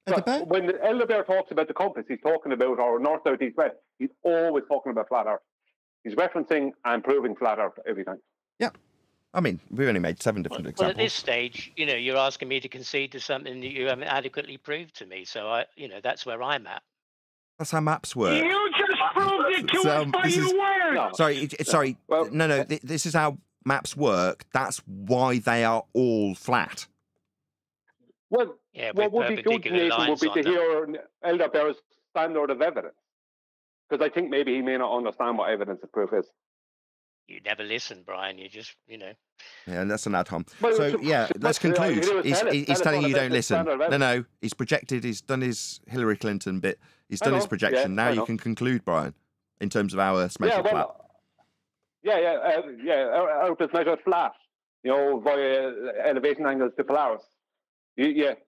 But when the Elder Bear talks about the compass, he's talking about our north, south, east, west. He's always talking about flat Earth. He's referencing and proving flat Earth every time. Yeah. I mean, we've only made 7 different examples. Well, at this stage, you're asking me to concede to something that you haven't adequately proved to me. So that's where I'm at. That's how maps work. You just proved it to us by your words. Sorry. No. This is how maps work. That's why they are all flat. Well, what would be good, Nathan, would be to hear Elder Bear's standard of evidence. Because I think maybe he may not understand what evidence of proof is. You never listen, Brian. You just, Yeah, and that's an ad hom. Well, So, let's conclude. He's telling you don't listen. No. No, he's projected. He's done his Hillary Clinton bit. He's done his projection. Now you can conclude, Brian, in terms of our measured flat. Earth is measured flat, via elevation angles to Polaris.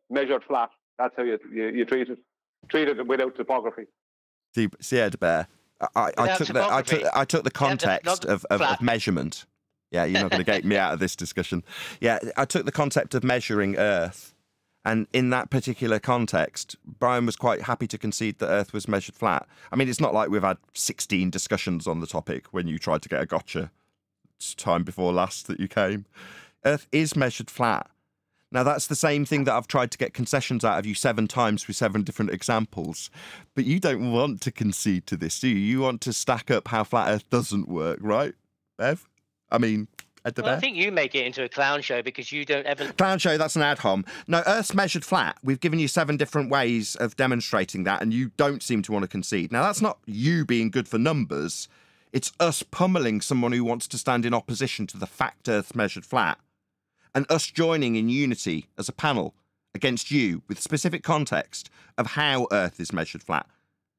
Measured flat. That's how you treat it. Treat it without topography. See, Ed Bear, I took the context of measurement. Yeah, you're not going to get me out of this discussion. Yeah, I took the concept of measuring Earth, and in that particular context, Brian was quite happy to concede that Earth was measured flat. I mean, it's not like we've had 16 discussions on the topic when you tried to get a gotcha time before last that you came. Earth is measured flat. Now, that's the same thing that I've tried to get concessions out of you 7 times with 7 different examples. But you don't want to concede to this, do you? You want to stack up how flat Earth doesn't work, right, Bev? I mean, Ed the Bear? I think you make it into a clown show because you don't ever... Clown show, that's an ad hom. No, Earth's measured flat. We've given you 7 different ways of demonstrating that, and you don't seem to want to concede. Now, that's not you being good for numbers. It's us pummeling someone who wants to stand in opposition to the fact Earth's measured flat, and us joining in unity as a panel against you with specific context of how Earth is measured flat.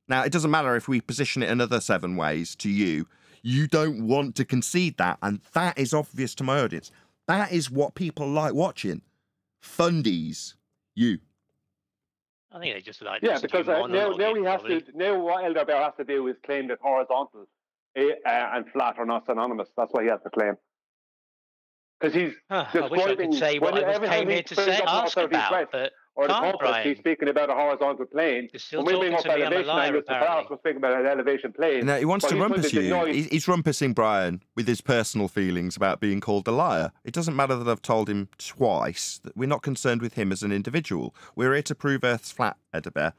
Now, it doesn't matter if we position it another 7 ways to you. You don't want to concede that, and that is obvious to my audience. That is what people like watching. Fundies. You. I think they just like... Yeah, because now what Elder Bear has to do is claim that horizontal and flat are not synonymous. That's what he has to claim. Because he's I wish I could say what I came here to say, ask about, but or the can't, compass, Brian. He's speaking about a horizontal plane. You're still when we bring talking up to me, I'm a elevation liar, angles, the apparently. we're speaking about an elevation plane. Now, he wants but to he's rumpus going to you. deny- He's rumpusing Brian with his personal feelings about being called a liar. It doesn't matter that I've told him twice that we're not concerned with him as an individual. We're here to prove Earth's flat, Edabear.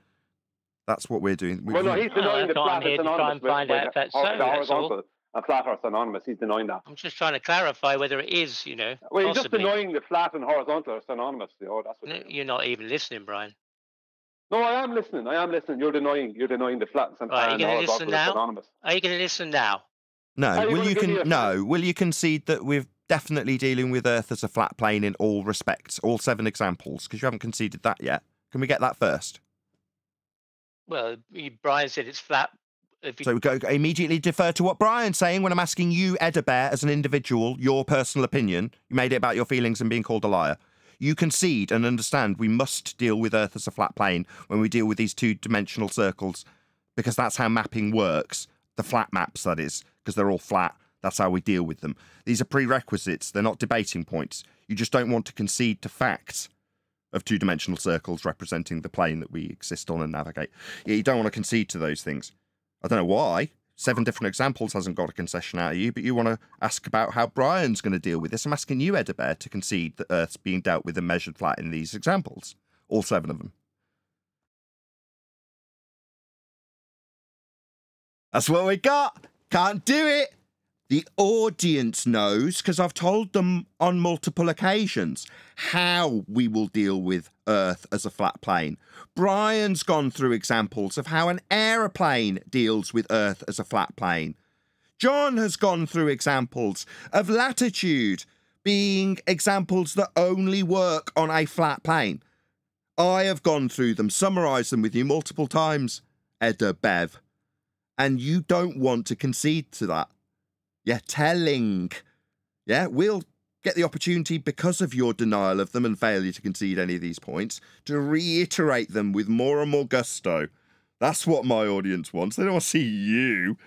That's what we're doing. Well, no, he's denying the that's what flat I'm here is to try synonymous and find out if that's so, the that's all. horizontal and flat are synonymous. He's denying that. I'm just trying to clarify whether it is, Well, he's just possibly. denying the flat and horizontal are synonymous. That's what No, you're not even listening, Brian. No, I am listening. You're denying the flat and Right, are you going to horizontal listen are now? synonymous. Are you going to listen now? No. Are you Will gonna you give me a- no? Will you concede that we're definitely dealing with Earth as a flat plane in all respects, all 7 examples? Because you haven't conceded that yet. Can we get that first? Well, Brian said it's flat. So we go immediately defer to what Brian's saying when I'm asking you, Edabear, as an individual, your personal opinion. You made it about your feelings and being called a liar. You concede and understand we must deal with Earth as a flat plane when we deal with these 2-dimensional circles, because that's how mapping works. The flat maps, that is, because they're all flat. That's how we deal with them. These are prerequisites. They're not debating points. You just don't want to concede to facts of 2-dimensional circles representing the plane that we exist on and navigate. Yeah, you don't want to concede to those things. I don't know why. 7 different examples hasn't got a concession out of you, but you want to ask about how Brian's going to deal with this. I'm asking you, Edabear, to concede that Earth's being dealt with and measured flat in these examples. All 7 of them. That's what we got. Can't do it. The audience knows, because I've told them on multiple occasions, how we will deal with Earth as a flat plane. Brian's gone through examples of how an aeroplane deals with Earth as a flat plane. John has gone through examples of latitude being examples that only work on a flat plane. I have gone through them, summarised them with you multiple times, Edda Bev. And you don't want to concede to that. Yeah, telling. Yeah, we'll get the opportunity, because of your denial of them and failure to concede any of these points, to reiterate them with more and more gusto. That's what my audience wants. They don't want to see you.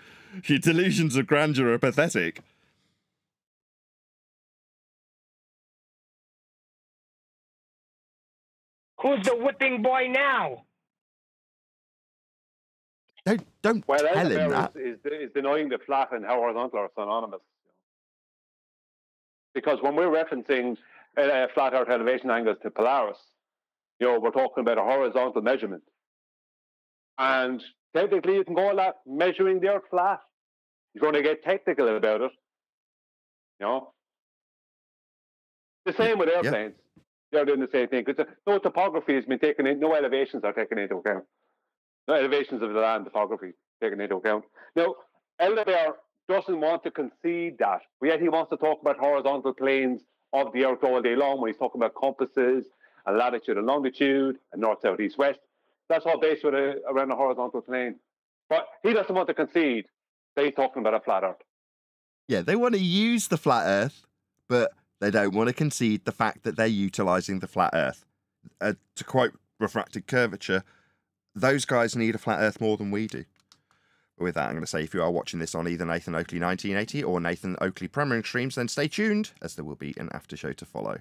Your delusions of grandeur are pathetic. Who's the whipping boy now? Don't well, tell him Elder that. is denying the flat and horizontal are synonymous. Because when we're referencing flat Earth elevation angles to Polaris, we're talking about a horizontal measurement. And technically, you can call that measuring the Earth flat. You're going to get technical about it. The same with airplanes. They're doing the same thing. Because no topography has been taken in, no elevations are taken into account. No elevations of the land topography taken into account. Now, Elder doesn't want to concede that, but yet he wants to talk about horizontal planes of the Earth all day long when he's talking about compasses and latitude and longitude and north, south, east, west. That's all based around a horizontal plane. But he doesn't want to concede that he's talking about a flat Earth. Yeah, they want to use the flat Earth, but they don't want to concede the fact that they're utilising the flat Earth. To quote refracted curvature, those guys need a flat Earth more than we do. But with that, I'm going to say, if you are watching this on either Nathan Oakley 1980 or Nathan Oakley Premiering streams, then stay tuned, as there will be an after show to follow.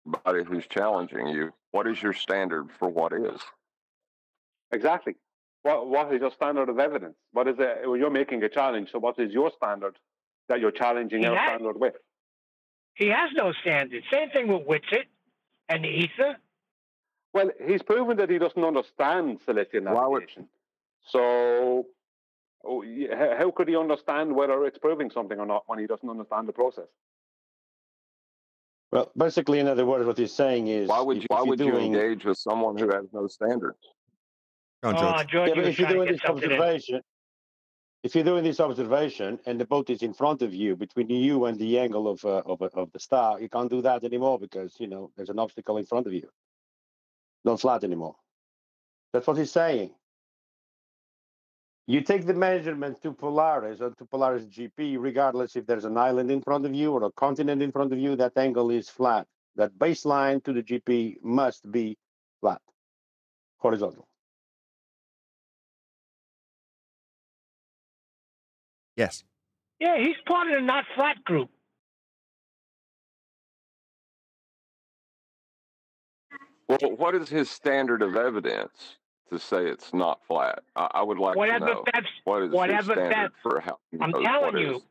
Somebody who's challenging you, what is your standard for what is? Exactly. What is your standard of evidence? What is it? Well, you're making a challenge, so what is your standard that you're challenging our standard with? He has no standard. Same thing with Witsit and the ether. Well, he's proven that he doesn't understand celestial navigation. So how could he understand whether it's proving something or not when he doesn't understand the process? Well, basically, in other words, what he's saying is, why would you engage with someone who has no standards? George, if you're doing this observation, and the boat is in front of you, between you and the angle of the star, you can't do that anymore because there's an obstacle in front of you. Not flat anymore. That's what he's saying. You take the measurement to Polaris or to Polaris GP, regardless if there's an island in front of you or a continent in front of you, that angle is flat. That baseline to the GP must be flat, horizontal. Yes. Yeah, he's part of the not flat group. Well, what is his standard of evidence to say it's not flat? I would like to know. What is his standard for how he knows what is?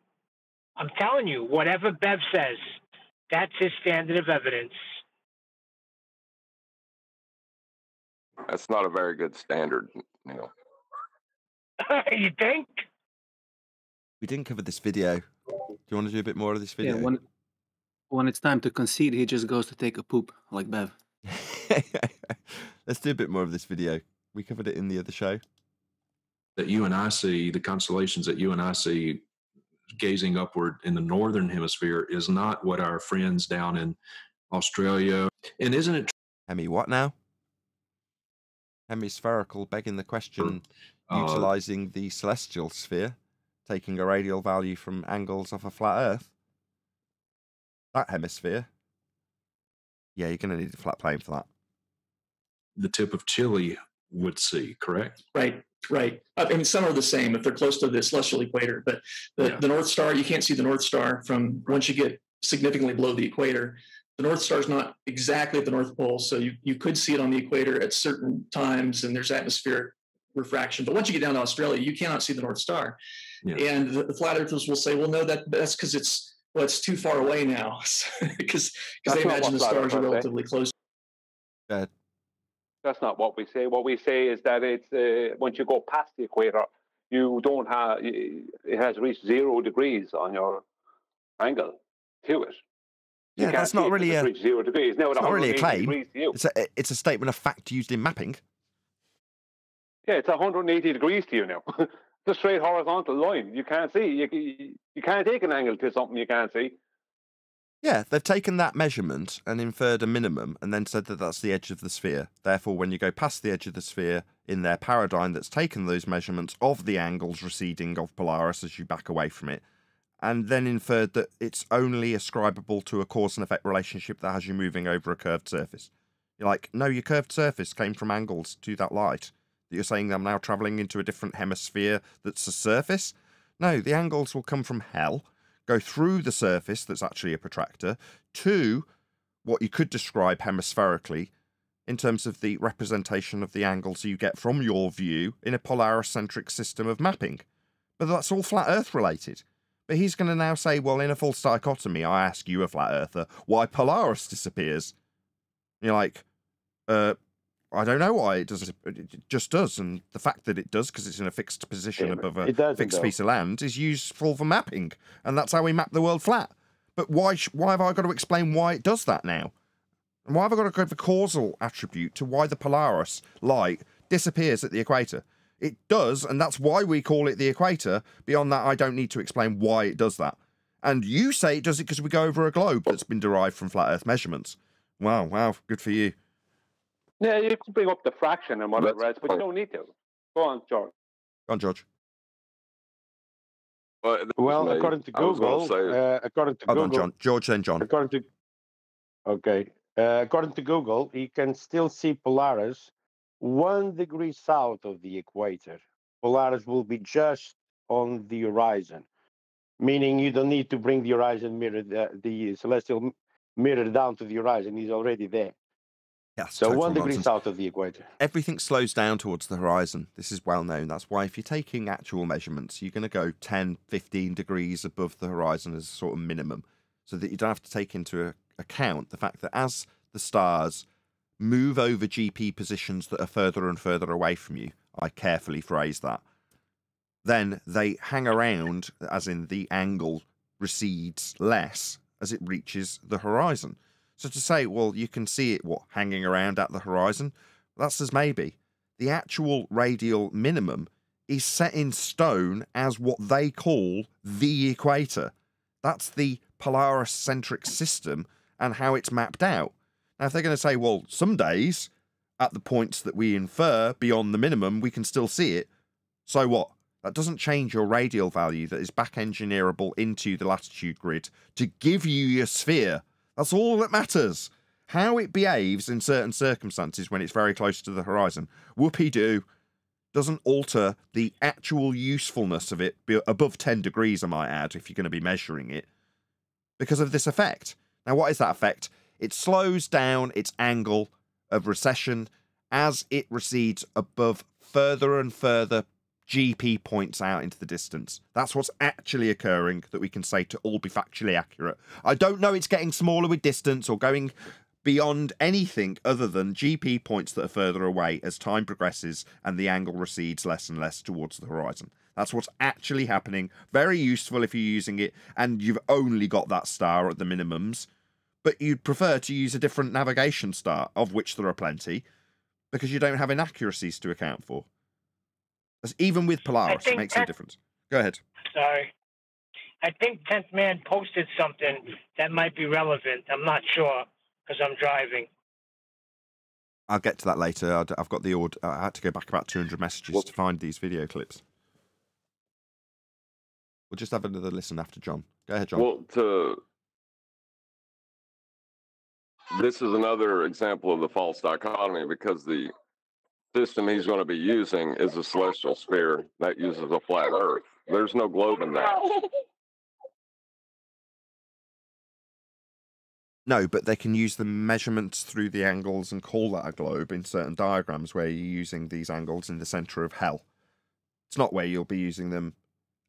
I'm telling you, whatever Bev says, that's his standard of evidence. That's not a very good standard, You think? We didn't cover this video. Do you want to do a bit more of this video? Yeah, when it's time to concede, he just goes to take a poop, like Bev. Let's do a bit more of this video. We covered it in the other show. That you and I see, the constellations that you and I see gazing upward in the northern hemisphere, is not what our friends down in Australia. And isn't it? Hemi, what now? Hemispherical, begging the question, utilising the celestial sphere, taking a radial value from angles off a flat Earth. That hemisphere. Yeah, you're going to need a flat plane for that. The tip of Chile would see, correct? Right. I mean, some are the same if they're close to the celestial equator, but the North Star, you can't see the North Star from once you get significantly below the equator. The North Star is not exactly at the North Pole, so you could see it on the equator at certain times, and there's atmospheric refraction. But once you get down to Australia, you cannot see the North Star. Yeah. And the flat earthers will say, well, no, that's because it's too far away now, because they imagine the stars are relatively close. That's not what we say. What we say is that it's once you go past the equator, you don't have, it has reached 0 degrees on your angle to it. You Yeah, can't that's not see it 'cause really it's a. reached 0 degrees. Now, It's at not really a 180 claim. degrees to you. It's a statement of fact used in mapping. Yeah, it's 180 degrees to you now. It's a straight horizontal line. You can't see. You can't take an angle to something you can't see. Yeah, they've taken that measurement and inferred a minimum and then said that that's the edge of the sphere. Therefore, when you go past the edge of the sphere in their paradigm that's taken those measurements of the angles receding of Polaris as you back away from it, and then inferred that it's only ascribable to a cause and effect relationship that has you moving over a curved surface. You're like, no, your curved surface came from angles to that light. That you're saying I'm now travelling into a different hemisphere that's a surface? No, the angles will come from hell, go through the surface that's actually a protractor, to what you could describe hemispherically in terms of the representation of the angles you get from your view in a Polaris-centric system of mapping. But that's all flat Earth related. But he's going to now say, well, in a false dichotomy, I ask you, a flat earther, why Polaris disappears. And you're like, I don't know why it does. It just does. And the fact that it does, because it's in a fixed position above a fixed piece of land, is useful for mapping. And that's how we map the world flat. But why have I got to explain why it does that now? And why have I got to give a causal attribute to why the Polaris light disappears at the equator? It does, and that's why we call it the equator. Beyond that, I don't need to explain why it does that. And you say it does it because we go over a globe that's been derived from flat Earth measurements. Wow, good for you. Yeah, you can bring up the fraction and whatever else, but you don't need to. Go on, George. Go on, George. Well, according to Google, Hold on, John. George, then John. According to Google, you can still see Polaris 1 degree south of the equator. Polaris will be just on the horizon, meaning you don't need to bring the horizon mirror, the celestial mirror down to the horizon. He's already there. Yeah, so 1 degree south of the equator. Everything slows down towards the horizon. This is well known. That's why if you're taking actual measurements, you're going to go 10, 15 degrees above the horizon as a sort of minimum, so that you don't have to take into account the fact that as the stars move over GP positions that are further and further away from you, I carefully phrase that, then they hang around, as in the angle recedes less as it reaches the horizon. So to say, well, you can see it, hanging around at the horizon, that's as maybe. The actual radial minimum is set in stone as what they call the equator. That's the Polaris-centric system and how it's mapped out. Now, if they're going to say, well, some days, at the points that we infer beyond the minimum, we can still see it, so what? That doesn't change your radial value that is back-engineerable into the latitude grid to give you your sphere. That's all that matters. How it behaves in certain circumstances when it's very close to the horizon, whoopee-doo, doesn't alter the actual usefulness of it above 10 degrees, I might add, if you're going to be measuring it, because of this effect. Now, what is that effect? It slows down its angle of recession as it recedes above further and further GP points out into the distance. That's what's actually occurring that we can say to all be factually accurate. I don't know it's getting smaller with distance or going beyond anything other than GP points that are further away as time progresses and the angle recedes less and less towards the horizon. That's what's actually happening. Very useful if you're using it and you've only got that star at the minimums, but you'd prefer to use a different navigation star, of which there are plenty, because you don't have inaccuracies to account for. Even with Polaris, it makes a difference. Go ahead. Sorry. I think 10th Man posted something that might be relevant. I'm not sure because I'm driving. I'll get to that later. I've got the order. I had to go back about 200 messages to find these video clips. We'll just have another listen after John. Go ahead, John. Well, this is another example of the false dichotomy because the system he's going to be using is a celestial sphere that uses a flat Earth. There's no globe in that. No, but they can use the measurements through the angles and call that a globe in certain diagrams where you're using these angles in the centre of hell. It's not where you'll be using them,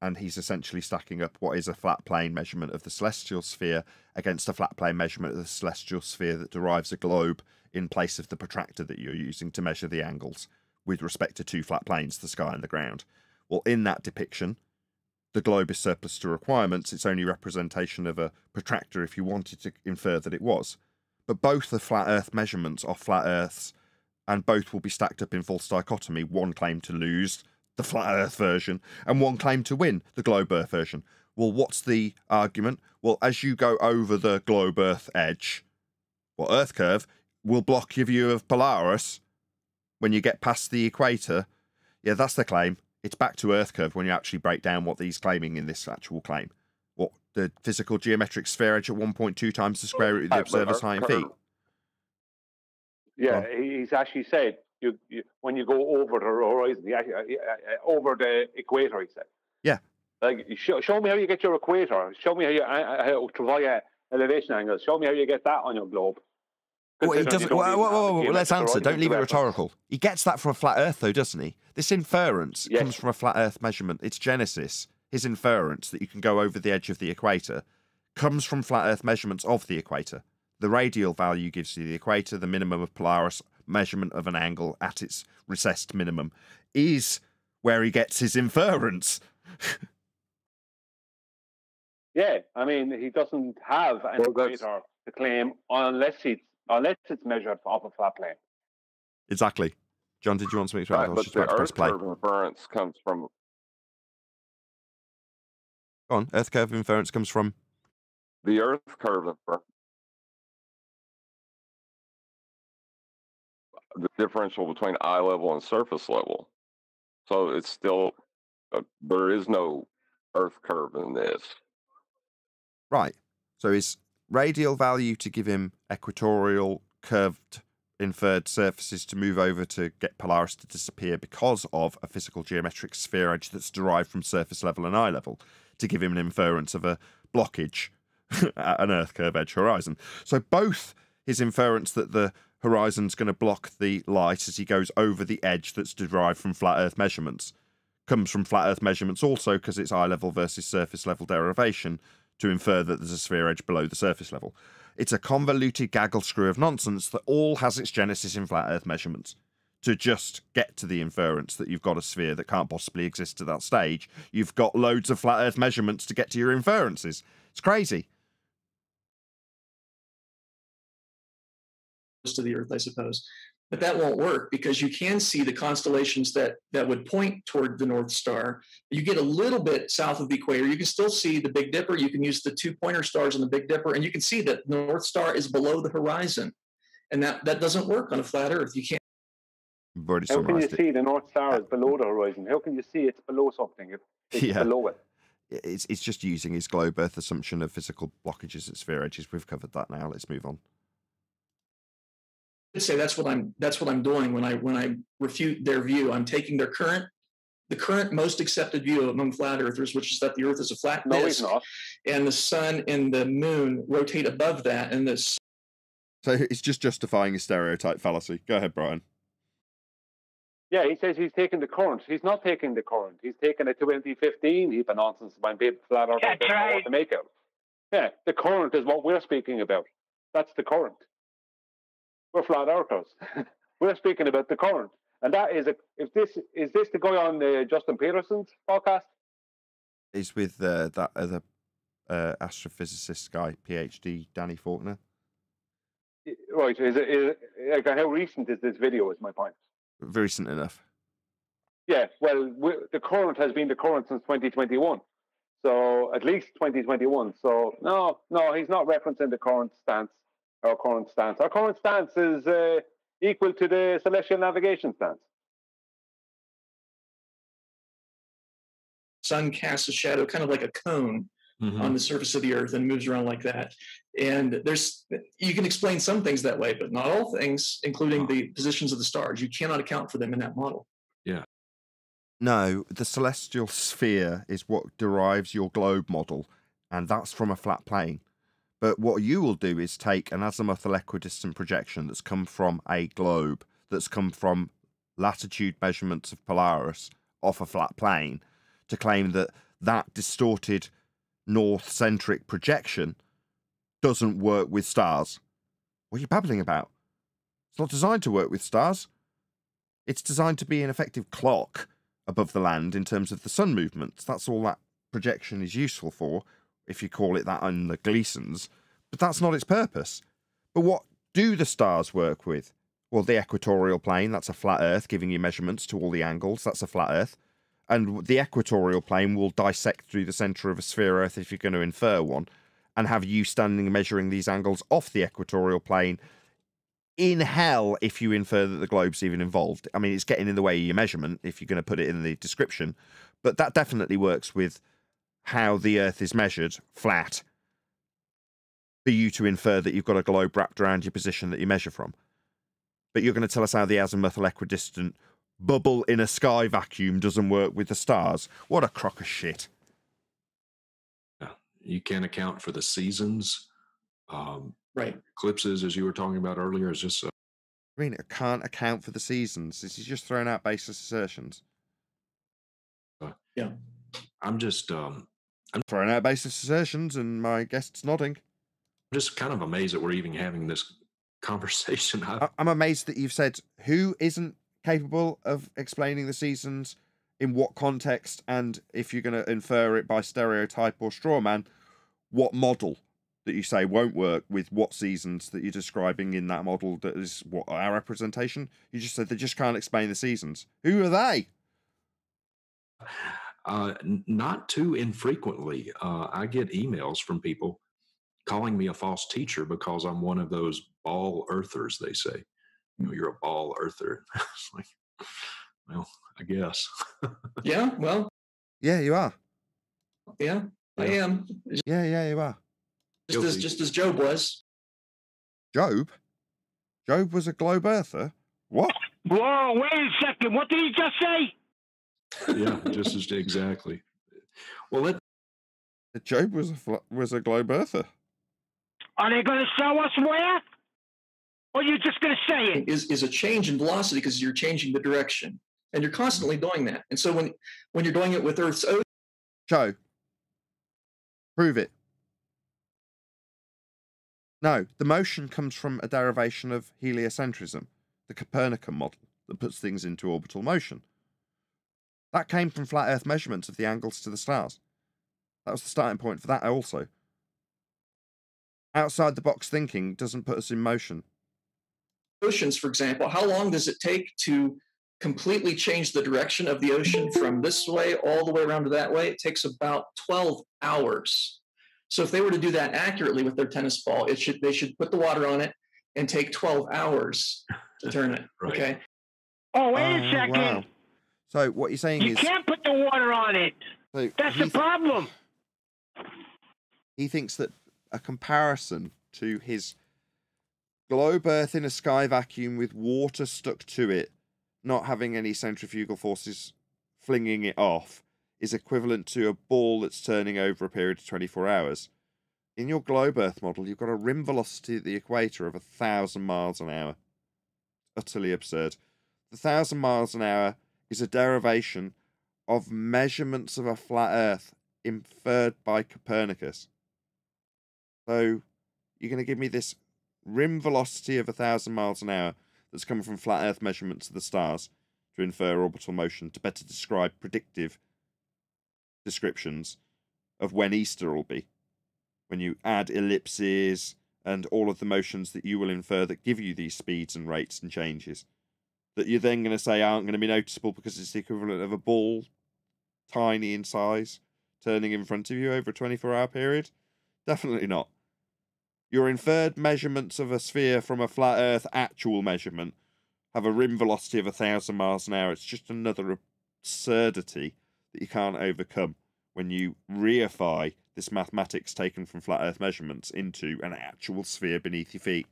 and he's essentially stacking up what is a flat plane measurement of the celestial sphere against a flat plane measurement of the celestial sphere that derives a globe in place of the protractor that you're using to measure the angles with respect to two flat planes, the sky and the ground. Well, in that depiction, the globe is surplus to requirements. It's only representation of a protractor if you wanted to infer that it was. But both the flat Earth measurements are flat Earths, and both will be stacked up in false dichotomy. One claim to lose, the flat Earth version, and one claim to win, the globe Earth version. Well, what's the argument? Well, as you go over the globe Earth edge, well, Earth curve will block your view of Polaris when you get past the equator. Yeah, that's the claim. It's back to Earth curve when you actually break down what he's claiming in this actual claim. What, the physical geometric sphere edge at 1.2 times the square root of the observer's height in feet? Yeah, he's actually said when you go over the horizon, over the equator, he said. Yeah. Like, show me how you get your equator. Show me how you via elevation angles. Show me how you get that on your globe. Well, he doesn't. Whoa, let's answer. Don't leave it rhetorical. He gets that from a flat Earth, though, doesn't he? This inference comes from a flat Earth measurement. Its genesis, his inference that you can go over the edge of the equator, comes from flat Earth measurements of the equator. The radial value gives you the equator. The minimum of Polaris measurement of an angle at its recessed minimum is where he gets his inference. Yeah, I mean, he doesn't have an equator to claim unless it's measured off a flat plane. Exactly. John, did you want to speak to that? Right, but the Earth curve inference comes from... Go on, Earth curve inference comes from... The Earth curve inference. The differential between eye level and surface level. So it's still... there is no Earth curve in this. Right. So his radial value to give him equatorial curved inferred surfaces to move over to get Polaris to disappear because of a physical geometric sphere edge that's derived from surface level and eye level to give him an inference of a blockage at an Earth curve edge horizon. So both his inference that the horizon's going to block the light as he goes over the edge that's derived from flat Earth measurements comes from flat Earth measurements also because it's eye level versus surface level derivation to infer that there's a sphere edge below the surface level. It's a convoluted gaggle screw of nonsense that all has its genesis in flat Earth measurements. To just get to the inference that you've got a sphere that can't possibly exist at that stage, you've got loads of flat Earth measurements to get to your inferences. It's crazy. To the Earth, I suppose. But that won't work because you can see the constellations that would point toward the North Star. You get a little bit south of the equator. You can still see the Big Dipper. You can use the 2 pointer stars in the Big Dipper, and you can see that the North Star is below the horizon. And that doesn't work on a flat Earth. You can't. How can you see the North Star is below the horizon? How can you see it's below something if it's below it? It's just using his globe Earth assumption of physical blockages at sphere edges. We've covered that now. Let's move on. Say that's what I'm doing when I refute their view. I'm taking the current most accepted view among flat earthers, which is that the Earth is a flat disk, and the sun and the moon rotate above that, and this. So it's just justifying a stereotype fallacy. Go ahead, Brian. Yeah, he says he's taking the current. He's not taking the current. He's taking a 2015 heap of nonsense when people flat earthers don't know what to make out. Yeah, the current is what we're speaking about. That's the current. We're flat earthers. We're speaking about the current, and that is is this the guy on Justin Peterson's podcast? He's with that other astrophysicist guy, PhD Danny Faulkner. Right. Is it like how recent is this video? Is my point. Recent enough. Yeah. Well, the current has been the current since 2021. So at least 2021. So no, he's not referencing the current stance. Our current stance. Our current stance is equal to the celestial navigation stance. Sun casts a shadow, kind of like a cone, on the surface of the Earth, and moves around like that. And you can explain some things that way, but not all things, including the positions of the stars. You cannot account for them in that model. Yeah. No, the celestial sphere is what derives your globe model, and that's from a flat plane. But what you will do is take an azimuthal equidistant projection that's come from a globe, that's come from latitude measurements of Polaris off a flat plane, to claim that that distorted north-centric projection doesn't work with stars. What are you babbling about? It's not designed to work with stars. It's designed to be an effective clock above the land in terms of the sun movements. That's all that projection is useful for, if you call it that on the Gleasons. But that's not its purpose. But what do the stars work with? Well, the equatorial plane, that's a flat Earth, giving you measurements to all the angles. That's a flat Earth. And the equatorial plane will dissect through the centre of a sphere Earth if you're going to infer one, and have you standing measuring these angles off the equatorial plane in hell if you infer that the globe's even involved. I mean, it's getting in the way of your measurement if you're going to put it in the description, but that definitely works with how the Earth is measured, flat, for you to infer that you've got a globe wrapped around your position that you measure from. But you're going to tell us how the azimuthal equidistant bubble in a sky vacuum doesn't work with the stars? What a crock of shit. You can't account for the seasons. Right. Eclipses, as you were talking about earlier, is just... I mean, it can't account for the seasons. This is just throwing out baseless assertions. Yeah. I'm just... I'm throwing out baseless assertions, and my guest's nodding. I'm just kind of amazed that we're even having this conversation. I'm amazed that you've said who isn't capable of explaining the seasons, in what context, and if you're going to infer it by stereotype or straw man, what model that you say won't work with what seasons that you're describing in that model that is what our representation. You just said they just can't explain the seasons. Who are they? Not too infrequently. I get emails from people calling me a false teacher because I'm one of those ball earthers, they say. You know, you're a ball earther. It's like, well, I guess. Yeah, well. Yeah, you are. Yeah, I am. Yeah, you are. Just as Job was. Job? Job was a globe earther? What? Whoa, wait a second. What did he just say? Yeah, just as exactly. Well, Job was a globe earther. Are they going to show us where? Or you're just going to say it? Is a change in velocity because you're changing the direction. And you're constantly doing that. And so when you're doing it with Earth's ocean... Show. Prove it. No, the motion comes from a derivation of heliocentrism, the Copernican model that puts things into orbital motion. That came from flat Earth measurements of the angles to the stars. That was the starting point for that also. Outside the box thinking doesn't put us in motion. Oceans, for example, how long does it take to completely change the direction of the ocean from this way all the way around to that way? It takes about 12 hours. So if they were to do that accurately with their tennis ball, they should put the water on it and take 12 hours to turn it. Right. Okay. Oh, wait a second. Wow. So what you're saying is... You can't put the water on it. So that's the problem. He thinks that a comparison to his globe Earth in a sky vacuum with water stuck to it, not having any centrifugal forces flinging it off, is equivalent to a ball that's turning over a period of 24 hours. In your globe Earth model, you've got a rim velocity at the equator of 1,000 miles an hour. Utterly absurd. The 1,000 miles an hour is a derivation of measurements of a flat Earth inferred by Copernicus. So you're going to give me this rim velocity of 1,000 miles an hour that's coming from flat Earth measurements of the stars to infer orbital motion to better describe predictive descriptions of when Easter will be. When you add ellipses and all of the motions that you will infer that give you these speeds and rates and changes, that you're then going to say aren't going to be noticeable because it's the equivalent of a ball, tiny in size, turning in front of you over a 24-hour period? Definitely not. Your inferred measurements of a sphere from a flat Earth actual measurement have a rim velocity of 1,000 miles an hour. It's just another absurdity that you can't overcome when you reify this mathematics taken from flat Earth measurements into an actual sphere beneath your feet.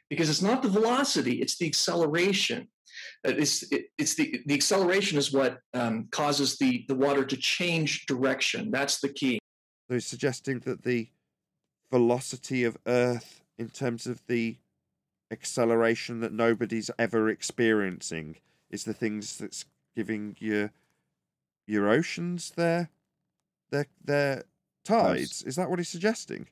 Because it's not the velocity, it's the acceleration. It's the acceleration is what causes the water to change direction. That's the key. So he's suggesting that the velocity of Earth in terms of the acceleration that nobody's ever experiencing is the things that's giving your oceans their tides. Is that what he's suggesting?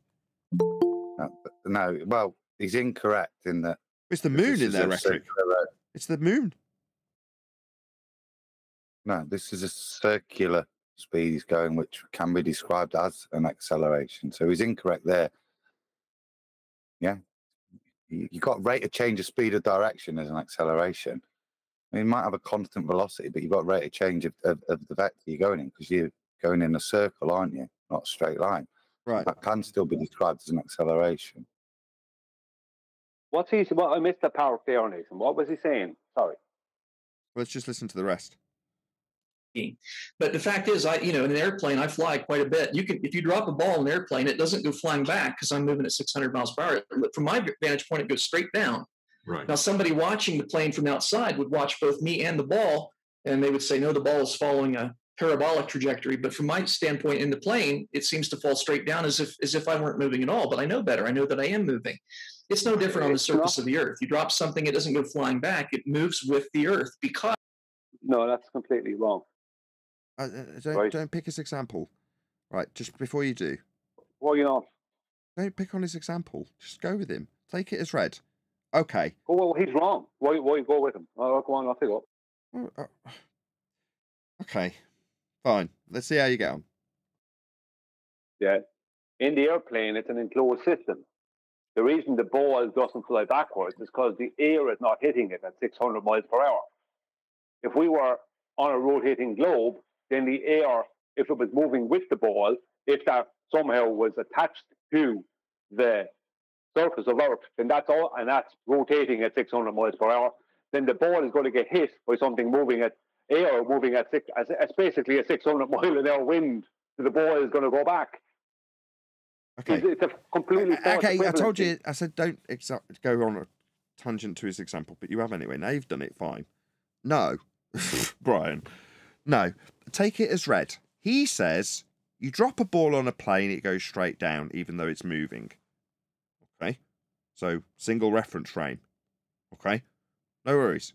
No, well, he's incorrect in that. It's the moon in their rhetoric. It's the moon. No, this is a circular speed he's going, which can be described as an acceleration. So he's incorrect there. Yeah. You got rate of change of speed of direction as an acceleration. I mean, you might have a constant velocity, but you've got rate of change of the vector you're going in, because you're going in a circle, aren't you? Not a straight line. Right. That can still be described as an acceleration. What's he? Well, I missed the part there, Nathan. What was he saying? Sorry. Let's just listen to the rest. But the fact is, in an airplane, I fly quite a bit. If you drop a ball in an airplane, it doesn't go flying back because I'm moving at 600 miles per hour. From my vantage point, it goes straight down. Right. Now, somebody watching the plane from outside would watch both me and the ball, and they would say, no, the ball is following a parabolic trajectory. But from my standpoint in the plane, it seems to fall straight down as if I weren't moving at all. But I know better. I know that I am moving. It's no different on the surface of the Earth. You drop something, it doesn't go flying back. It moves with the Earth because... No, that's completely wrong. Don't pick his example. Right, just before you do. Well, don't pick on his example. Just go with him. Take it as read. Okay. Oh, well, he's wrong. Why go with him? Oh, go on, I'll take it. Okay, fine. Let's see how you get on. Yeah. In the airplane, it's an enclosed system. The reason the ball doesn't fly backwards is because the air is not hitting it at 600 miles per hour. If we were on a rotating globe, then the air, if it was moving with the ball, if that somehow was attached to the surface of Earth, then that's all, and that's rotating at 600 miles per hour, then the ball is going to get hit by something moving at air, moving at it's basically a 600 mile an hour wind, so the ball is going to go back. Okay. It's a completely okay. I told you. I said don't go on a tangent to his example, but you have anyway. Now you've done it. Fine. No, Brian. No, take it as read. He says you drop a ball on a plane, it goes straight down, even though it's moving. Okay. So single reference frame. Okay. No worries.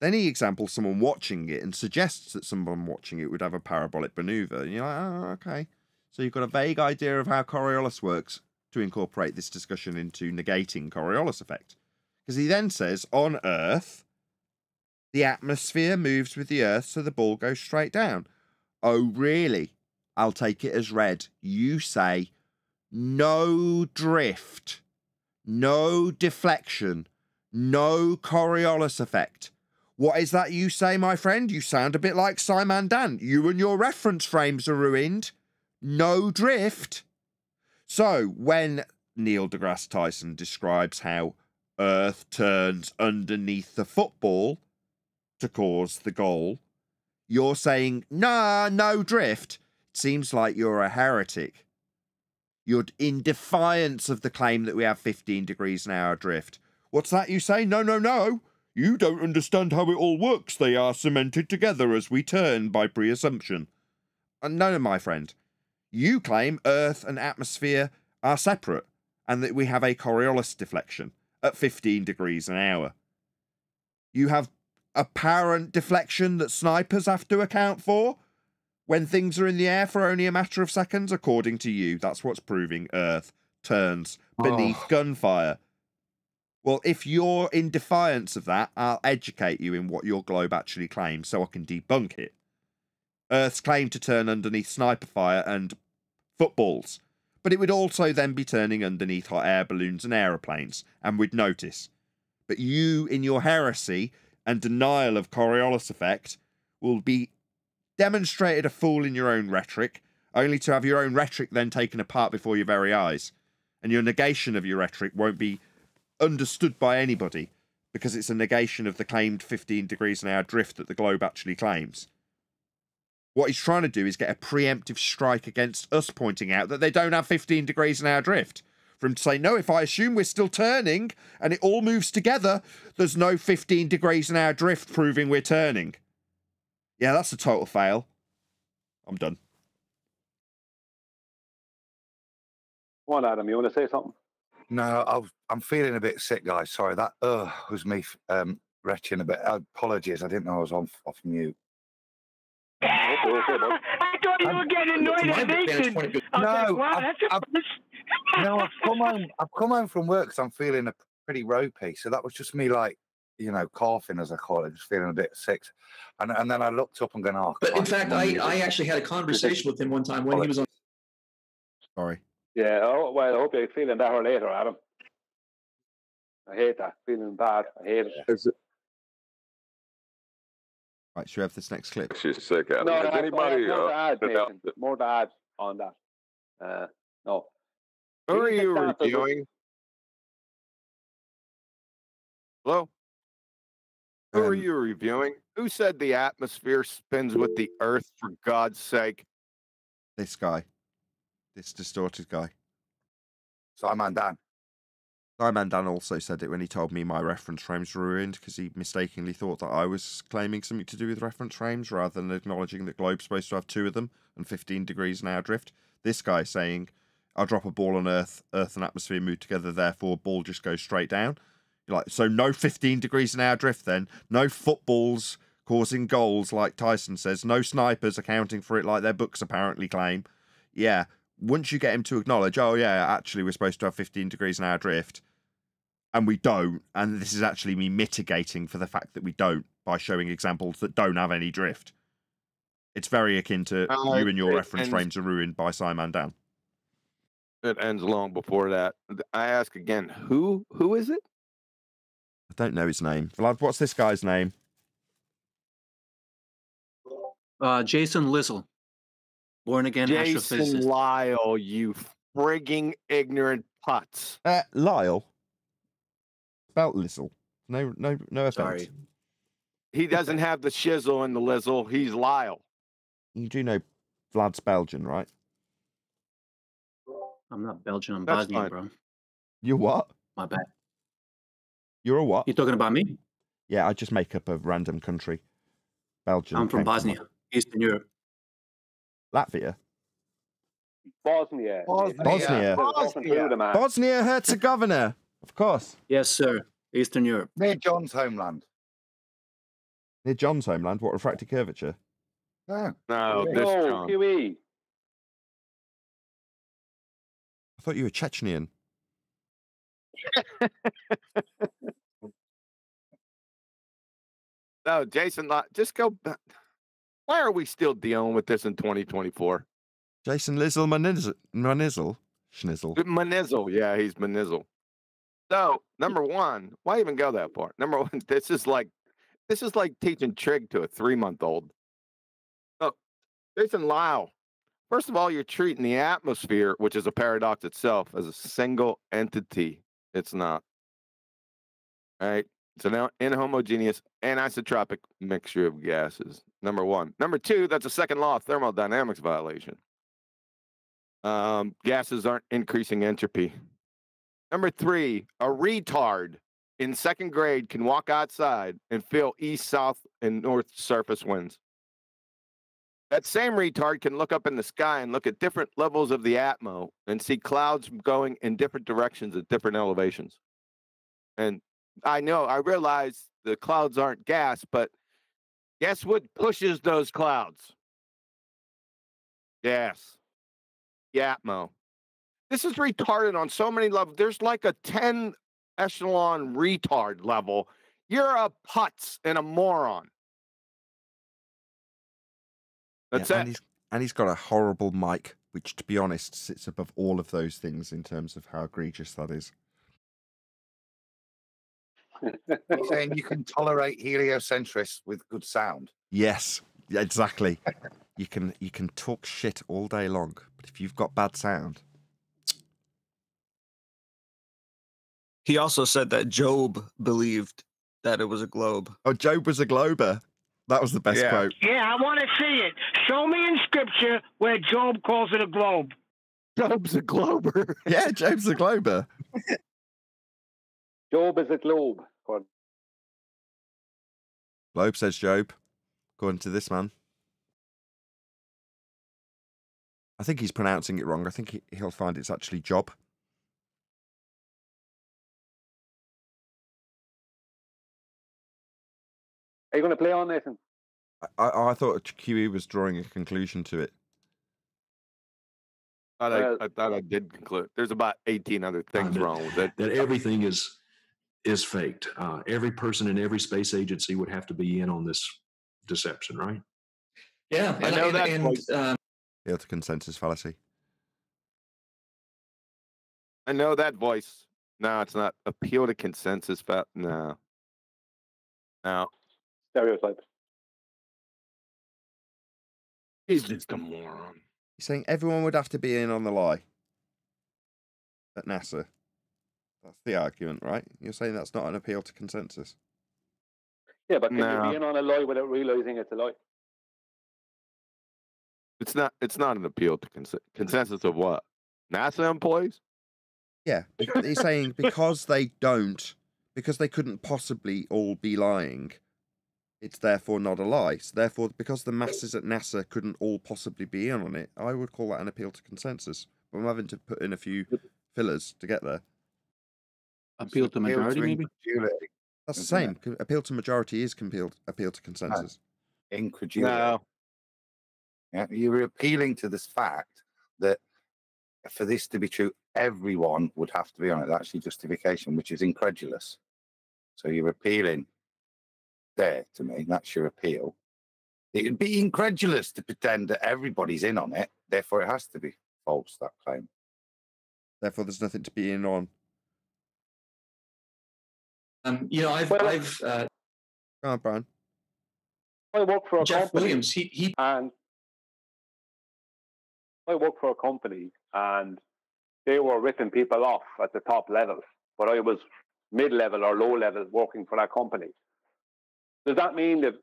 Then he examples someone watching it and suggests that someone watching it would have a parabolic maneuver. And you're like, oh, okay. So you've got a vague idea of how Coriolis works to incorporate this discussion into negating Coriolis effect. Because he then says, on Earth, the atmosphere moves with the Earth, so the ball goes straight down. Oh, really? I'll take it as read. You say, no drift, no deflection, no Coriolis effect. What is that you say, my friend? You sound a bit like Simon Dan. You and your reference frames are ruined. No drift. So when Neil deGrasse Tyson describes how Earth turns underneath the football to cause the goal, you're saying, nah, no drift. It seems like you're a heretic. You're in defiance of the claim that we have 15 degrees an hour drift. What's that you say? No, no, no. You don't understand how it all works. They are cemented together as we turn by pre-assumption. No, my friend. You claim Earth and atmosphere are separate and that we have a Coriolis deflection at 15 degrees an hour. You have apparent deflection that snipers have to account for when things are in the air for only a matter of seconds, according to you. That's what's proving Earth turns beneath gunfire. Well, if you're in defiance of that, I'll educate you in what your globe actually claims so I can debunk it. Earth's claim to turn underneath sniper fire and footballs, but it would also then be turning underneath hot air balloons and aeroplanes, and we'd notice. But you, in your heresy and denial of Coriolis effect, will be demonstrated a fool in your own rhetoric, only to have your own rhetoric then taken apart before your very eyes. And your negation of your rhetoric won't be understood by anybody, because it's a negation of the claimed 15 degrees an hour drift that the globe actually claims. What he's trying to do is get a preemptive strike against us pointing out that they don't have 15 degrees an hour drift. For him to say, no, if I assume we're still turning and it all moves together, there's no 15 degrees an hour drift proving we're turning. Yeah, that's a total fail. I'm done. Come on, Adam, you want to say something? No, I'm feeling a bit sick, guys. Sorry, that was me retching a bit. Apologies, I didn't know I was off mute. I thought you were getting annoyed at Nathan. No, I've come home from work because I'm feeling pretty ropey. So that was just me like you know, coughing, as I call it, just feeling a bit sick. And then I looked up and going, oh. But in Christ, fact, I actually had a conversation with him one time when he was on. Sorry. Yeah, oh, well, I hope you're feeling better later, Adam. I hate that. Feeling bad. I hate it. Right, should we have this next clip? She's sick, Adam. No, Has anybody more to add, put out Nathan. More to add on that. No. Who are These you examples of- reviewing? Hello? Who are you reviewing? Who said the atmosphere spins with the Earth, for God's sake? This guy. This distorted guy. Simon Dan. Simon Dan also said it when he told me my reference frames were ruined because he mistakenly thought that I was claiming something to do with reference frames rather than acknowledging that globe's supposed to have 2 of them and 15 degrees an hour drift. This guy saying, I'll drop a ball on Earth, Earth and atmosphere move together, therefore ball just goes straight down. You're like, so no 15 degrees an hour drift then? No footballs causing goals like Tyson says? No snipers accounting for it like their books apparently claim? Yeah. Once you get him to acknowledge, oh yeah, actually we're supposed to have 15 degrees an hour drift, and we don't, and this is actually me mitigating for the fact that we don't by showing examples that don't have any drift. It's very akin to you and your reference frames are ruined by Simon Dan. It ends long before that. I ask again, who is it? I don't know his name. Vlad, what's this guy's name? Jason Lizzle. Born again Jason astrophysicist. Lyle, you frigging ignorant putz. Lyle? Spelt Lizzle. No offense. Sorry. He doesn't have the shizzle and the lizzle. He's Lyle. You do know Vlad's Belgian, right? I'm not Belgian. I'm That's Bosnian, fine. bro. You what? My bad. You're a what? You talking about me? Yeah, I just make up a random country. Belgium. I'm from Bosnia, Eastern Europe. Latvia. Bosnia. Bosnia Herzegovina. Of course. Yes, sir. Eastern Europe. Near John's homeland. Near John's homeland. What, refracted curvature? No. No, this John. QE. I thought you were Chechenian. No, Jason, just go back. Why are we still dealing with this in 2024? Jason Lizzle Manizzle? Schnizzle. Manizzle, yeah, he's Manizzle. So, number one, why even go that far? Number one, this is like teaching trig to a 3-month-old. Oh, Jason Lyle. First of all, you're treating the atmosphere, which is a paradox itself, as a single entity. It's not. All right? It's an inhomogeneous anisotropic mixture of gases. Number one. Number two, that's a second law of thermodynamics violation. Gases aren't increasing entropy. Number three, a retard in second grade can walk outside and feel east, south, and north surface winds. That same retard can look up in the sky and look at different levels of the atmo and see clouds going in different directions at different elevations. And I realize the clouds aren't gas, but guess what pushes those clouds? Gas. The atmo. This is retarded on so many levels. There's like a 10 echelon retard level. You're a putz and a moron. That's it. And he's got a horrible mic, which, to be honest, sits above all of those things in terms of how egregious that is. You're saying you can tolerate heliocentrists with good sound? Yes, exactly. You can talk shit all day long, but if you've got bad sound. He also said that Job believed that it was a globe. Oh, Job was a glober. That was the best quote. Yeah, I want to see it. Show me in scripture where Job calls it a globe. Job's a glober. Yeah, Job's a glober. Job is a globe. Globe, says Job, according to this man. I think he's pronouncing it wrong. I think he'll find it's actually Job. Are you going to play on, Nathan? I thought QE was drawing a conclusion to it. I thought I did conclude. There's about 18 other things wrong with it. That everything is is faked. Every person in every space agency would have to be in on this deception, right? Yeah, I know that voice. Appeal to consensus fallacy. I know that voice. No, it's not. Appeal to consensus. No. No. Stereotype. He's just a moron. You're saying everyone would have to be in on the lie at NASA. That's the argument, right? You're saying that's not an appeal to consensus. Yeah, but can No. you be in on a lie without realizing it's a lie? It's not. It's not an appeal to consensus of what? NASA employees? Yeah, he's saying because they couldn't possibly all be lying, it's therefore not a lie. So therefore, because the masses at NASA couldn't all possibly be in on it, I would call that an appeal to consensus. But I'm having to put in a few fillers to get there. Appeal to majority, maybe? That's the same. Appeal to majority is appeal to consensus. Incredulity. No. Yeah, you were appealing to this fact that for this to be true, everyone would have to be on it. That's your justification, which is incredulous. So you're appealing there to me. That's your appeal. It would be incredulous to pretend that everybody's in on it. Therefore, it has to be false, that claim. Therefore, there's nothing to be in on. You know, I've Go on, Brian. I work for a Jeff company. Williams. And I work for a company, and they were ripping people off at the top levels, but I was mid-level or low-level working for that company. Does that mean that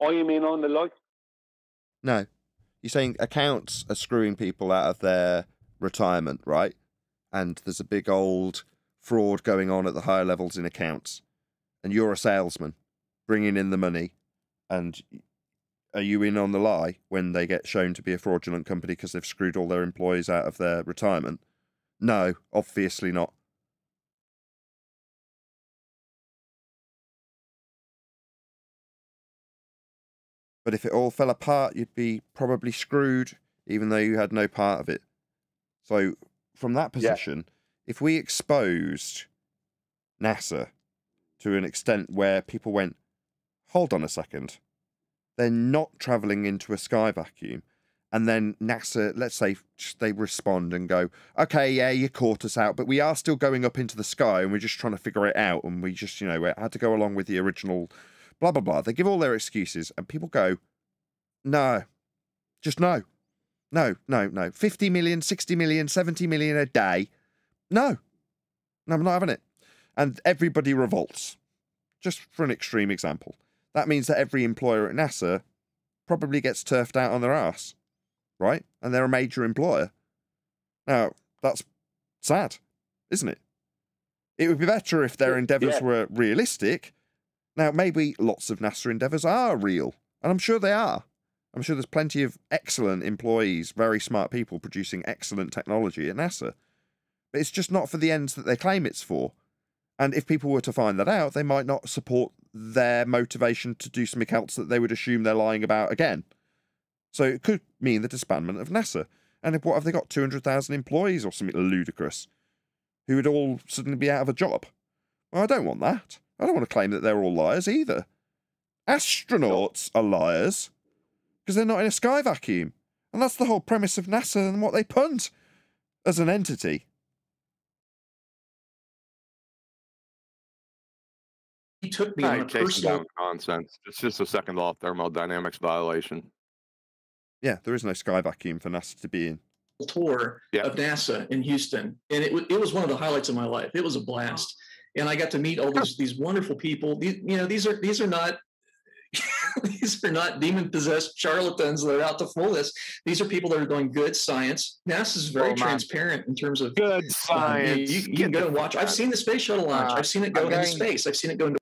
I'm in on the lie? No. You're saying accounts are screwing people out of their retirement, right? And there's a big old fraud going on at the higher levels in accounts. And you're a salesman bringing in the money. And are you in on the lie when they get shown to be a fraudulent company because they've screwed all their employees out of their retirement? No, obviously not. But if it all fell apart, you'd be probably screwed, even though you had no part of it. So, from that position, if we exposed NASA to an extent where people went, hold on a second, they're not travelling into a sky vacuum, and then NASA, let's say they respond and go, okay, yeah, you caught us out, but we are still going up into the sky, and we're just trying to figure it out, and we just, we had to go along with the original blah, blah, blah. They give all their excuses, and people go, no, just no. No, no, no. 50 million, 60 million, 70 million a day. No. No, I'm not having it. And everybody revolts. Just for an extreme example. That means that every employer at NASA probably gets turfed out on their ass. Right? And they're a major employer. Now, that's sad, isn't it? It would be better if their endeavours were realistic. Now, maybe lots of NASA endeavours are real. And I'm sure they are. I'm sure there's plenty of excellent employees, very smart people producing excellent technology at NASA. But it's just not for the ends that they claim it's for. And if people were to find that out, they might not support their motivation to do something else that they would assume they're lying about again. So it could mean the disbandment of NASA. And what have they got, 200,000 employees or something ludicrous, who would all suddenly be out of a job? Well, I don't want that. I don't want to claim that they're all liars either. Astronauts are liars because they're not in a sky vacuum. And that's the whole premise of NASA and what they punt as an entity. He took me on a personal nonsense. It's just a second law of thermodynamics violation. Yeah, there is no sky vacuum for NASA to be in. Tour of NASA in Houston, and it was one of the highlights of my life. It was a blast, and I got to meet all these wonderful people. These are not these are not demon possessed charlatans that are out to fool us. These are people that are doing good science. NASA's very transparent in terms of good science. You can go and watch. I've seen the space shuttle launch. I've seen it go into space. I've seen it go into.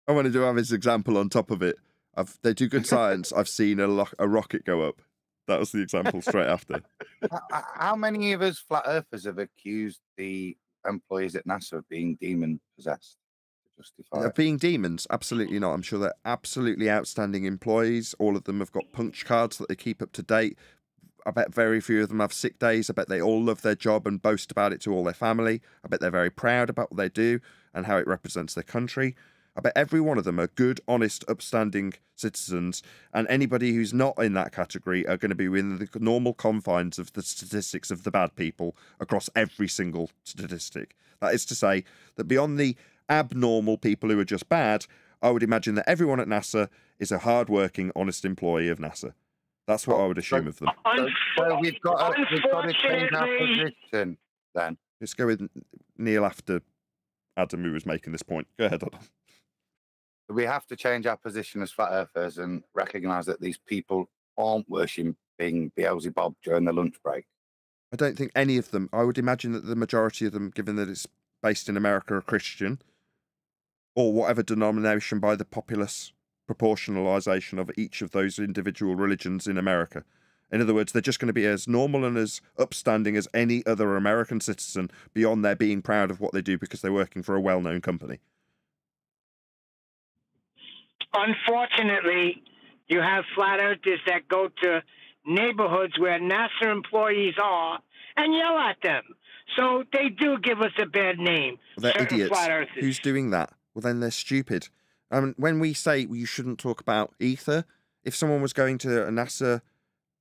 I wanted to have his example on top of it. They do good science. I've seen a rocket go up. That was the example straight after. How many of us flat earthers have accused the employees at NASA of being demon possessed to justify it? Being demons? Absolutely not. I'm sure they're absolutely outstanding employees. All of them have got punch cards that they keep up to date. I bet very few of them have sick days. I bet they all love their job and boast about it to all their family. I bet they're very proud about what they do and how it represents their country. I bet every one of them are good, honest, upstanding citizens, and anybody who's not in that category are going to be within the normal confines of the statistics of the bad people across every single statistic. That is to say that beyond the abnormal people who are just bad, I would imagine that everyone at NASA is a hard-working, honest employee of NASA. That's what I would assume of them. So we've got to change our position then. Let's go with Neil after Adam, who was making this point. Go ahead, Adam. We have to change our position as flat earthers and recognise that these people aren't worshipping Beelzebub during the lunch break. I don't think any of them. I would imagine that the majority of them, given that it's based in America, are Christian, or whatever denomination by the populace proportionalisation of each of those individual religions in America. In other words, they're just going to be as normal and as upstanding as any other American citizen beyond their being proud of what they do because they're working for a well-known company. Unfortunately, you have flat earthers that go to neighborhoods where NASA employees are and yell at them. So they do give us a bad name. They're certain idiots. flat earthers. Who's doing that? Well, then they're stupid. When we say you shouldn't talk about ether, if someone was going to a NASA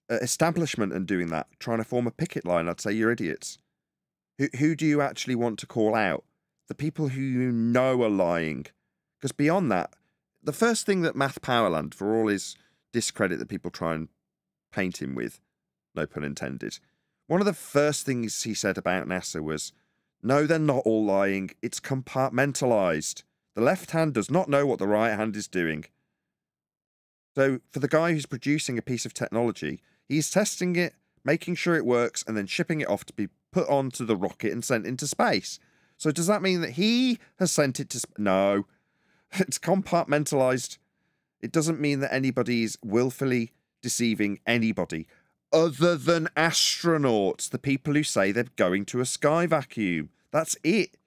establishment and doing that, trying to form a picket line, I'd say you're idiots. Who do you actually want to call out? The people who you know are lying. Because beyond that, the first thing that Math Powerland, for all his discredit that people try and paint him with, no pun intended, one of the first things he said about NASA was, no, they're not all lying. It's compartmentalized. The left hand does not know what the right hand is doing. So for the guy who's producing a piece of technology, he's testing it, making sure it works, and then shipping it off to be put onto the rocket and sent into space. So does that mean that he has sent it to space? No. It's compartmentalized. It doesn't mean that anybody's willfully deceiving anybody other than astronauts, the people who say they're going to a sky vacuum. That's it.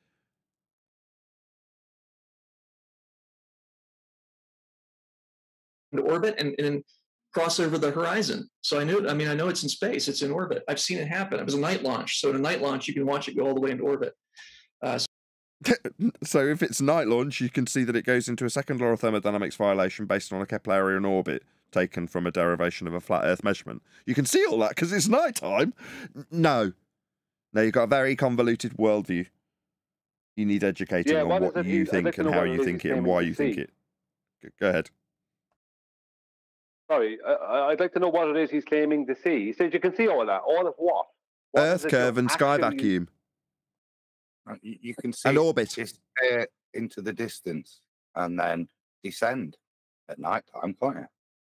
In orbit and cross over the horizon. So I know it's in space. It's in orbit. I've seen it happen. It was a night launch. So in a night launch, you can watch it go all the way into orbit. So if it's night launch, you can see that it goes into a second law of thermodynamics violation based on a Keplerian orbit taken from a derivation of a flat Earth measurement. You can see all that because it's nighttime. No, you've got a very convoluted worldview. You need educating on what you think and how you think it and why you think it. Go ahead. Sorry, I'd like to know what it is he's claiming to see. He says you can see all that. All of what? Earth curve and sky vacuum. You can see an orbit into the distance and then descend at night time, can't you?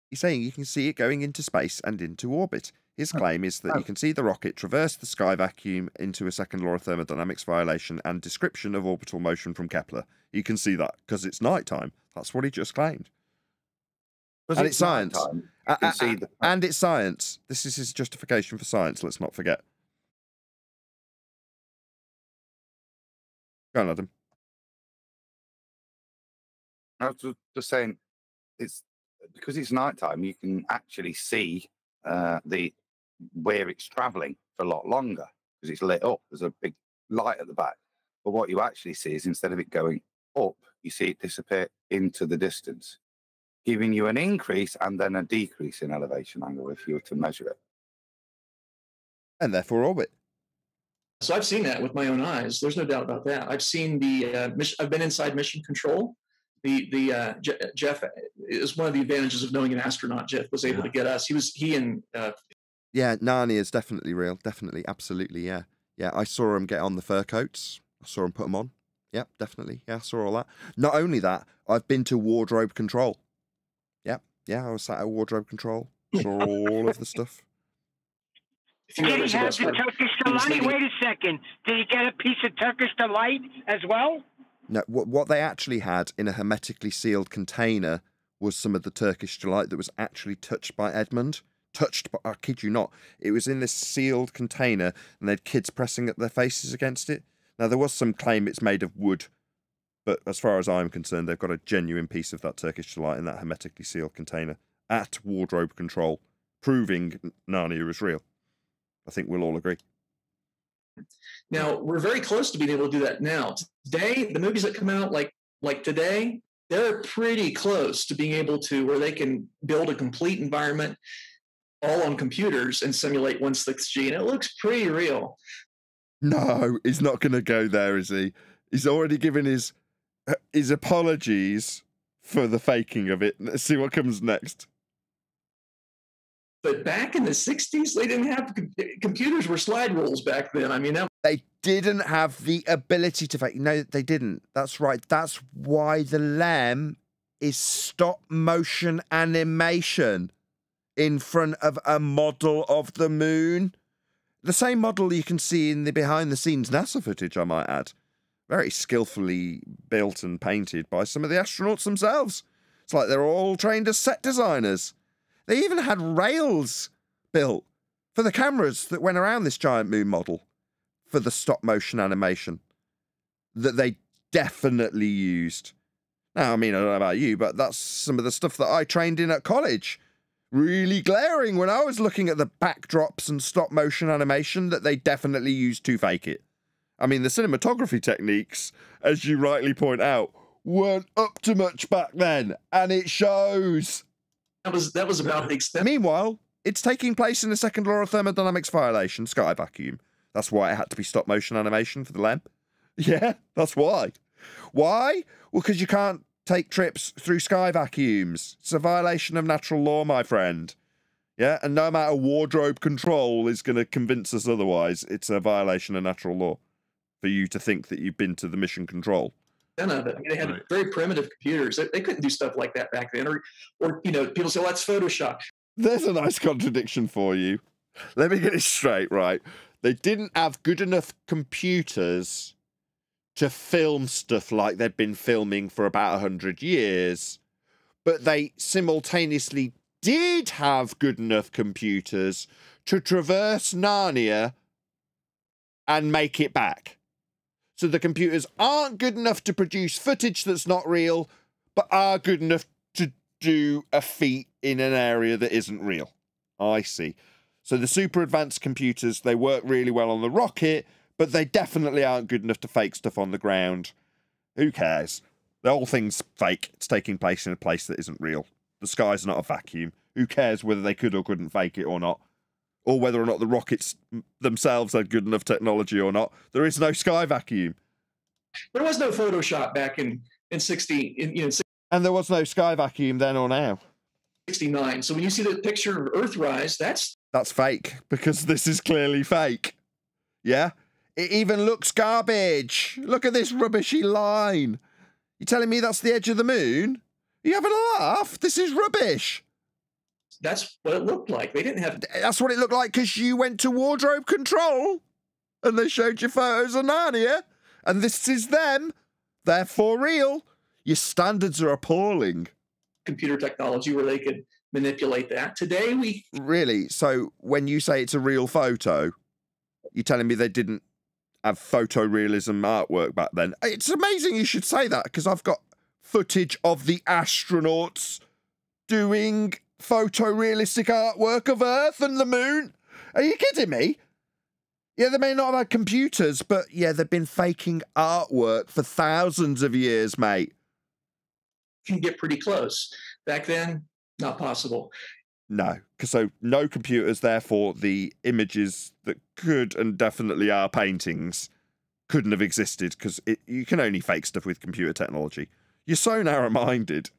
He's saying you can see it going into space and into orbit. His claim is that you can see the rocket traverse the sky vacuum into a second law of thermodynamics violation and description of orbital motion from Kepler. You can see that because it's nighttime. That's what he just claimed. And it's science. And it's science. This is his justification for science, let's not forget. Go on, Adam. I was just saying, it's because it's nighttime, you can actually see where it's travelling for a lot longer because it's lit up. There's a big light at the back. But what you actually see is instead of it going up, you see it disappear into the distance, giving you an increase and then a decrease in elevation angle if you were to measure it. And therefore orbit. So I've seen that with my own eyes. There's no doubt about that. I've seen I've been inside mission control. Jeff is one of the advantages of knowing an astronaut. Jeff was able to get us. Yeah, Narnia is definitely real. Definitely, absolutely, yeah. Yeah, I saw him get on the fur coats. I saw him put them on. Yep, definitely. Yeah, I saw all that. Not only that, I've been to wardrobe control. Yep, yeah, I was sat at wardrobe control. Saw all of the stuff. Did he have the Turkish delight? Wait a second. Did he get a piece of Turkish delight as well? No, what they actually had in a hermetically sealed container was some of the Turkish delight that was actually touched by Edmund. I kid you not. It was in this sealed container and they had kids pressing their faces against it. Now, there was some claim it's made of wood, but as far as I'm concerned, they've got a genuine piece of that Turkish delight in that hermetically sealed container at wardrobe control, proving Narnia is real. I think we'll all agree. Now, we're very close to being able to do that now. Today, the movies that come out like today, they're pretty close to being able to where they can build a complete environment all on computers and simulate 1/6G, and it looks pretty real. No, he's not going to go there, is he? He's already given his apologies for the faking of it. Let's see what comes next. But back in the 60s, they didn't have computers were slide rules back then. I mean, they didn't have the ability to fake. No, they didn't. That's right. That's why the LEM is stop motion animation in front of a model of the moon. The same model you can see in the behind the scenes NASA footage, I might add. Very skillfully built and painted by some of the astronauts themselves. It's like they're all trained as set designers. They even had rails built for the cameras that went around this giant moon model for the stop motion animation that they definitely used. Now, I mean, I don't know about you, but that's some of the stuff that I trained in at college. Really glaring when I was looking at the backdrops and stop motion animation that they definitely used to fake it. I mean, the cinematography techniques, as you rightly point out, weren't up to much back then, and it shows. That was about the extent. Meanwhile, it's taking place in the second law of thermodynamics violation, sky vacuum. That's why it had to be stop motion animation for the LEM. Yeah, that's why. Why? Well, because you can't take trips through sky vacuums. It's a violation of natural law, my friend. Yeah, and no amount of wardrobe control is going to convince us otherwise. It's a violation of natural law for you to think that you've been to the mission control. Of it. I mean, they had very primitive computers. They couldn't do stuff like that back then. Or you know, people say, well, that's Photoshop. There's a nice contradiction for you. Let me get it straight, right? They didn't have good enough computers to film stuff like they'd been filming for about 100 years, but they simultaneously did have good enough computers to traverse Narnia and make it back. So the computers aren't good enough to produce footage that's not real, but are good enough to do a feat in an area that isn't real. I see. So the super advanced computers, they work really well on the rocket, but they definitely aren't good enough to fake stuff on the ground. Who cares? The whole thing's fake. It's taking place in a place that isn't real. The sky's not a vacuum. Who cares whether they could or couldn't fake it or not? Or whether or not the rockets themselves had good enough technology or not. There is no sky vacuum. There was no Photoshop back in 60. And there was no sky vacuum then or now. 69. So when you see the picture of Earthrise, that's fake, because this is clearly fake. Yeah? It even looks garbage. Look at this rubbishy line. You telling me that's the edge of the moon? Are you having a laugh? This is rubbish. That's what it looked like. They didn't have... That's what it looked like because you went to wardrobe control and they showed you photos of Narnia and this is them. They're for real. Your standards are appalling. Computer technology where they could manipulate that. Today we... Really? So when you say it's a real photo, you're telling me they didn't have photorealism artwork back then? It's amazing you should say that because I've got footage of the astronauts doing photorealistic artwork of Earth and the moon. Are you kidding me? Yeah, they may not have had computers, but yeah, they've been faking artwork for thousands of years, mate. Can get pretty close. Back then, not possible. No, so no computers, therefore the images that could and definitely are paintings couldn't have existed because you can only fake stuff with computer technology. You're so narrow-minded.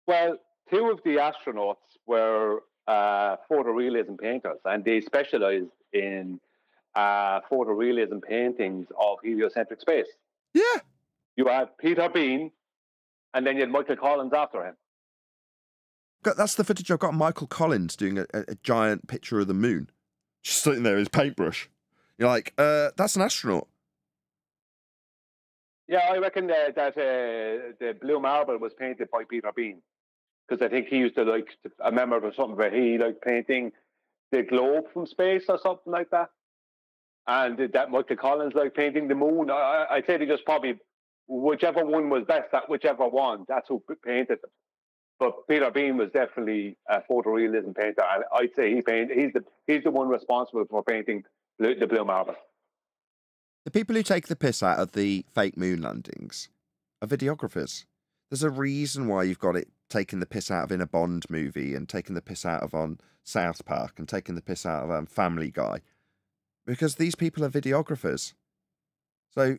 Well, two of the astronauts were photorealism painters, and they specialized in photorealism paintings of heliocentric space. Yeah. You had Peter Bean, and then you had Michael Collins after him. That's the footage I've got. Michael Collins doing a giant picture of the moon, just sitting there with his paintbrush. You're like, that's an astronaut. Yeah, I reckon that the Blue Marble was painted by Peter Bean, because I think he used to I remember there was something where he liked painting the globe from space or something like that, and that Michael Collins liked painting the moon. I'd say they just probably whichever one was best at whichever one. That's who painted them. But Peter Beam was definitely a photorealism painter, and I'd say he's the one responsible for painting the blue marble. The people who take the piss out of the fake moon landings are videographers. There's a reason why you've got it taking the piss out of in a Bond movie and taking the piss out of on South Park and taking the piss out of Family Guy. Because these people are videographers. So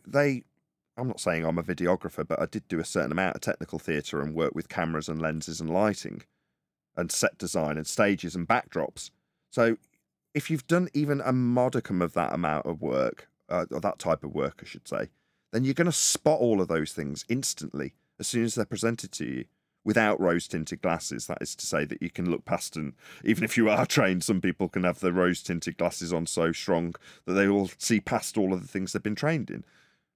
I'm not saying I'm a videographer, but I did do a certain amount of technical theatre and work with cameras and lenses and lighting and set design and stages and backdrops. So if you've done even a modicum of that amount of work, or that type of work, I should say, then you're going to spot all of those things instantly as soon as they're presented to you without rose-tinted glasses. That is to say that you can look past, and even if you are trained, some people can have the rose-tinted glasses on so strong that they will see past all of the things they've been trained in.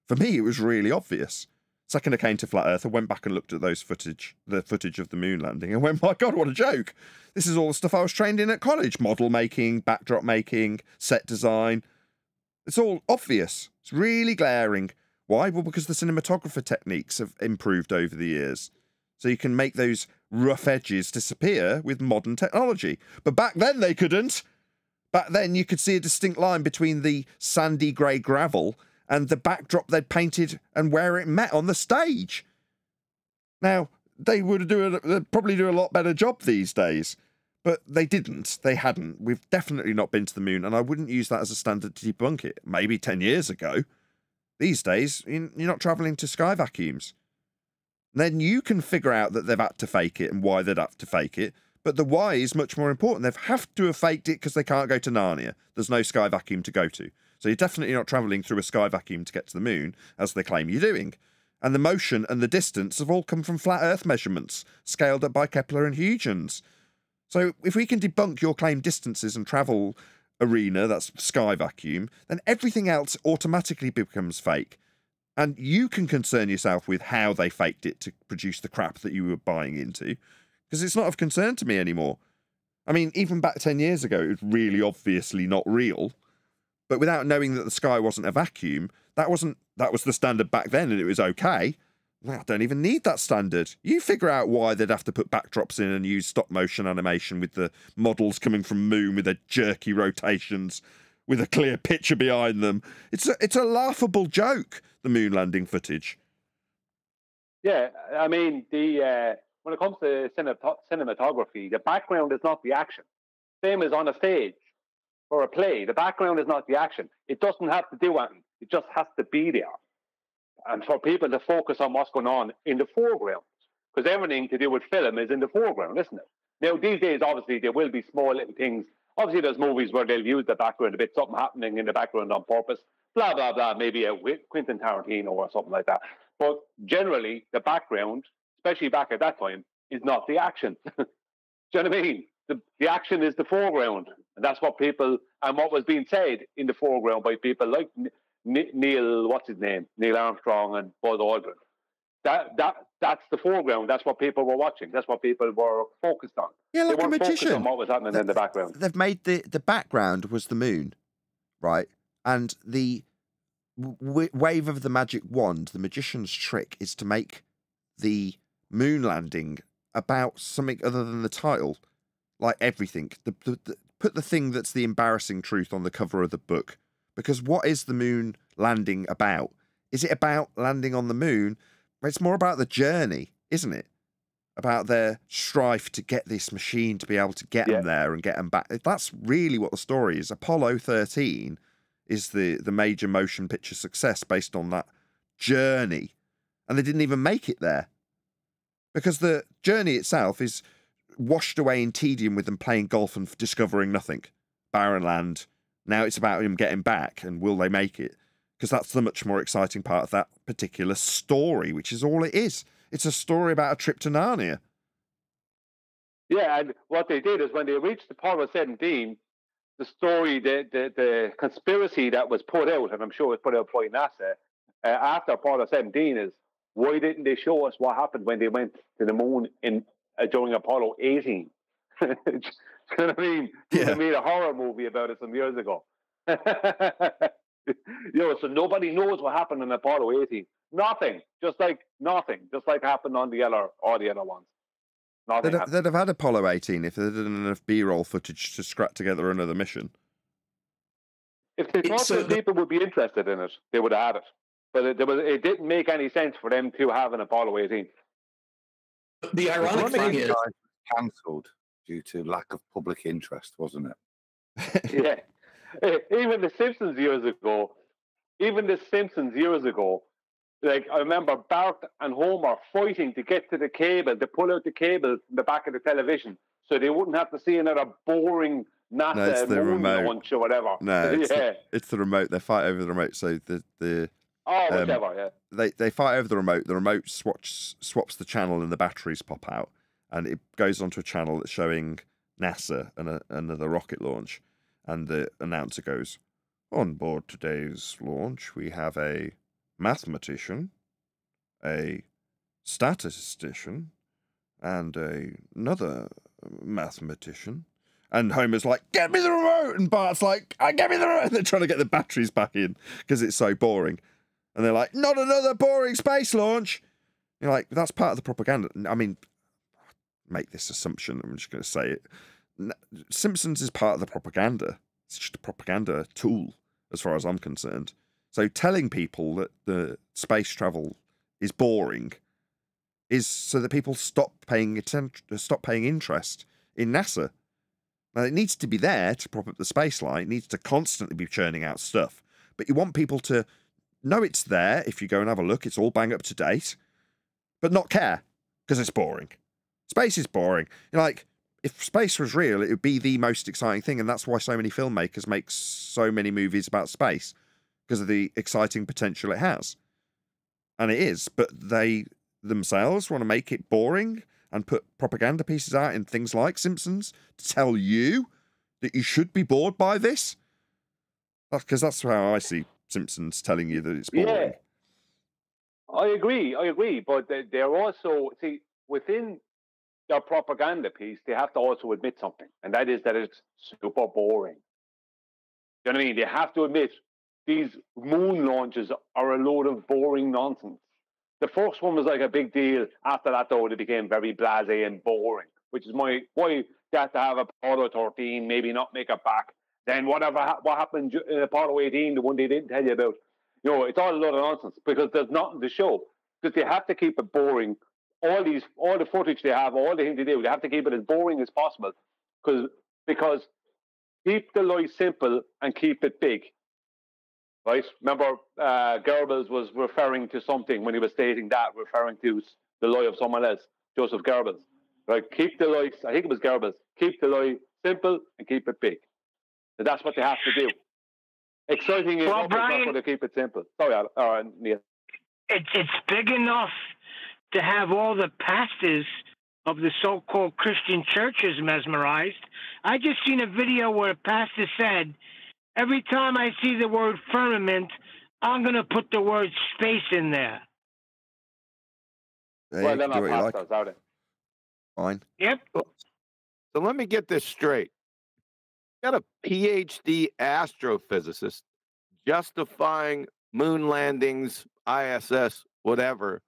For me, it was really obvious. Second I came to Flat Earth, I went back and looked at the footage of the moon landing, and went, my God, what a joke. This is all the stuff I was trained in at college. Model making, backdrop making, set design. It's all obvious. It's really glaring. Why? Well, because the cinematographer techniques have improved over the years. So you can make those rough edges disappear with modern technology. But back then they couldn't. Back then you could see a distinct line between the sandy grey gravel and the backdrop they'd painted and where it met on the stage. Now, they'd probably do a lot better job these days. But they didn't. They hadn't. We've definitely not been to the moon, and I wouldn't use that as a standard to debunk it. Maybe 10 years ago. These days, you're not travelling to sky vacuums. Then you can figure out that they've had to fake it and why they'd have to fake it. But the why is much more important. They've have to have faked it because they can't go to Narnia. There's no sky vacuum to go to. So you're definitely not travelling through a sky vacuum to get to the moon, as they claim you're doing. And the motion and the distance have all come from flat Earth measurements, scaled up by Kepler and Huygens. So if we can debunk your claimed distances and travel arena, that's sky vacuum, then everything else automatically becomes fake. And you can concern yourself with how they faked it to produce the crap that you were buying into, because it's not of concern to me anymore. I mean, even back 10 years ago, it was really obviously not real. But without knowing that the sky wasn't a vacuum, that was the standard back then, and it was okay. I don't even need that standard. You figure out why they'd have to put backdrops in and use stop motion animation with the models coming from moon with their jerky rotations, with a clear picture behind them. It's a laughable joke, the moon landing footage. Yeah, I mean, when it comes to cinematography, the background is not the action. Same as on a stage or a play. The background is not the action. It doesn't have to do anything. It just has to be there. And for people to focus on what's going on in the foreground, because everything to do with film is in the foreground, isn't it? Now, these days, obviously, there will be small little things. Obviously, there's movies where they'll use the background a bit, something happening in the background on purpose, blah, blah, blah, maybe a Quentin Tarantino or something like that. But generally, the background, especially back at that time, is not the action. Do you know what I mean? The action is the foreground. And that's what people, and what was being said in the foreground by people like Neil, what's his name? Neil Armstrong and Buzz Aldrin. That's the foreground. That's what people were watching. That's what people were focused on. Yeah, like they weren't a magician. focused on what was happening in the background. They've made the background was the moon, right? And the wave of the magic wand, the magician's trick, is to make the moon landing about something other than the title, like everything. Put the thing that's the embarrassing truth on the cover of the book. Because what is the moon landing about? Is it about landing on the moon? It's more about the journey, isn't it? About their strife to get this machine to be able to get them there and get them back. That's really what the story is. Apollo 13 is the major motion picture success based on that journey. And they didn't even make it there. Because the journey itself is washed away in tedium with them playing golf and discovering nothing. Barren land. Now it's about him getting back, and will they make it? Because that's the much more exciting part of that particular story, which is all it is. It's a story about a trip to Narnia. Yeah, and what they did is when they reached Apollo 17, the story, the conspiracy that was put out, and I'm sure it was put out by NASA, after Apollo 17 is, why didn't they show us what happened when they went to the moon during Apollo 18? Do you know what I mean? Yeah. They made a horror movie about it some years ago. So nobody knows what happened in Apollo 18. Nothing. Just like happened on all the other ones. Nothing They'd, happened. they'd have had Apollo 18 if they had enough B-roll footage to scrap together another mission. If they thought that people would be interested in it, they would have had it. But it didn't make any sense for them to have an Apollo 18. The ironic thing is, cancelled due to lack of public interest, wasn't it? Yeah. Even the Simpsons years ago, like I remember Bart and Homer fighting to get to the cable, to pull out the cable from the back of the television so they wouldn't have to see another boring NASA moon launch or whatever. No, it's the remote. They fight over the remote. So whatever, yeah. They fight over the remote. The remote swaps the channel and the batteries pop out. And it goes onto a channel that's showing NASA and another rocket launch. And the announcer goes, on board today's launch, we have a mathematician, a statistician, and another mathematician. And Homer's like, get me the remote! And Bart's like, get me the remote! And they're trying to get the batteries back in because it's so boring. And they're like, not another boring space launch! You're like, that's part of the propaganda. I mean, make this assumption, I'm just going to say it. Simpsons is part of the propaganda. It's just a propaganda tool, as far as I'm concerned. So telling people that the space travel is boring is so that people stop paying interest in NASA. Now, it needs to be there to prop up the space line. It needs to constantly be churning out stuff. But you want people to know it's there. If you go and have a look, it's all bang up to date. But not care, because it's boring. Space is boring. You're like, if space was real, it would be the most exciting thing. And that's why so many filmmakers make so many movies about space, because of the exciting potential it has. And it is. But they themselves want to make it boring and put propaganda pieces out in things like Simpsons to tell you that you should be bored by this. Because that's how I see Simpsons, telling you that it's boring. Yeah, I agree. But they're also, see, within their propaganda piece, they have to also admit something, and that is that it's super boring. You know what I mean? They have to admit these moon launches are a load of boring nonsense. The first one was like a big deal. After that, though, it became very blasé and boring, which is why they had to have Apollo 13, maybe not make it back. Then what happened in Apollo 18, the one they didn't tell you about, it's all a lot of nonsense because there's nothing to show. Because they have to keep it boring. All the footage they have, all the things they do, they have to keep it as boring as possible. Because keep the lie simple and keep it big. Right? Remember, Goebbels was referring to something when he was stating that, referring to the lie of someone else, Joseph Goebbels. Right? Keep the lie, I think it was Goebbels, keep the lie simple and keep it big. So that's what they have to do. Exciting is not what they keep it simple. Sorry, Neil. It's big enough to have all the pastors of the so-called Christian churches mesmerized. I just seen a video where a pastor said, every time I see the word firmament, I'm going to put the word space in there. Well, they're not pastors, are they? Fine. Yep. So let me get this straight. You got a PhD astrophysicist justifying moon landings, ISS, whatever,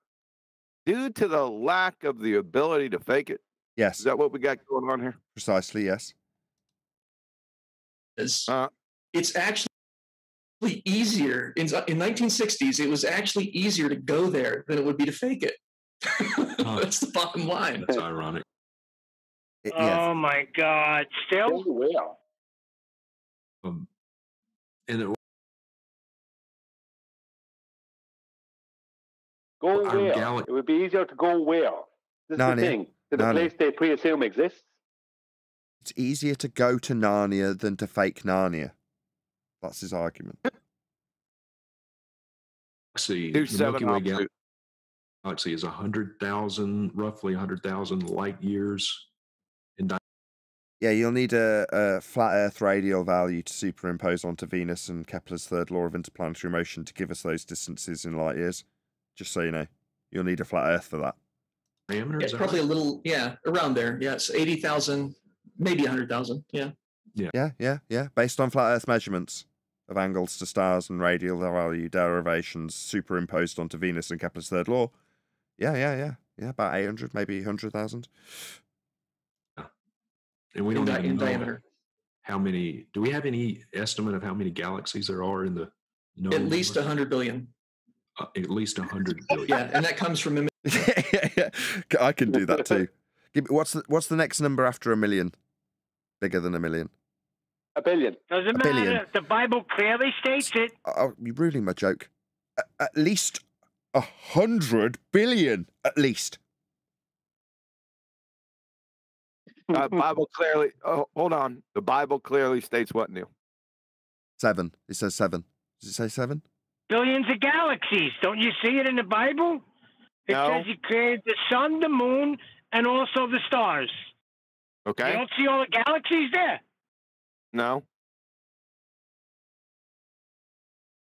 due to the lack of the ability to fake it? Yes. Is that what we got going on here? Precisely, yes. It's actually easier. In 1960s, it was actually easier to go there than it would be to fake it. That's the bottom line. That's ironic. Oh, my God. Still? And go where? It would be easier to go where? This is the thing. To the place they pre-assume exists. It's easier to go to Narnia than to fake Narnia. That's his argument. See, the Milky Way galaxy is 100,000, roughly 100,000 light years in diameter. Yeah, you'll need a flat Earth radial value to superimpose onto Venus and Kepler's third law of interplanetary motion to give us those distances in light years. Just so you know, you'll need a flat Earth for that. It's probably a little, around there. Yeah, it's 80,000, maybe 100,000. Yeah. Yeah. Based on flat Earth measurements of angles to stars and radial value derivations superimposed onto Venus and Kepler's third law. Yeah. About 800, maybe 100,000. And we don't even in know diameter. how many. Do we have any estimate of how many galaxies there are in the known At least universe? 100 billion. At least 100 billion. Yeah, and that comes from I can do that too. What's the next number after a million? Bigger than a million? A billion. Doesn't A matter. billion. The Bible clearly states it. Oh, you're ruining my joke. At least 100 billion. At least. Bible clearly. Oh, hold on. The Bible clearly states what, Neil? 7. It says 7. Does it say 7? Billions of galaxies. Don't you see it in the Bible? It No. says he created the sun, the moon, and also the stars. Okay. You don't see all the galaxies there? No.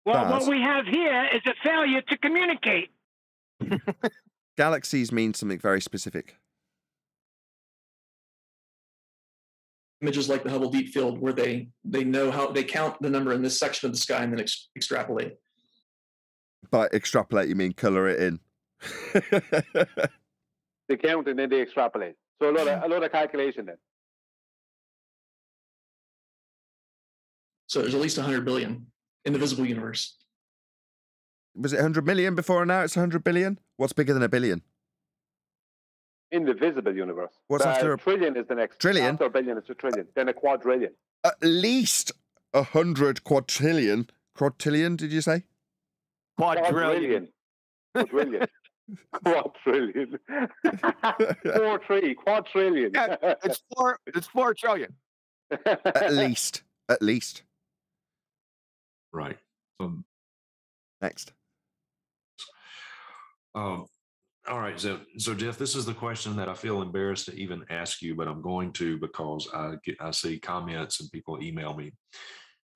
Well, Stars. what we have here is a failure to communicate. Galaxies mean something very specific. images like the Hubble Deep Field, where they know how they count the number in this section of the sky and then extrapolate. By extrapolate, you mean colour it in? They count and then they extrapolate. So a lot of calculation then. So there's at least 100 billion in the visible universe. Was it 100 million before and now it's 100 billion? What's bigger than a billion? In the visible universe. What's after a trillion is the next. trillion? After a billion, it's a trillion. Then a quadrillion. At least 100 quadrillion. Quadrillion, did you say? Quadrillion. Quadrillion. Quadrillion. 4-3. Quadrillion. Yeah, it's 4 trillion. At least. At least. Right. Next. All right, so Jeff, this is the question that I feel embarrassed to even ask you, but I'm going to because I see comments and people email me.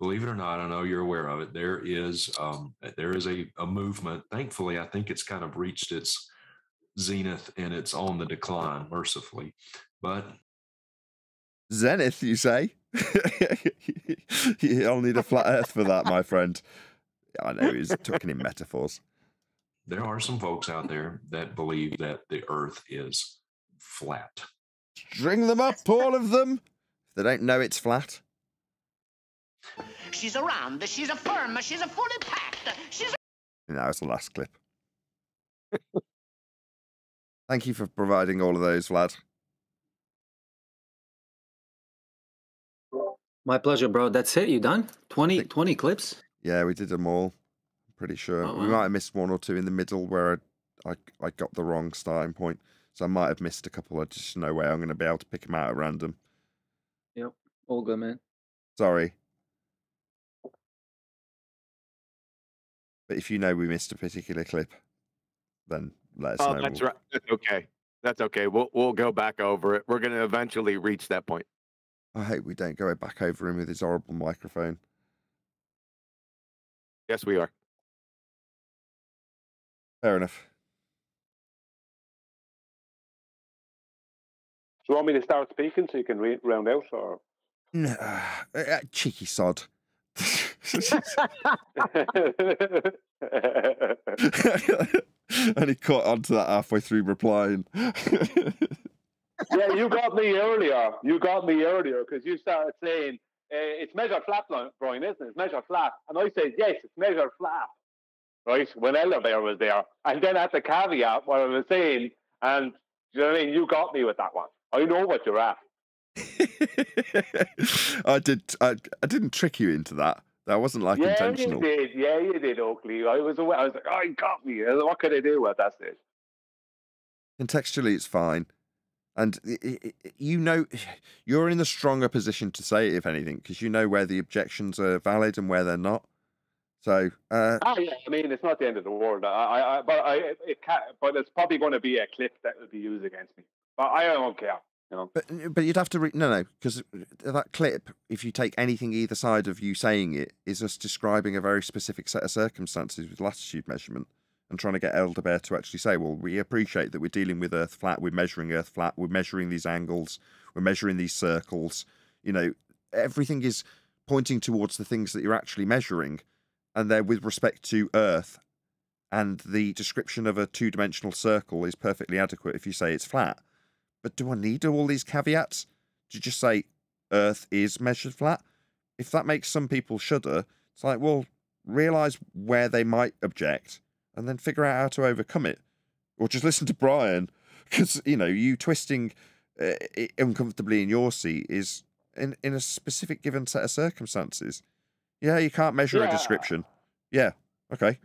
Believe it or not, I know you're aware of it. There is a movement. Thankfully, I think it's kind of reached its zenith and it's on the decline, mercifully. But Zenith, you say? You'll need a flat Earth for that, my friend. I know he's talking in metaphors. There are some folks out there that believe that the Earth is flat. String them up, all of them. If they don't know it's flat. She's a round, she's a firm, she's a fully packed, she's a... That was the last clip. Thank you for providing all of those, Vlad. My pleasure, bro. That's it. You done? 20 clips? Yeah, we did them all. I'm pretty sure. Oh, We wow. might have missed one or two in the middle where I got the wrong starting point. So I might have missed a couple. I just no way I'm going to be able to pick them out at random. Yep. All good, man. Sorry. But if you know we missed a particular clip, then let us Oh, know. that's right. That's okay. That's okay. We'll go back over it. We're going to eventually reach that point. I hope we don't go back over him with his horrible microphone. Yes, we are. Fair enough. Do you want me to start speaking so you can round out, or? No, cheeky sod. And he caught onto that halfway through replying. Yeah, you got me earlier. You got me earlier because you started saying it's measured flat, Brian, isn't it? It's measured flat. And I said, yes, it's measured flat. Right? When elevator was there. And then at the caveat, what I was saying, and you know what I mean? You got me with that one. I know what you're at. I didn't trick you into that. That wasn't like intentional. You did. Yeah, you did, Oakley. I was aware. I was like, oh, you got me. What could I do at that stage? Contextually, it's fine. And you know, you're in the stronger position to say it, if anything, because you know where the objections are valid and where they're not. So, yeah, I mean, it's not the end of the world. But it's probably going to be a clip that will be used against me. But I don't care. You know? But you'd have to no, because that clip, if you take anything either side of you saying it, is just describing a very specific set of circumstances with latitude measurement and trying to get Elder Bear to actually say, well, we appreciate that we're dealing with Earth flat, we're measuring Earth flat, we're measuring these angles, we're measuring these circles. You know, everything is pointing towards the things that you're actually measuring, and they're with respect to Earth. And the description of a two-dimensional circle is perfectly adequate if you say it's flat. But do I need all these caveats to just say Earth is measured flat. If that makes some people shudder, it's like, well, realize where they might object and then figure out how to overcome it. Or just listen to Brian, because, you know, you twisting uncomfortably in your seat is in a specific given set of circumstances. Yeah, you can't measure a description. Yeah, okay.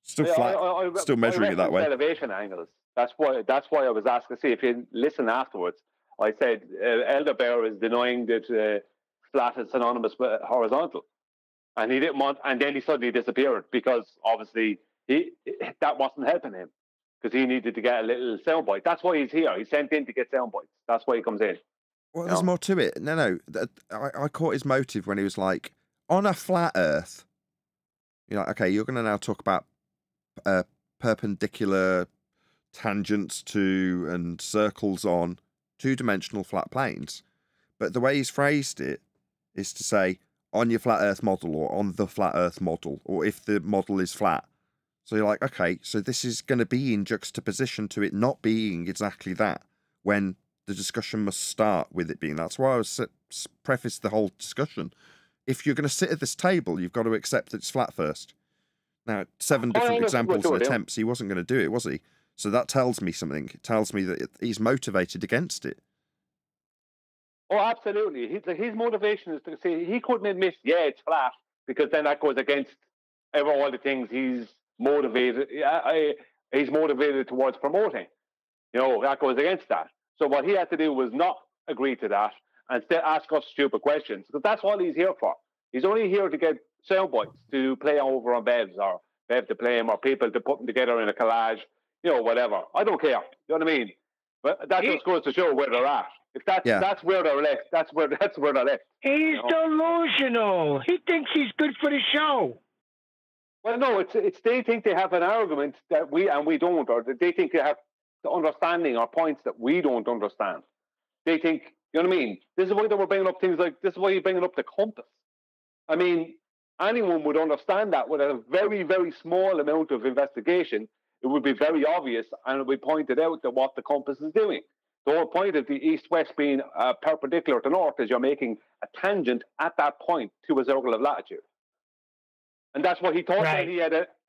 Still flat, still measuring it that way. Elevation angles. That's why I was asking. See, if you listen afterwards, I said Elder Bear is denying that flat is synonymous with horizontal, and he didn't want. And then he suddenly disappeared because obviously that wasn't helping him because he needed to get a little soundbite. That's why he's here. He's sent in to get soundbites. That's why he comes in. Well, there's more to it. No. I caught his motive when he was like, on a flat Earth. You're like, okay, you're going to now talk about perpendicular tangents to and circles on two-dimensional flat planes. But the way he's phrased it is to say, on your flat Earth model or on the flat Earth model, or if the model is flat. So you're like, okay, so this is going to be in juxtaposition to it not being exactly that when the discussion must start with it being. That's why I was prefaced the whole discussion. If you're going to sit at this table, you've got to accept that it's flat first. Now, 7 different examples and attempts, he wasn't going to do it, was he? So that tells me something. It tells me that he's motivated against it. Oh, absolutely. His motivation is to say he couldn't admit, yeah, it's flat, because then that goes against all the things he's motivated. He's motivated towards promoting. You know, that goes against that. So what he had to do was not agree to that and still ask us stupid questions, because that's what he's here for. He's only here to get soundbites to play over on Bevs, or Bev to play him, or people to put them together in a collage, you know, whatever. I don't care. You know what I mean? But that just goes to show where they're at. If that's where they're left, that's where they're left. He's delusional. He thinks he's good for the show. Well, no, it's they think they have an argument that we don't, or they think they have the understanding or points that we don't understand. They think, you know what I mean? This is why they were bringing up things like, this is why you're bringing up the compass. I mean, anyone would understand that with a very, very small amount of investigation. It would be very obvious, and it would be pointed out that what the compass is doing. The whole point of the east-west being perpendicular to north is you're making a tangent at that point to a circle of latitude. And that's what he thought. Right.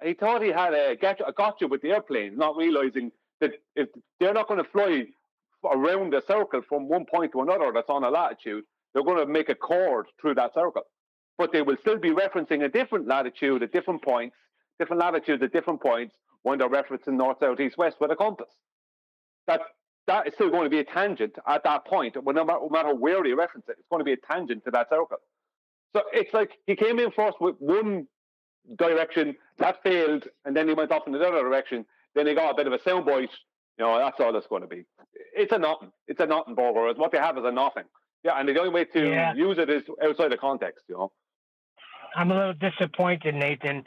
He thought he had a gotcha with the airplane, not realizing that if they're not going to fly around a circle from one point to another that's on a latitude, they're going to make a chord through that circle. But they will still be referencing a different latitude at different points, different latitudes at different points when they're referencing north, south, east, west with a compass. That is still going to be a tangent at that point. No matter where they reference it, it's going to be a tangent to that circle. So it's like he came in first with one direction, that failed, and then he went off in the other direction. Then he got a bit of a soundbite. You know, that's all it's going to be. It's a nothing. It's a nothing burger. What they have is a nothing. Yeah, and the only way to use it is outside of context, you know. I'm a little disappointed, Nathan.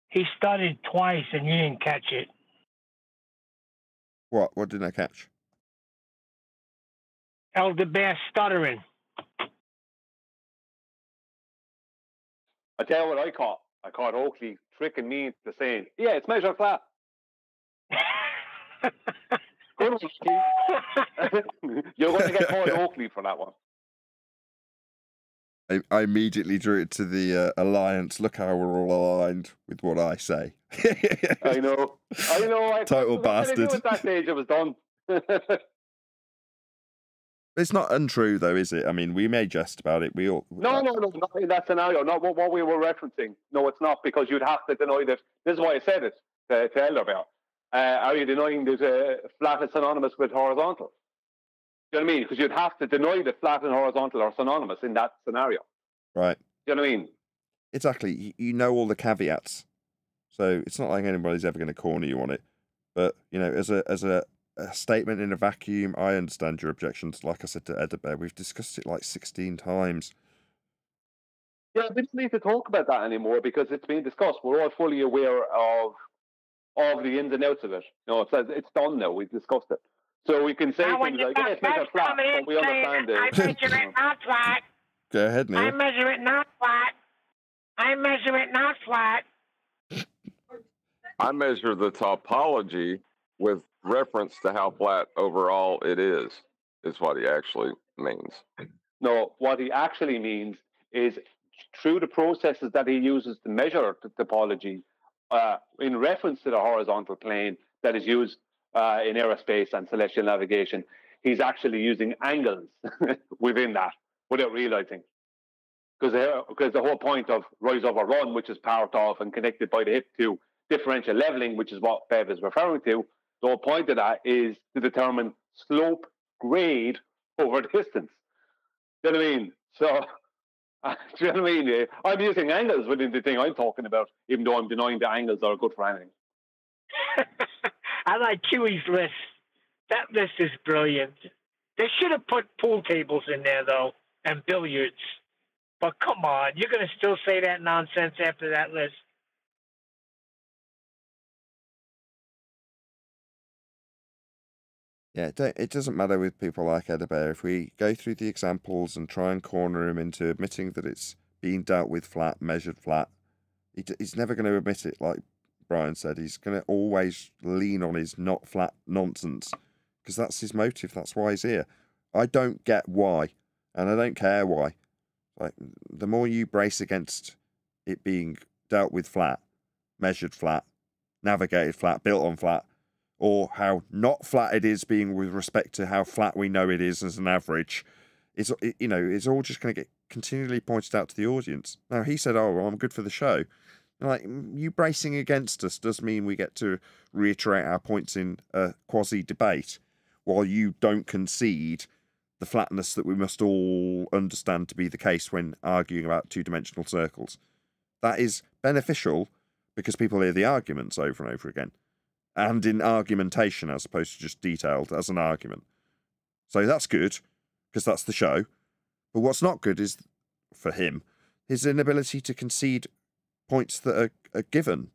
He started twice and you didn't catch it. What? What didn't I catch? Elder Bear stuttering. I tell you what I caught. I caught Oakley tricking me into saying, yeah, it's measured flat. You're going to get called Oakley for that one. I immediately drew it to the alliance. Look how we're all aligned with what I say. I know. Total bastard. At that stage, it was done. It's not untrue, though, is it? I mean, we may jest about it. We all. No, not in that scenario. Not what we were referencing. No, it's not, because you'd have to deny that. This is why I said it to Elder Bear. Are you denying that flat is synonymous with horizontal? You know what I mean? Because you'd have to deny that flat and horizontal are synonymous in that scenario. Right. You know what I mean? Exactly. You know all the caveats, so it's not like anybody's ever going to corner you on it. But you know, as a statement in a vacuum, I understand your objections. Like I said to Edinburgh, we've discussed it like 16 times. Yeah, we don't need to talk about that anymore because it's been discussed. We're all fully aware of all the ins and outs of it. You know, it's done now. We've discussed it. So we can say things like, yeah, it's measured flat, but we understand it. I measure it not flat. Go ahead, Neil. I measure it not flat. I measure it not flat. I measure the topology with reference to how flat overall it is what he actually means. No, what he actually means is through the processes that he uses to measure the topology in reference to the horizontal plane that is used in aerospace and celestial navigation, he's actually using angles within that without realizing. Because the whole point of rise over run, which is part of and connected by the hip to differential leveling, which is what Bev is referring to, the whole point of that is to determine slope grade over distance. Do you know what I mean? So, do you know what I mean? I'm using angles within the thing I'm talking about, even though I'm denying the angles are good for anything. I like Huey's list. That list is brilliant. They should have put pool tables in there, though, and billiards. But come on, you're going to still say that nonsense after that list? Yeah, it doesn't matter with people like Edabear. If we go through the examples and try and corner him into admitting that it's being dealt with flat, measured flat, he's never going to admit it, like Brian said. He's going to always lean on his not flat nonsense because that's his motive. That's why he's here. I don't get why, and I don't care why. Like, the more you brace against it being dealt with flat, measured flat, navigated flat, built on flat, or how not flat it is being with respect to how flat we know it is as an average, it's all just going to get continually pointed out to the audience. Now, he said, oh, well, I'm good for the show. Like, you bracing against us does mean we get to reiterate our points in a quasi-debate, while you don't concede the flatness that we must all understand to be the case when arguing about two-dimensional circles. That is beneficial because people hear the arguments over and over again, and in argumentation as opposed to just detailed as an argument. So that's good, because that's the show. But what's not good is, for him, his inability to concede points that are given,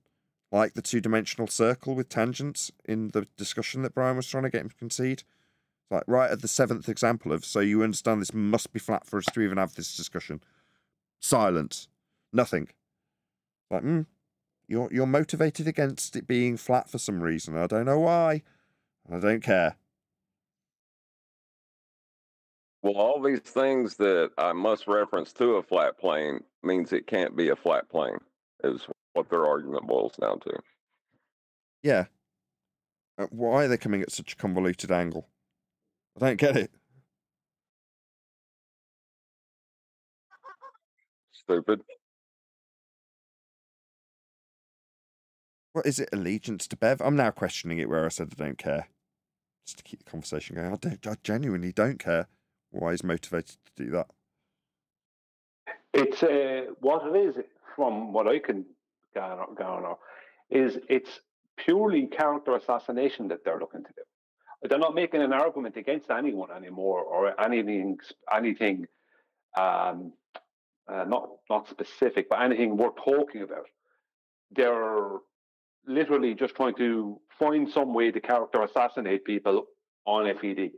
like the two-dimensional circle with tangents in the discussion that Brian was trying to get him to concede. Like right at the 7th example of, so you understand this must be flat for us to even have this discussion. Silence. Nothing. Like, you're motivated against it being flat for some reason. I don't know why. I don't care. Well, all these things that I must reference to a flat plane means it can't be a flat plane, is what their argument boils down to. Yeah. Why are they coming at such a convoluted angle? I don't get it. Stupid. What is it, allegiance to Bev? I'm now questioning it where I said I don't care. Just to keep the conversation going. I genuinely don't care why he's motivated to do that. It's what it is, from what I can garner, is it's purely character assassination that they're looking to do. They're not making an argument against anyone anymore, or anything not specific, but anything worth talking about. They're literally just trying to find some way to character assassinate people on FED.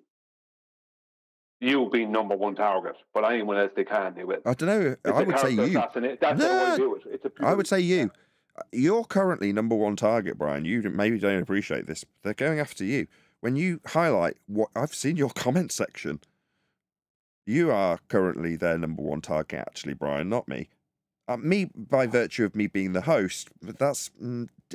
You being number one target, but anyone else they can, they will. I don't know. I would say you. That's how I do it. I would say you. You're currently number one target, Brian. You maybe don't appreciate this. They're going after you. When you highlight what I've seen your comment section, you are currently their number one target, actually, Brian, not me. Me, by virtue of me being the host, but that's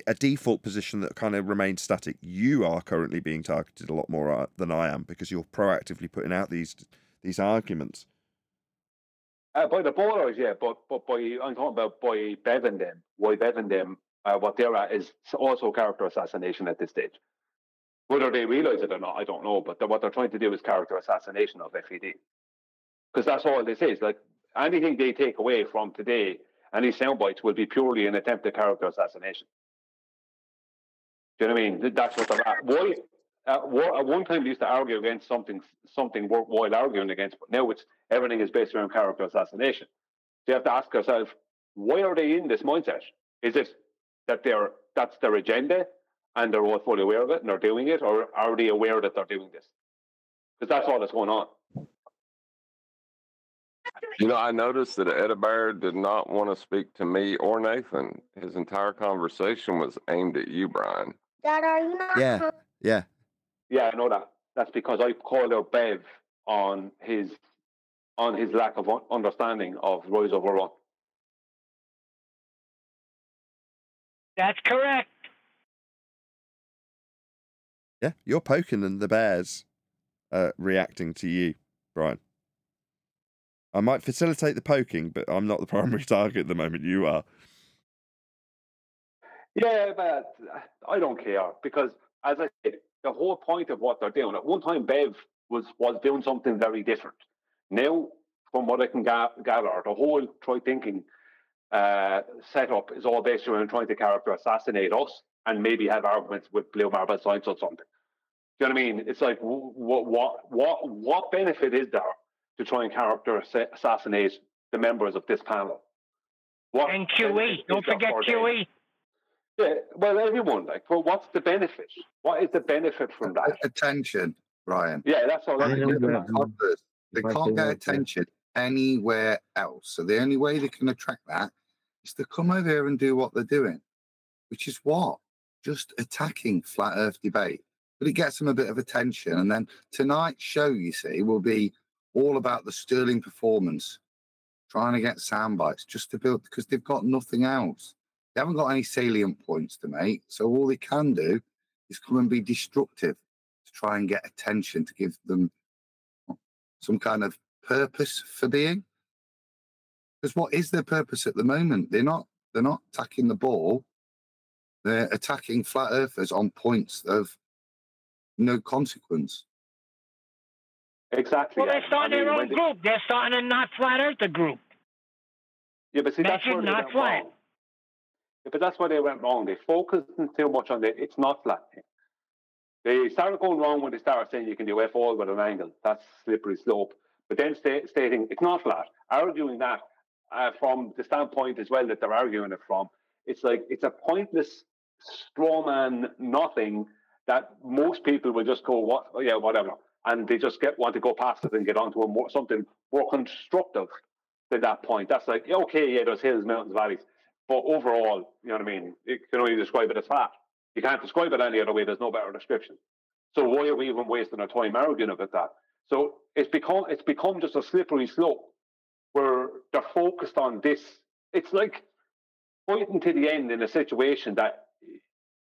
a default position that kind of remains static. You are currently being targeted a lot more than I am because you're proactively putting out these arguments. By the borders, yeah, but I'm talking about by Bev and them. Why Bev and them, what they're at is also character assassination at this stage. Whether they realise it or not, I don't know. But what they're trying to do is character assassination of FED. Because that's all this is. Like, anything they take away from today, any sound bites, will be purely an attempt at character assassination. Do you know what I mean? That's what they're at. Why? At one time, they used to argue against something worthwhile arguing against, but now everything is based around character assassination. So you have to ask yourself, why are they in this mindset? Is it that that's their agenda and they're all fully aware of it and they're doing it, or are they aware that they're doing this? Because that's all that's going on. You know, I noticed that Edabear did not want to speak to me or Nathan. His entire conversation was aimed at you, Brian. Dad, are you not? Yeah. Yeah, I know that. That's because I called out Bev on his lack of understanding of rise over run. That's correct. Yeah, you're poking and the bear's reacting to you, Brian. I might facilitate the poking, but I'm not the primary target at the moment. You are. Yeah, but I don't care because, as I said, the whole point of what they're doing. At one time, Bev was doing something very different. Now, from what I can gather, the whole try thinking setup is all based around trying to character assassinate us and maybe have arguments with Blue Marble Science or something. Do you know what I mean? It's like, what benefit is there to try and character assassinate the members of this panel? And QE, don't forget QE. Yeah, well, everyone, like, well, what's the benefit? What is the benefit from that? Attention, Brian. Yeah, that's all. They can't get attention anywhere else. So the only way they can attract that is to come over here and do what they're doing, which is what? Just attacking flat earth debate. But it gets them a bit of attention. And then tonight's show, you see, will be all about the sterling performance, trying to get sound bites just to build, because they've got nothing else. They haven't got any salient points to make. So all they can do is come and be destructive to try and get attention, to give them some kind of purpose for being. Because what is their purpose at the moment? They're not attacking the ball. They're attacking flat earthers on points of no consequence. Exactly. Well, they're starting their own group. They're starting a not flat earther group. Yeah, but see, that's where they went wrong. Yeah, but that's where they went wrong. They focused too much on it's not flat. They started going wrong when they started saying you can do F all with an angle. That's slippery slope. But then stating it's not flat, arguing that from the standpoint as well that they're arguing it from, it's like it's a pointless straw man nothing that most people will just go, what? Oh, yeah, whatever. And they just want to go past it and get onto something more constructive at that point. That's like, okay, yeah, there's hills, mountains, valleys. But overall, you know what I mean? You can only describe it as flat. You can't describe it any other way. There's no better description. So why are we even wasting our time arguing about that? So it's become just a slippery slope where they're focused on this. It's like fighting to the end in a situation that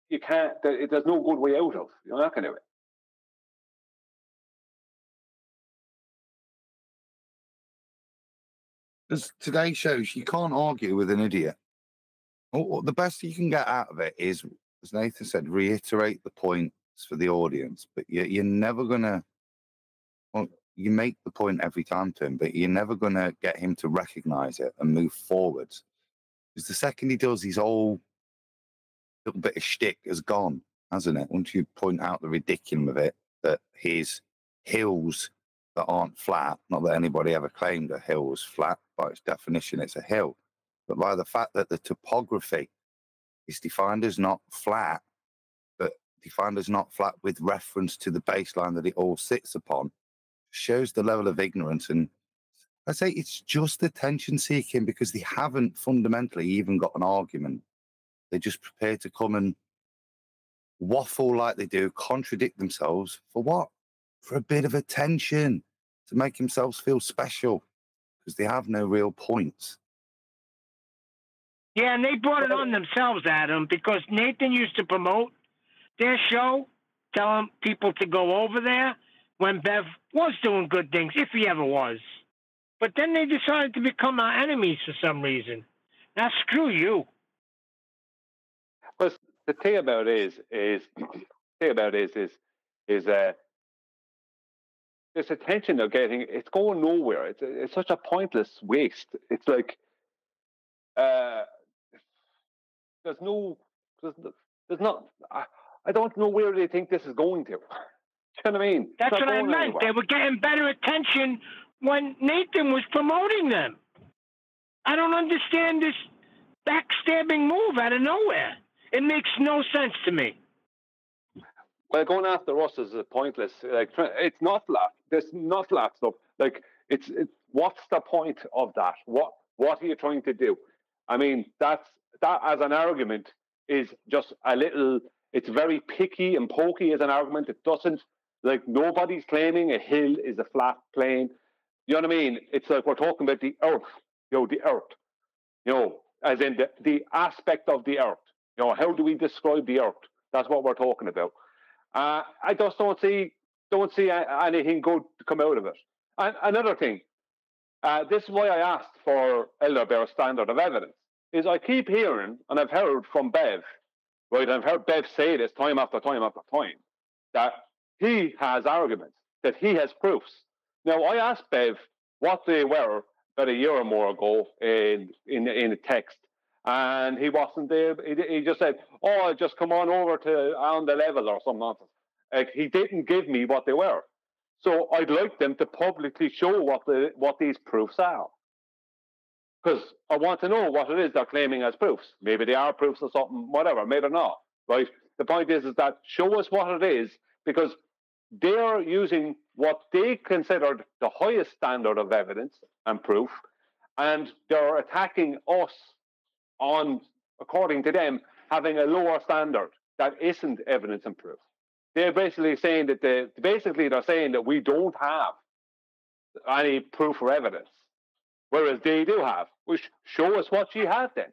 you can't. There's no good way out of. You know, that kind of way. As today shows, you can't argue with an idiot. The best you can get out of it is, as Nathan said, reiterate the points for the audience. But you're never going to, well, you make the point every time to him, but you're never going to get him to recognize it and move forwards. Because the second he does, his whole little bit of shtick has gone, hasn't it? Once you point out the ridiculum of it, that his hills that aren't flat, not that anybody ever claimed a hill was flat, by its definition, it's a hill. But by the fact that the topography is defined as not flat, but defined as not flat with reference to the baseline that it all sits upon, shows the level of ignorance. And I say it's just attention seeking because they haven't fundamentally even got an argument. They're just prepared to come and waffle like they do, contradict themselves for what? For a bit of attention, to make themselves feel special, because they have no real points. Yeah, and they brought it on themselves, Adam, because Nathan used to promote their show, telling people to go over there when Bev was doing good things, if he ever was. But then they decided to become our enemies for some reason. Now, screw you. Well, the thing about it is this attention they're getting, it's going nowhere. It's such a pointless waste. It's like there's not. I don't know where they think this is going to. Do you know what I mean? That's what I meant. Anywhere. They were getting better attention when Nathan was promoting them. I don't understand this backstabbing move out of nowhere. It makes no sense to me. Well, going after us is pointless. Like, it's not flat. There's not flat stuff. Like, it's what's the point of that? What are you trying to do? I mean, that as an argument is just a little. It's very picky and pokey as an argument. It doesn't Like, nobody's claiming a hill is a flat plane. You know what I mean? It's like we're talking about the earth, the earth, as in the aspect of the earth. How do we describe the earth? That's what we're talking about. I just don't see anything good to come out of it. And another thing, this is why I asked for Elder Bear's standard of evidence, is I keep hearing, and I've heard from Bev, right? I've heard Bev say this time after time after time, that he has arguments, that he has proofs. Now, I asked Bev what they were about a year or more ago in a text, and he wasn't there. He just said, "Oh, just come on over to On the Level" or some nonsense. Like, he didn't give me what they were. So I'd like them to publicly show what these proofs are, because I want to know what it is they're claiming as proofs. Maybe they are proofs of something, whatever. Maybe they're not. Right? The point is that show us what it is, because they're using what they considered the highest standard of evidence and proof, and they're attacking us on, according to them, having a lower standard that isn't evidence and proof. They're basically saying that they're saying that we don't have any proof or evidence, whereas they do have. Which show us what you have then,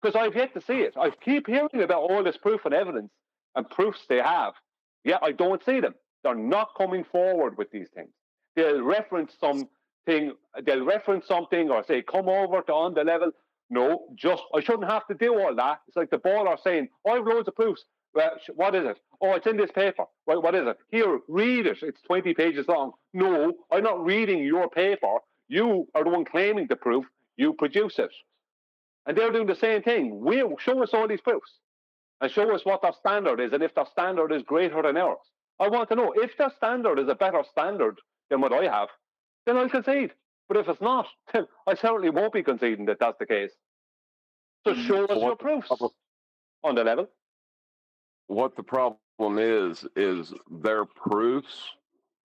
because I've yet to see it. I keep hearing about all this proof and evidence and proofs they have, yet I don't see them. They're not coming forward with these things. They'll reference something. They'll reference something or say, "Come over to On the Level." No, I shouldn't have to do all that. It's like the baller saying, "I have loads of proofs." Well, what is it? "Oh, it's in this paper." Right, what is it? "Here, read it. It's 20 pages long." No, I'm not reading your paper. You are the one claiming the proof. You produce it. And they're doing the same thing. Show us all these proofs and show us what their standard is, and if their standard is greater than ours. I want to know if their standard is a better standard than what I have, then I'll concede. But if it's not, then I certainly won't be conceding that that's the case. So show us your proofs On the Level. What the problem is their proofs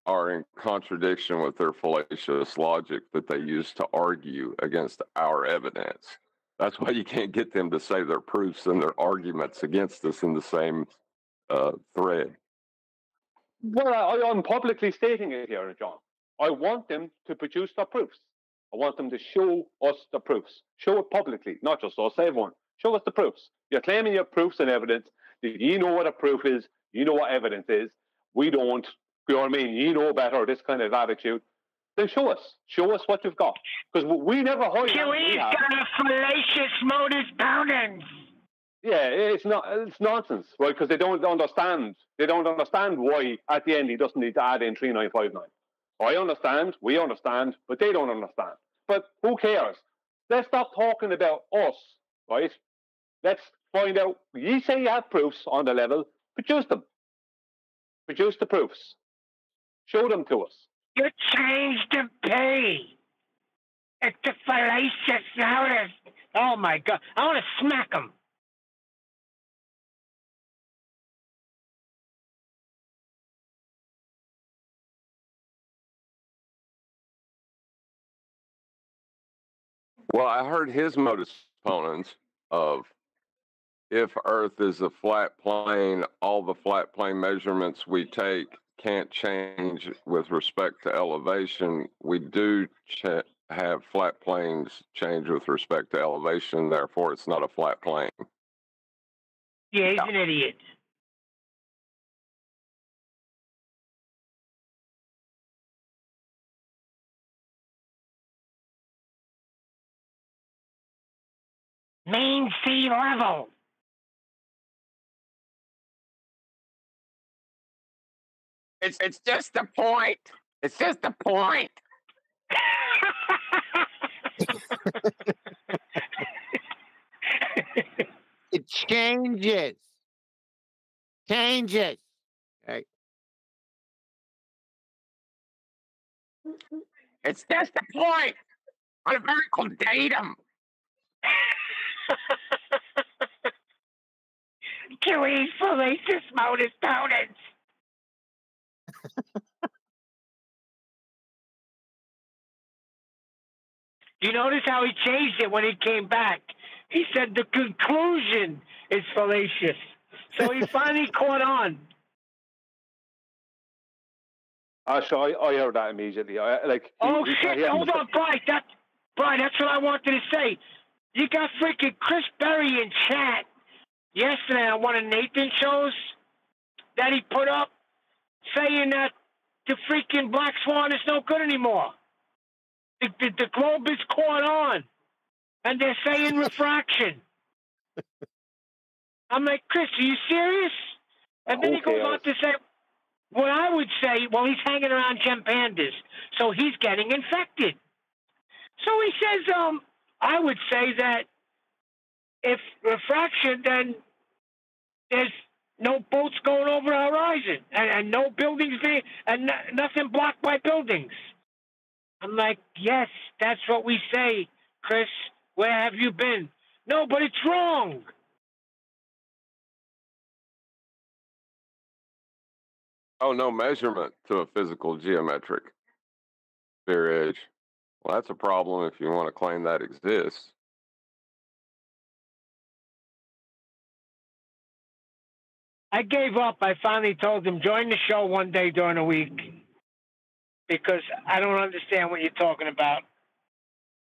are in contradiction with their fallacious logic that they use to argue against our evidence. That's why you can't get them to say their proofs and their arguments against us in the same thread. Well, I'm publicly stating it here, John. I want them to produce their proofs. I want them to show us the proofs. Show it publicly, not just us, everyone. Show us the proofs. You're claiming your proofs and evidence. You know what a proof is. You know what evidence is. We don't. You know what I mean? You know better, this kind of attitude. Then show us. Show us what you've got. Because we never hide. QE's got a fallacious modus ponens. Yeah, it's nonsense, right? Because they don't understand. They don't understand why at the end he doesn't need to add in 3959. I understand, we understand, but they don't understand. But who cares? Let's stop talking about us, right? Let's find out. You say you have proofs On the Level, produce them. Produce the proofs. Show them to us. You changed the pay. It's a fallacious notice. Oh my God. I want to smack him. Well, I heard his modus ponens of if Earth is a flat plane, all the flat plane measurements we take can't change with respect to elevation. We do have flat planes change with respect to elevation, therefore it's not a flat plane. Yeah, he's an idiot. Mean sea level. It's just a point. It's just a point. It changes. Changes. Okay. It's just a point on a vertical datum. QE's fallacious modus ponens. You notice how he changed it when he came back? He said the conclusion is fallacious. So he finally caught on. Sure, I heard that immediately. Oh shit! Hold on, Brian. Brian, that's what I wanted to say. You got freaking Chris Berry in chat yesterday on one of Nathan's shows that he put up, saying that the freaking Black Swan is no good anymore. The globe is caught on, and they're saying refraction. I'm like, Chris, are you serious? And then he goes on to say, what I would say, well, he's hanging around gem pandas, so he's getting infected. So he says, I would say that if refraction, then there's no boats going over the horizon, and no buildings being, and nothing blocked by buildings. I'm like, yes, that's what we say, Chris. Where have you been? No, but it's wrong. Oh, no measurement to a physical geometric sphere edge. Well, that's a problem if you want to claim that exists. I gave up. I finally told him, join the show one day during the week because I don't understand what you're talking about.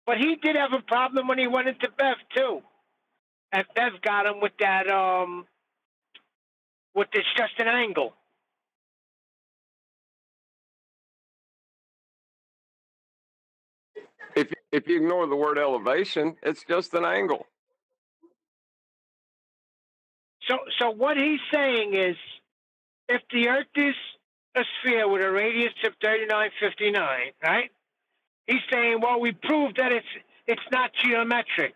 But he did have a problem when he went into Bev, too. And Bev got him with that, with this just an angle. If you ignore the word elevation, it's just an angle. So what he's saying is, if the Earth is a sphere with a radius of 3959, right? He's saying, well, we proved that it's not geometric.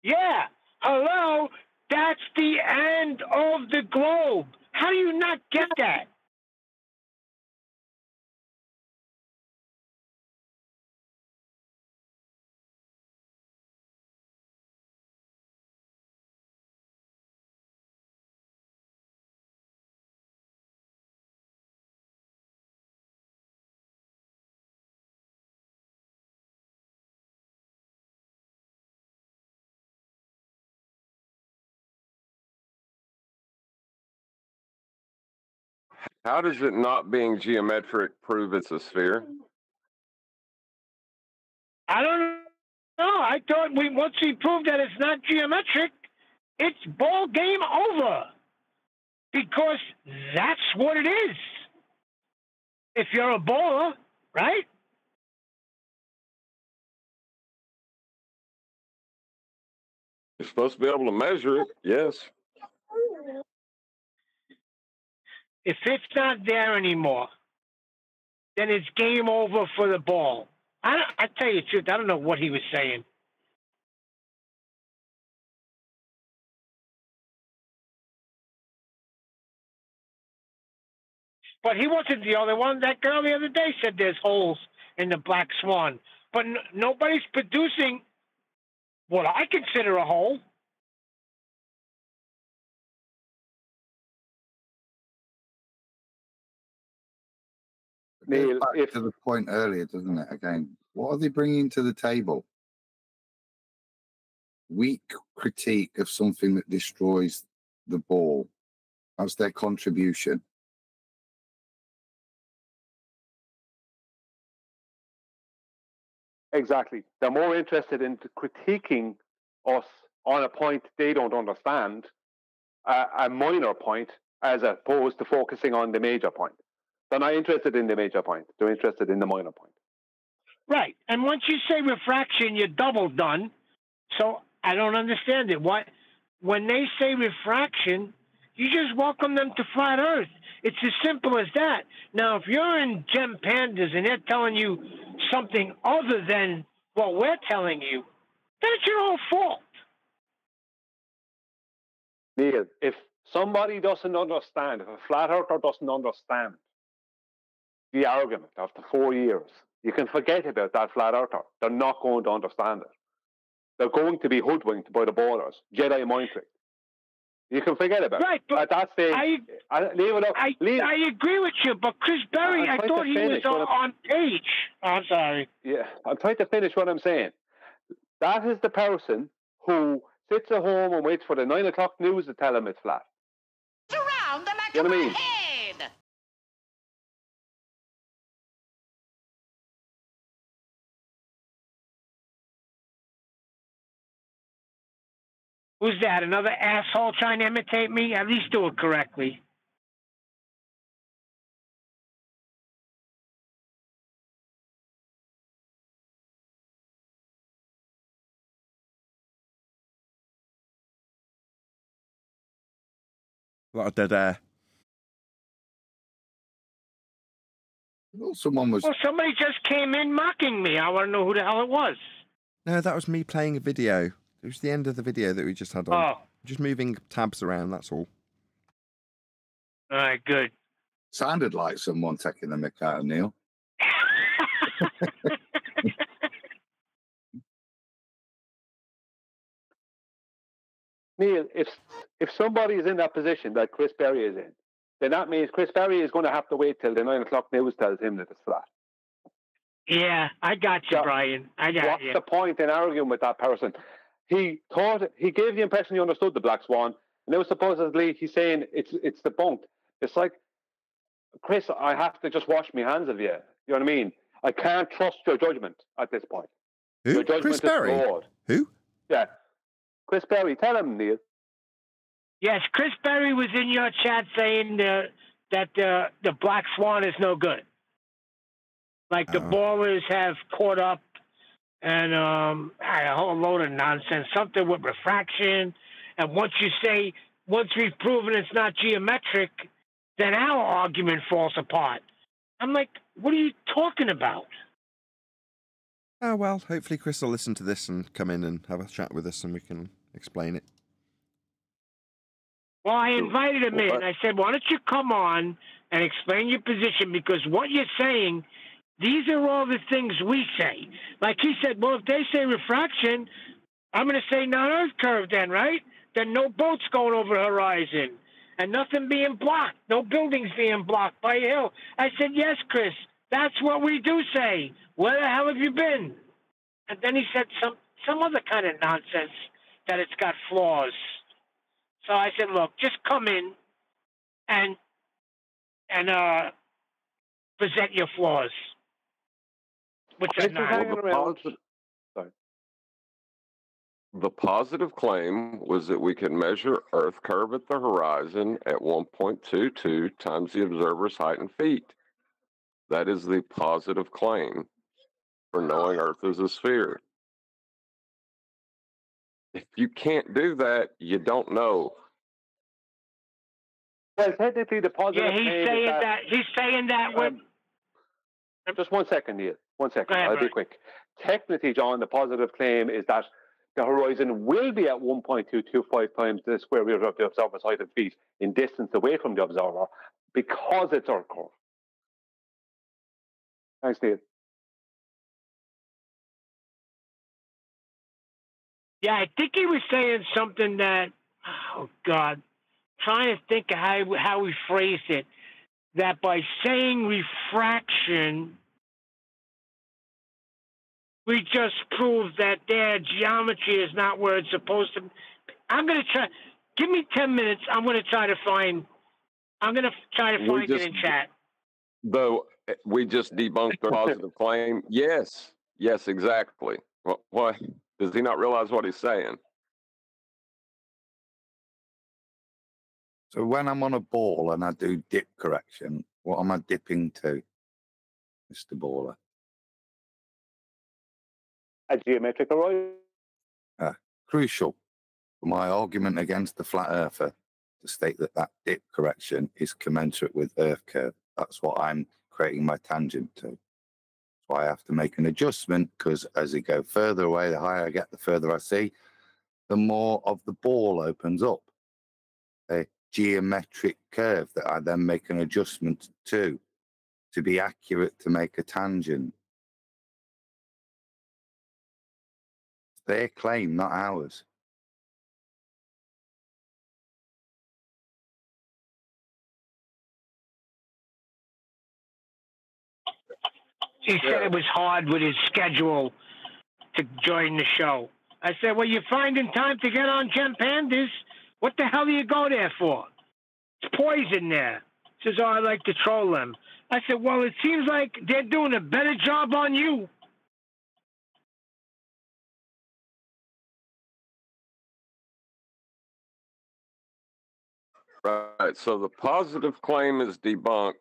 Yeah, hello, that's the end of the globe. How do you not get that? How does it not being geometric prove it's a sphere? I don't know. I thought once we proved that it's not geometric, it's ball game over. Because that's what it is. If you're a baller, right? You're supposed to be able to measure it, yes. If it's not there anymore, then it's game over for the ball. I tell you the truth, I don't know what he was saying. But he wasn't the only one. That girl the other day said there's holes in the Black Swan. But nobody's producing what I consider a hole. It goes back to the point earlier, doesn't it? Again, what are they bringing to the table? Weak critique of something that destroys the ball. That's their contribution. Exactly. They're more interested in critiquing us on a point they don't understand, a minor point, as opposed to focusing on the major point. They're not interested in the major point. They're interested in the minor point. Right. And once you say refraction, you're double done. So I don't understand it. Why, when they say refraction, you just welcome them to flat Earth. It's as simple as that. Now, if you're in Gem Pandas and they're telling you something other than what we're telling you, then it's your own fault. Neil, if somebody doesn't understand, if a flat earther doesn't understand the argument after 4 years, you can forget about that flat earther. They're not going to understand it. They're going to be hoodwinked by the ballers, Jedi mind trick. You can forget about it. But at that stage, leave it up. I agree with you, but Chris Berry, I thought he was on page. Oh, I'm sorry. Yeah, I'm trying to finish what I'm saying. That is the person who sits at home and waits for the 9 o'clock news to tell him it's flat. Around the back You know of what I my mean? head. Who's that? Another asshole trying to imitate me? At least do it correctly. A lot of dead air. Well, someone was. Well, somebody just came in mocking me. I want to know who the hell it was. No, that was me playing a video. It was the end of the video that we just had on. Oh. Just moving tabs around, that's all. All right, good. Sounded like someone taking the mick out of Neil. Neil, if somebody is in that position that Chris Berry is in, then that means Chris Berry is going to have to wait till the 9 o'clock news tells him that it's flat. Yeah, I got you, Brian. I got What's you. the point in arguing with that person? He gave the impression he understood the Black Swan, and now supposedly he's saying it's debunked. It's like, Chris, I have to just wash my hands of you. You know what I mean? I can't trust your judgment at this point. Who? Your judgment Chris Berry? is flawed. Who? Yeah. Chris Berry, tell him, Neil. Yes, Chris Berry was in your chat saying that the Black Swan is no good. Like the ballers have caught up and a whole load of nonsense, something with refraction. And once we've proven it's not geometric, then our argument falls apart. I'm like, what are you talking about? Oh, well, hopefully Chris will listen to this and come in and have a chat with us and we can explain it. Well, I invited him in. I said, why don't you come on and explain your position? Because what you're saying, these are all the things we say. Like he said, well, if they say refraction, I'm going to say non-Earth curve then, right? Then no boats going over the horizon and nothing being blocked, no buildings being blocked by a hill. I said, yes, Chris, that's what we do say. Where the hell have you been? And then he said some other kind of nonsense that it's got flaws. So I said, look, just come in and present your flaws. Which are not. The positive claim was that we could measure Earth curve at the horizon at 1.22 times the observer's height in feet. That is the positive claim for knowing Earth is a sphere. If you can't do that, you don't know. Well, technically, the positive Yeah, he's saying that. He's saying that with. Just 1 second, Neil. 1 second. Ahead, I'll be quick. Technically, John, the positive claim is that the horizon will be at 1.225 times the square root of the observer's height in feet in distance away from the observer because it's Earth curve. Thanks, Neil. Yeah, I think he was saying something that, oh God, trying to think of how we phrased it, that by saying refraction, we just proved that their geometry is not where it's supposed to be. I'm going to try, give me 10 minutes, I'm going to try to find it in chat. Though we just debunked the positive claim. Yes, exactly. What? Does he not realize what he's saying? So when I'm on a ball and I do dip correction, what am I dipping to, Mr. Baller? A geometric horizon. Crucial for my argument against the flat earther to state that dip correction is commensurate with Earth curve. That's what I'm creating my tangent to. So I have to make an adjustment because as I go further away, the higher I get, the further I see, the more of the ball opens up. A geometric curve that I then make an adjustment to be accurate to make a tangent. Their claim, not ours. He said it was hard with his schedule to join the show. I said, well, you're finding time to get on Gem Pandas. What the hell do you go there for? It's poison there. He says, oh, I like to troll them. I said, well, it seems like they're doing a better job on you. Right. So the positive claim is debunked.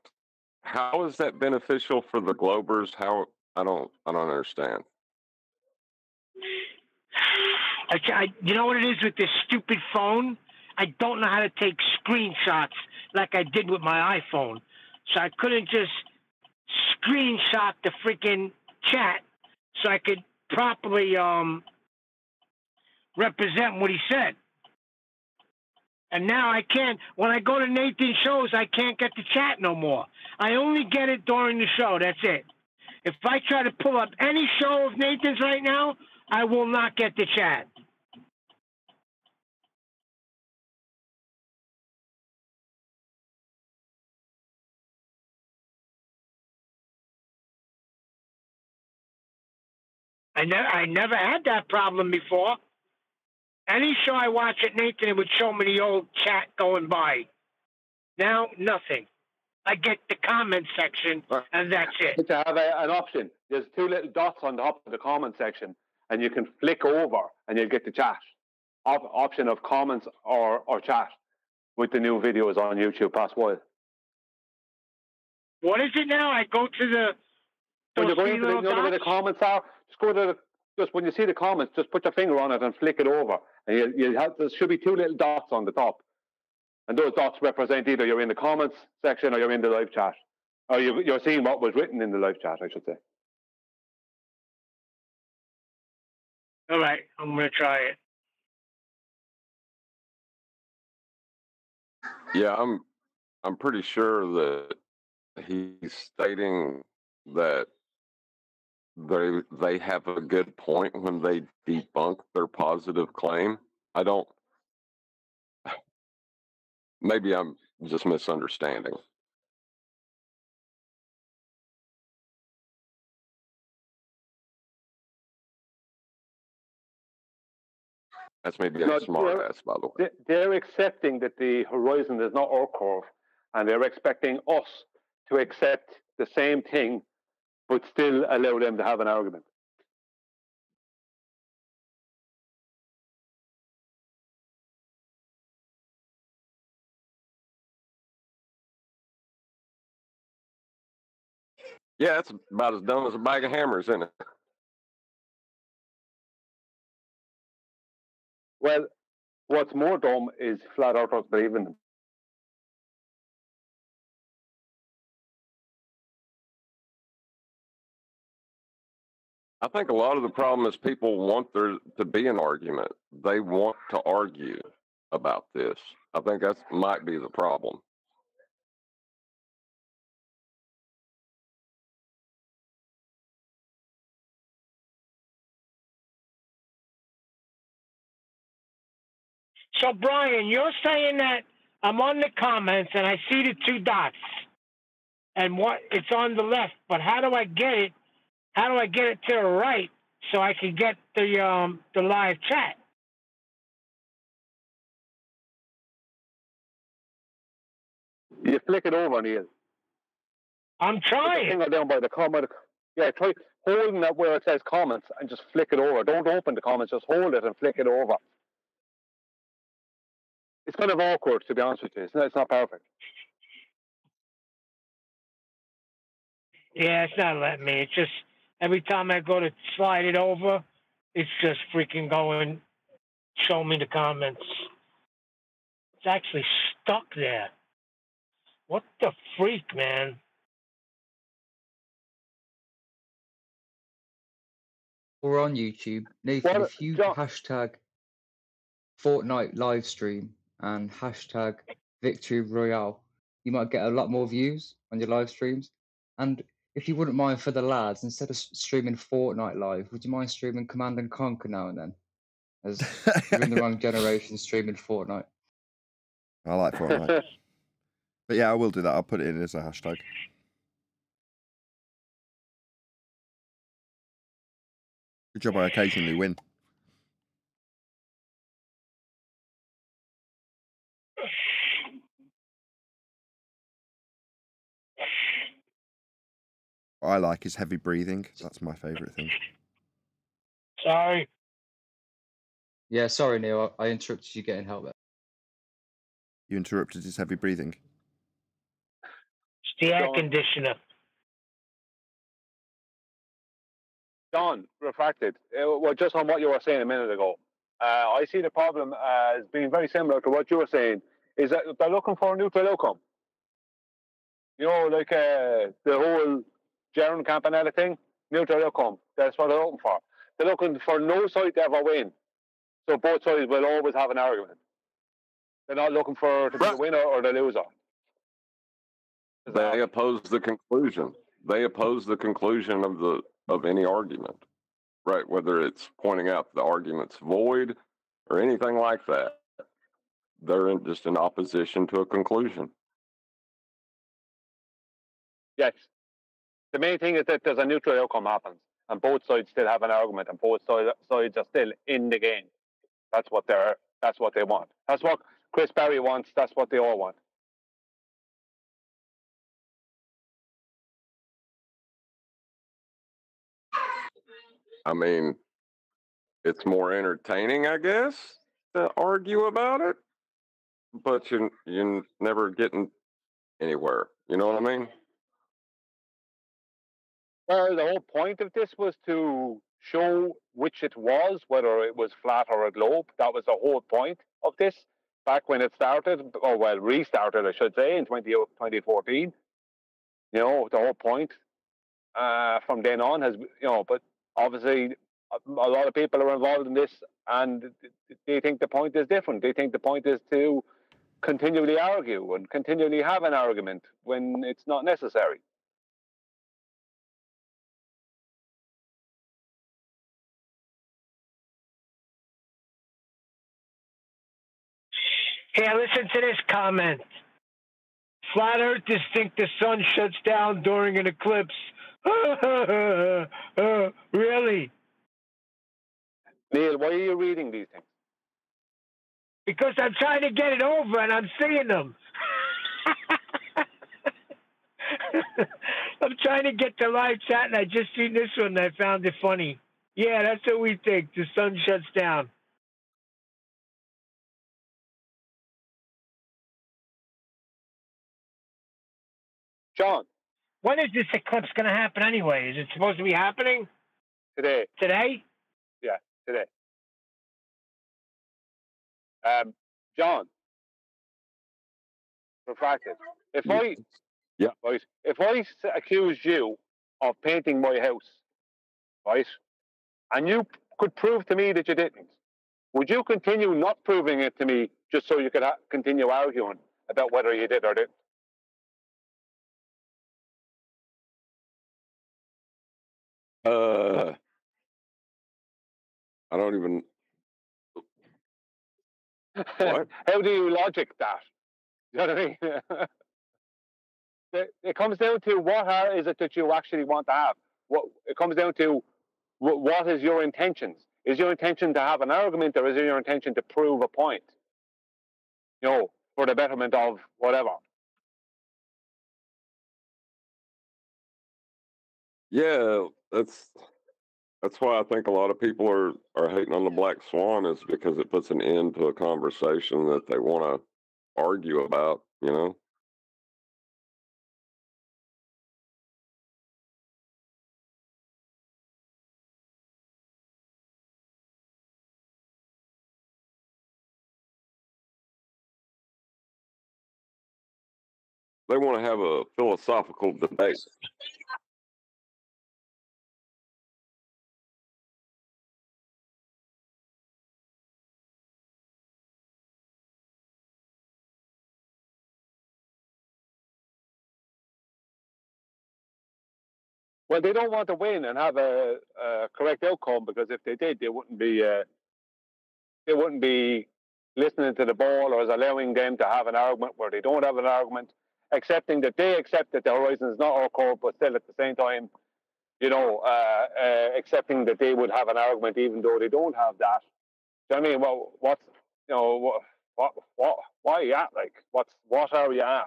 How is that beneficial for the Globers? How I don't understand. You know what it is with this stupid phone? I don't know how to take screenshots like I did with my iPhone. So I couldn't just screenshot the freaking chat so I could properly represent what he said. And now I can't, when I go to Nathan's shows, I can't get the chat no more. I only get it during the show. That's it. If I try to pull up any show of Nathan's right now, I will not get the chat. I never had that problem before. Any show I watch at Nathan, it would show me the old chat going by. Now, nothing. I get the comment section, and that's it. To have an option, there's two little dots on the top of the comment section, and you can flick over, and you'll get the chat. Option of comments or chat with the new videos on YouTube past while. What is it now? I go to the... When you go into the, where the comments are, just go to just when you see the comments, just put your finger on it and flick it over. And you have, there should be two little dots on the top. And those dots represent either you're in the comments section or you're in the live chat. Or you're seeing what was written in the live chat, I should say. All right, I'm going to try it. Yeah, I'm pretty sure that he's stating that they have a good point when they debunk their positive claim. I don't. Maybe I'm just misunderstanding. That's me being a smart ass, by the way. They're accepting that the horizon is not our curve, and they're expecting us to accept the same thing, but still allow them to have an argument. Yeah, it's about as dumb as a bag of hammers, isn't it? Well, what's more dumb is flat earthers believing them. I think a lot of the problem is people want there to be an argument. They want to argue about this. I think that might be the problem. So, Brian, you're saying that I'm on the comments and I see the two dots, and what it's on the left. But how do I get it? How do I get it to the right so I can get the live chat? You flick it over, Neil. I'm trying. Put the finger down by the comment. Yeah, try holding that where it says comments and just flick it over. Don't open the comments, just hold it and flick it over. It's kind of awkward, to be honest with you. It's not perfect. Yeah, it's not letting me. It's just every time I go to slide it over, it's just freaking going, show me the comments. It's actually stuck there. What the freak, man? Or on YouTube, Nathan, if you hashtag Fortnite live stream and hashtag Victory Royale, you might get a lot more views on your live streams. And if you wouldn't mind for the lads, instead of streaming Fortnite live, would you mind streaming Command and Conquer now and then? As you're in the wrong generation streaming Fortnite. I like Fortnite. But yeah, I will do that. I'll put it in as a hashtag. Good job I occasionally win. What I like is heavy breathing. That's my favourite thing. Sorry. Yeah, sorry, Neil. I interrupted you getting help there. You interrupted his heavy breathing. It's the air conditioner. John, refracted. Well, just on what you were saying a minute ago, I see the problem as being very similar to what you were saying. Is that they're looking for a neutral outcome. You know, like the whole Jaron Campanella thing, neutral outcome. That's what they're looking for. They're looking for no side to ever win. So both sides will always have an argument. They're not looking for to be the winner or the loser. They oppose the conclusion. They oppose the conclusion of any argument, right? Whether it's pointing out the argument's void or anything like that. They're just in opposition to a conclusion. Yes. The main thing is that there's a neutral outcome happens, and both sides still have an argument, and both sides are still in the game. That's what they want. That's what Chris Berry wants. That's what they all want. I mean, it's more entertaining, I guess, to argue about it, but you're never getting anywhere. You know what I mean? Well, the whole point of this was to show which it was, whether it was flat or a globe. That was the whole point of this back when it started, or well, restarted, I should say, in 2014. You know, the whole point from then on has, but obviously a lot of people are involved in this and they think the point is different. They think the point is to continually argue and continually have an argument when it's not necessary. Here, listen to this comment. Flat earthers think the sun shuts down during an eclipse. Really? Neil, why are you reading these things? Because I'm trying to get it over and I'm seeing them. I'm trying to get the live chat and I just seen this one and I found it funny. Yeah, that's what we think. The sun shuts down. John. When is this eclipse going to happen anyway? Is it supposed to be happening? Today. Today? Yeah, today. John. Refracted. If I accused you of painting my house, right, and you could prove to me that you didn't, would you continue not proving it to me just so you could continue arguing about whether you did or didn't? I don't even. What? How do you logic that? You know what I mean? It comes down to what is it that you actually want to have. It comes down to what is your intentions. Is your intention to have an argument, or is it your intention to prove a point? For the betterment of whatever. Yeah, that's why I think a lot of people are hating on the Black Swan, is because it puts an end to a conversation that they want to argue about, They want to have a philosophical debate. Well, they don't want to win and have a correct outcome, because if they did, they wouldn't be listening to the ball or allowing them to have an argument where they don't have an argument, accepting that they accept that the horizon is not our core, but still at the same time, accepting that they would have an argument even though they don't have that. Do you know what I mean? Why are you at? Like, what are you at?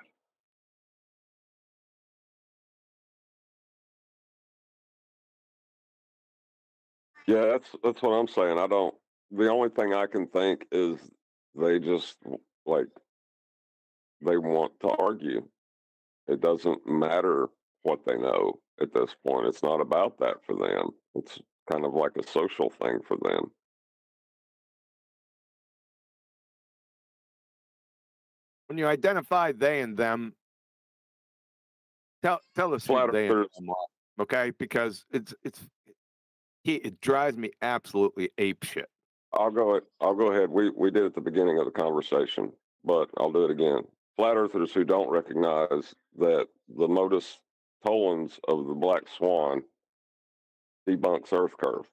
Yeah, that's what I'm saying. The only thing I can think is they just like they want to argue. It doesn't matter what they know at this point. It's not about that for them. It's kind of like a social thing for them. When you identify they and them, tell us who Flat they and earthers. them are, okay? Because it drives me absolutely apeshit. I'll go ahead. We did at the beginning of the conversation, but I'll do it again. Flat earthers who don't recognize that the modus tollens of the black swan debunks Earth curve.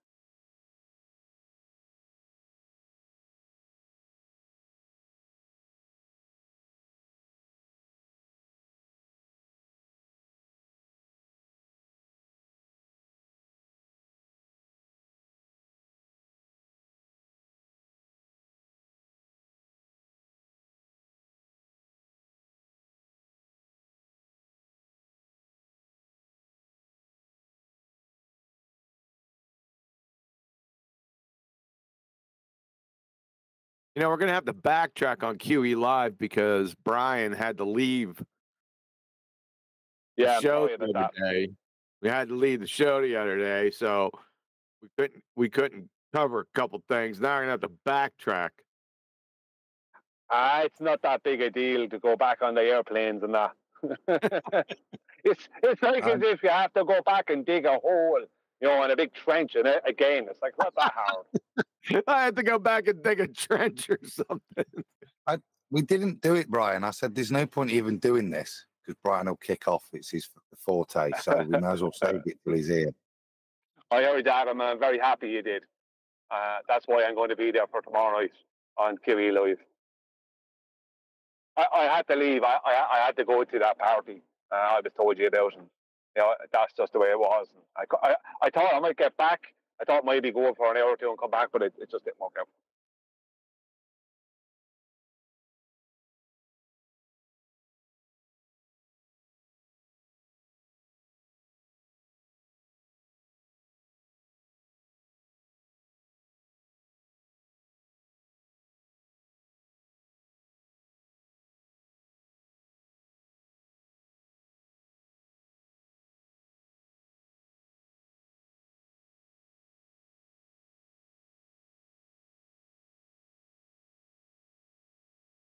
You know, we're going to have to backtrack on QE Live because Brian had to leave Yeah, the I'm show sorry the about other day. We had to leave the show the other day, so we couldn't cover a couple things. Now we're going to have to backtrack. It's not that big a deal to go back on the airplanes and that. it's like as if you have to go back and dig a hole, you know, in a big trench. And again, it's like, not that hard. I had to go back and dig a trench or something. We didn't do it, Brian. I said there's no point even doing this because Brian will kick off. It's his forte, so we may as well save it till he's here. I heard that. I'm very happy you did. That's why I'm going to be there for tomorrow night on QE Live. I had to leave. I had to go to that party I was told you about, and you know, that's just the way it was. I thought I might get back. I thought maybe go for an hour or two and come back, but it just didn't work out.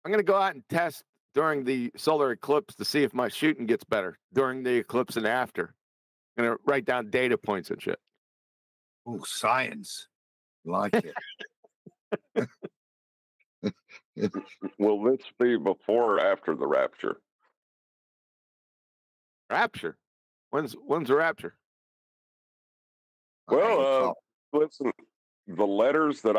I'm going to go out and test during the solar eclipse to see if my shooting gets better during the eclipse and after. I'm going to write down data points and shit. Oh, science. Like it. Will this be before or after the rapture? Rapture? When's the rapture? Well, listen, the letters that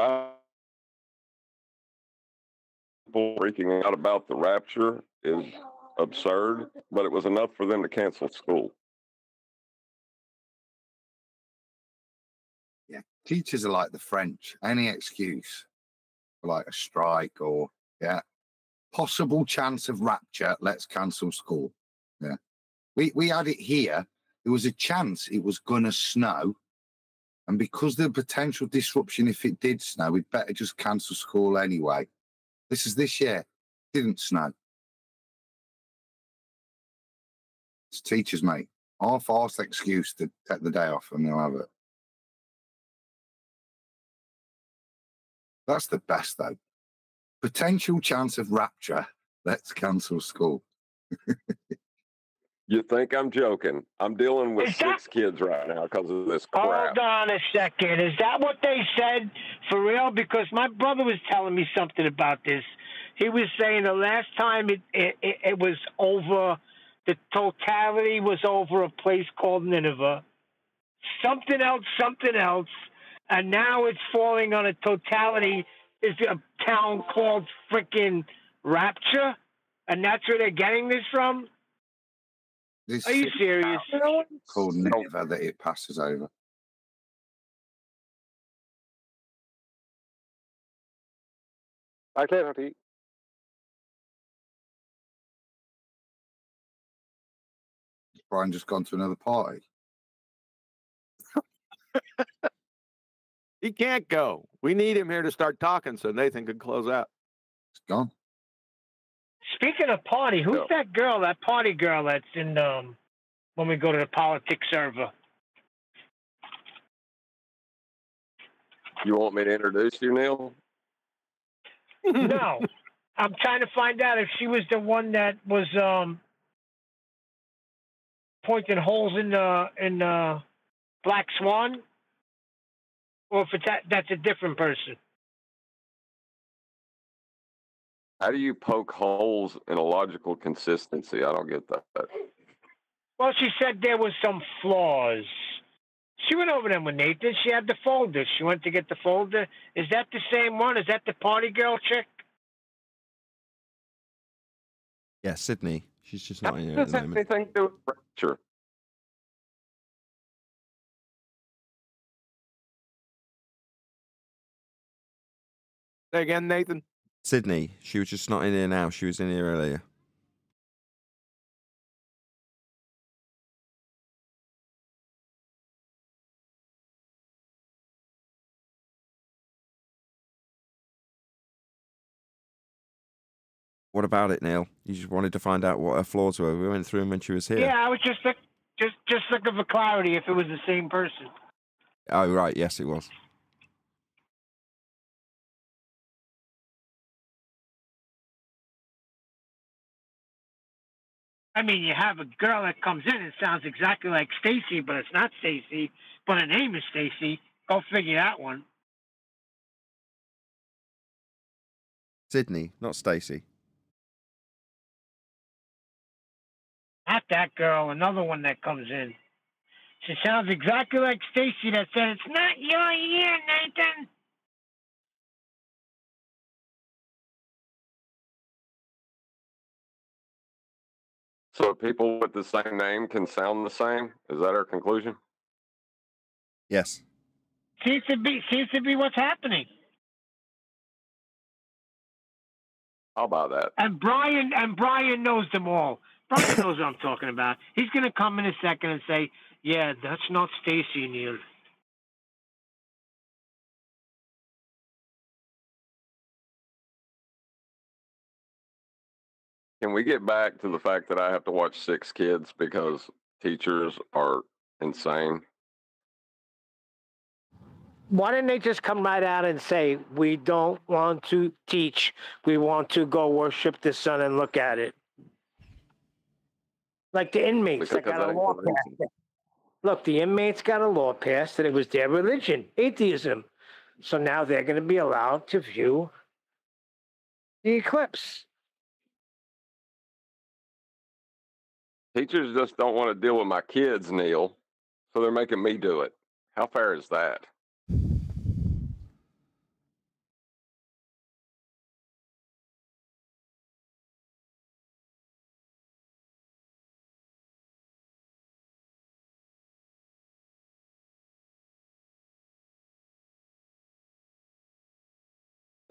people freaking out about the rapture is absurd, but it was enough for them to cancel school. Yeah, teachers are like the French. Any excuse for like a strike or possible chance of rapture. Let's cancel school. Yeah, we had it here. There was a chance it was gonna snow, and because of the potential disruption if it did snow, we'd better just cancel school anyway. This is this year. It didn't snow. It's teachers, mate. Half-arsed excuse to take the day off and they'll have it. That's the best, though. Potential chance of rapture. Let's cancel school. You think I'm joking? I'm dealing with 6 kids right now because of this crap. Hold on a second. Is that what they said for real? Because my brother was telling me something about this. He was saying the last time it was over, the totality was over a place called Nineveh. Something else, and now it's falling on a totality. Is a town called freaking Rapture, and that's where they're getting this from? This Are you serious? Called Nineveh that it passes over. I clear it. Brian just gone to another party. He can't go. We need him here to start talking so Nathan can close out. It's gone. Speaking of party, who's Yeah. that girl, that party girl that's in when we go to the politics server? You want me to introduce you, Neil? No. I'm trying to find out if she was the one that was pointing holes in the Black Swan, or if it's that's a different person. How do you poke holes in a logical consistency? I don't get that. Well, she said there was some flaws. She went over them with Nathan. She had the folder. She went to get the folder. Is that the same one? Is that the party girl chick? Yeah, Sydney. She's just not in here at Does the that moment. anything to do with rapture? Say again, Nathan. Sydney. She was just not in here now. She was in here earlier. What about it, Neil? You just wanted to find out what her flaws were. We went through them when she was here. Yeah, I was just looking for clarity if it was the same person. Oh, right. Yes, it was. I mean, you have a girl that comes in and sounds exactly like Stacy, but it's not Stacy, but her name is Stacy. Go figure that one. Sydney, not Stacy. Not that girl, another one that comes in. She sounds exactly like Stacy that said, "It's not your year, Nathan." So people with the same name can sound the same? Is that our conclusion? Yes. Seems to be what's happening. How about that? And Brian knows them all. Brian knows what I'm talking about. He's going to come in a second and say, "Yeah, that's not Stacy, Neil." Can we get back to the fact that I have to watch 6 kids because teachers are insane? Why didn't they just come right out and say, "We don't want to teach. We want to go worship the sun and look at it"? Like the inmates that got a law passed. Look, the inmates got a law passed that it was their religion, atheism. So now they're going to be allowed to view the eclipse. Teachers just don't want to deal with my kids, Neil, so they're making me do it. How fair is that?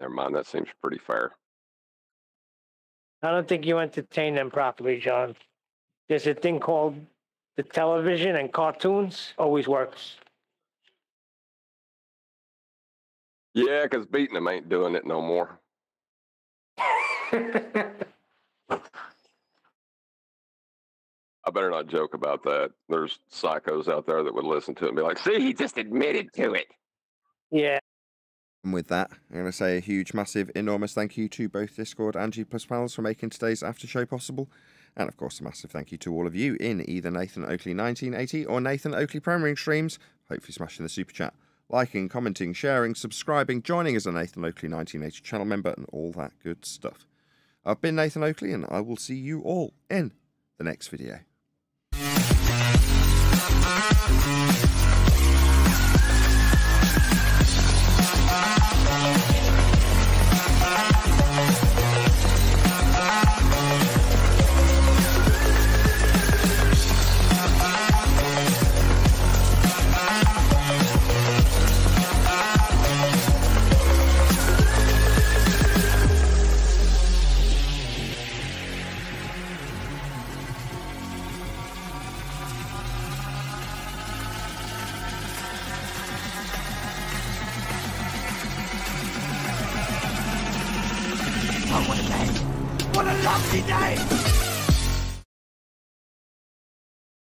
Never mind, that seems pretty fair. I don't think you entertain them properly, John. There's a thing called the television and cartoons. Always works. Yeah, because beating them ain't doing it no more. I better not joke about that. There's psychos out there that would listen to it and be like, "See, he just admitted to it." Yeah. And with that, I'm going to say a huge, massive, enormous thank you to both Discord and G+ pals for making today's after show possible. And of course, a massive thank you to all of you in either Nathan Oakley 1980 or Nathan Oakley Premiering streams, hopefully smashing the super chat, liking, commenting, sharing, subscribing, joining as a Nathan Oakley 1980 channel member, and all that good stuff. I've been Nathan Oakley, and I will see you all in the next video. Oh, what a bang. What a lovely day!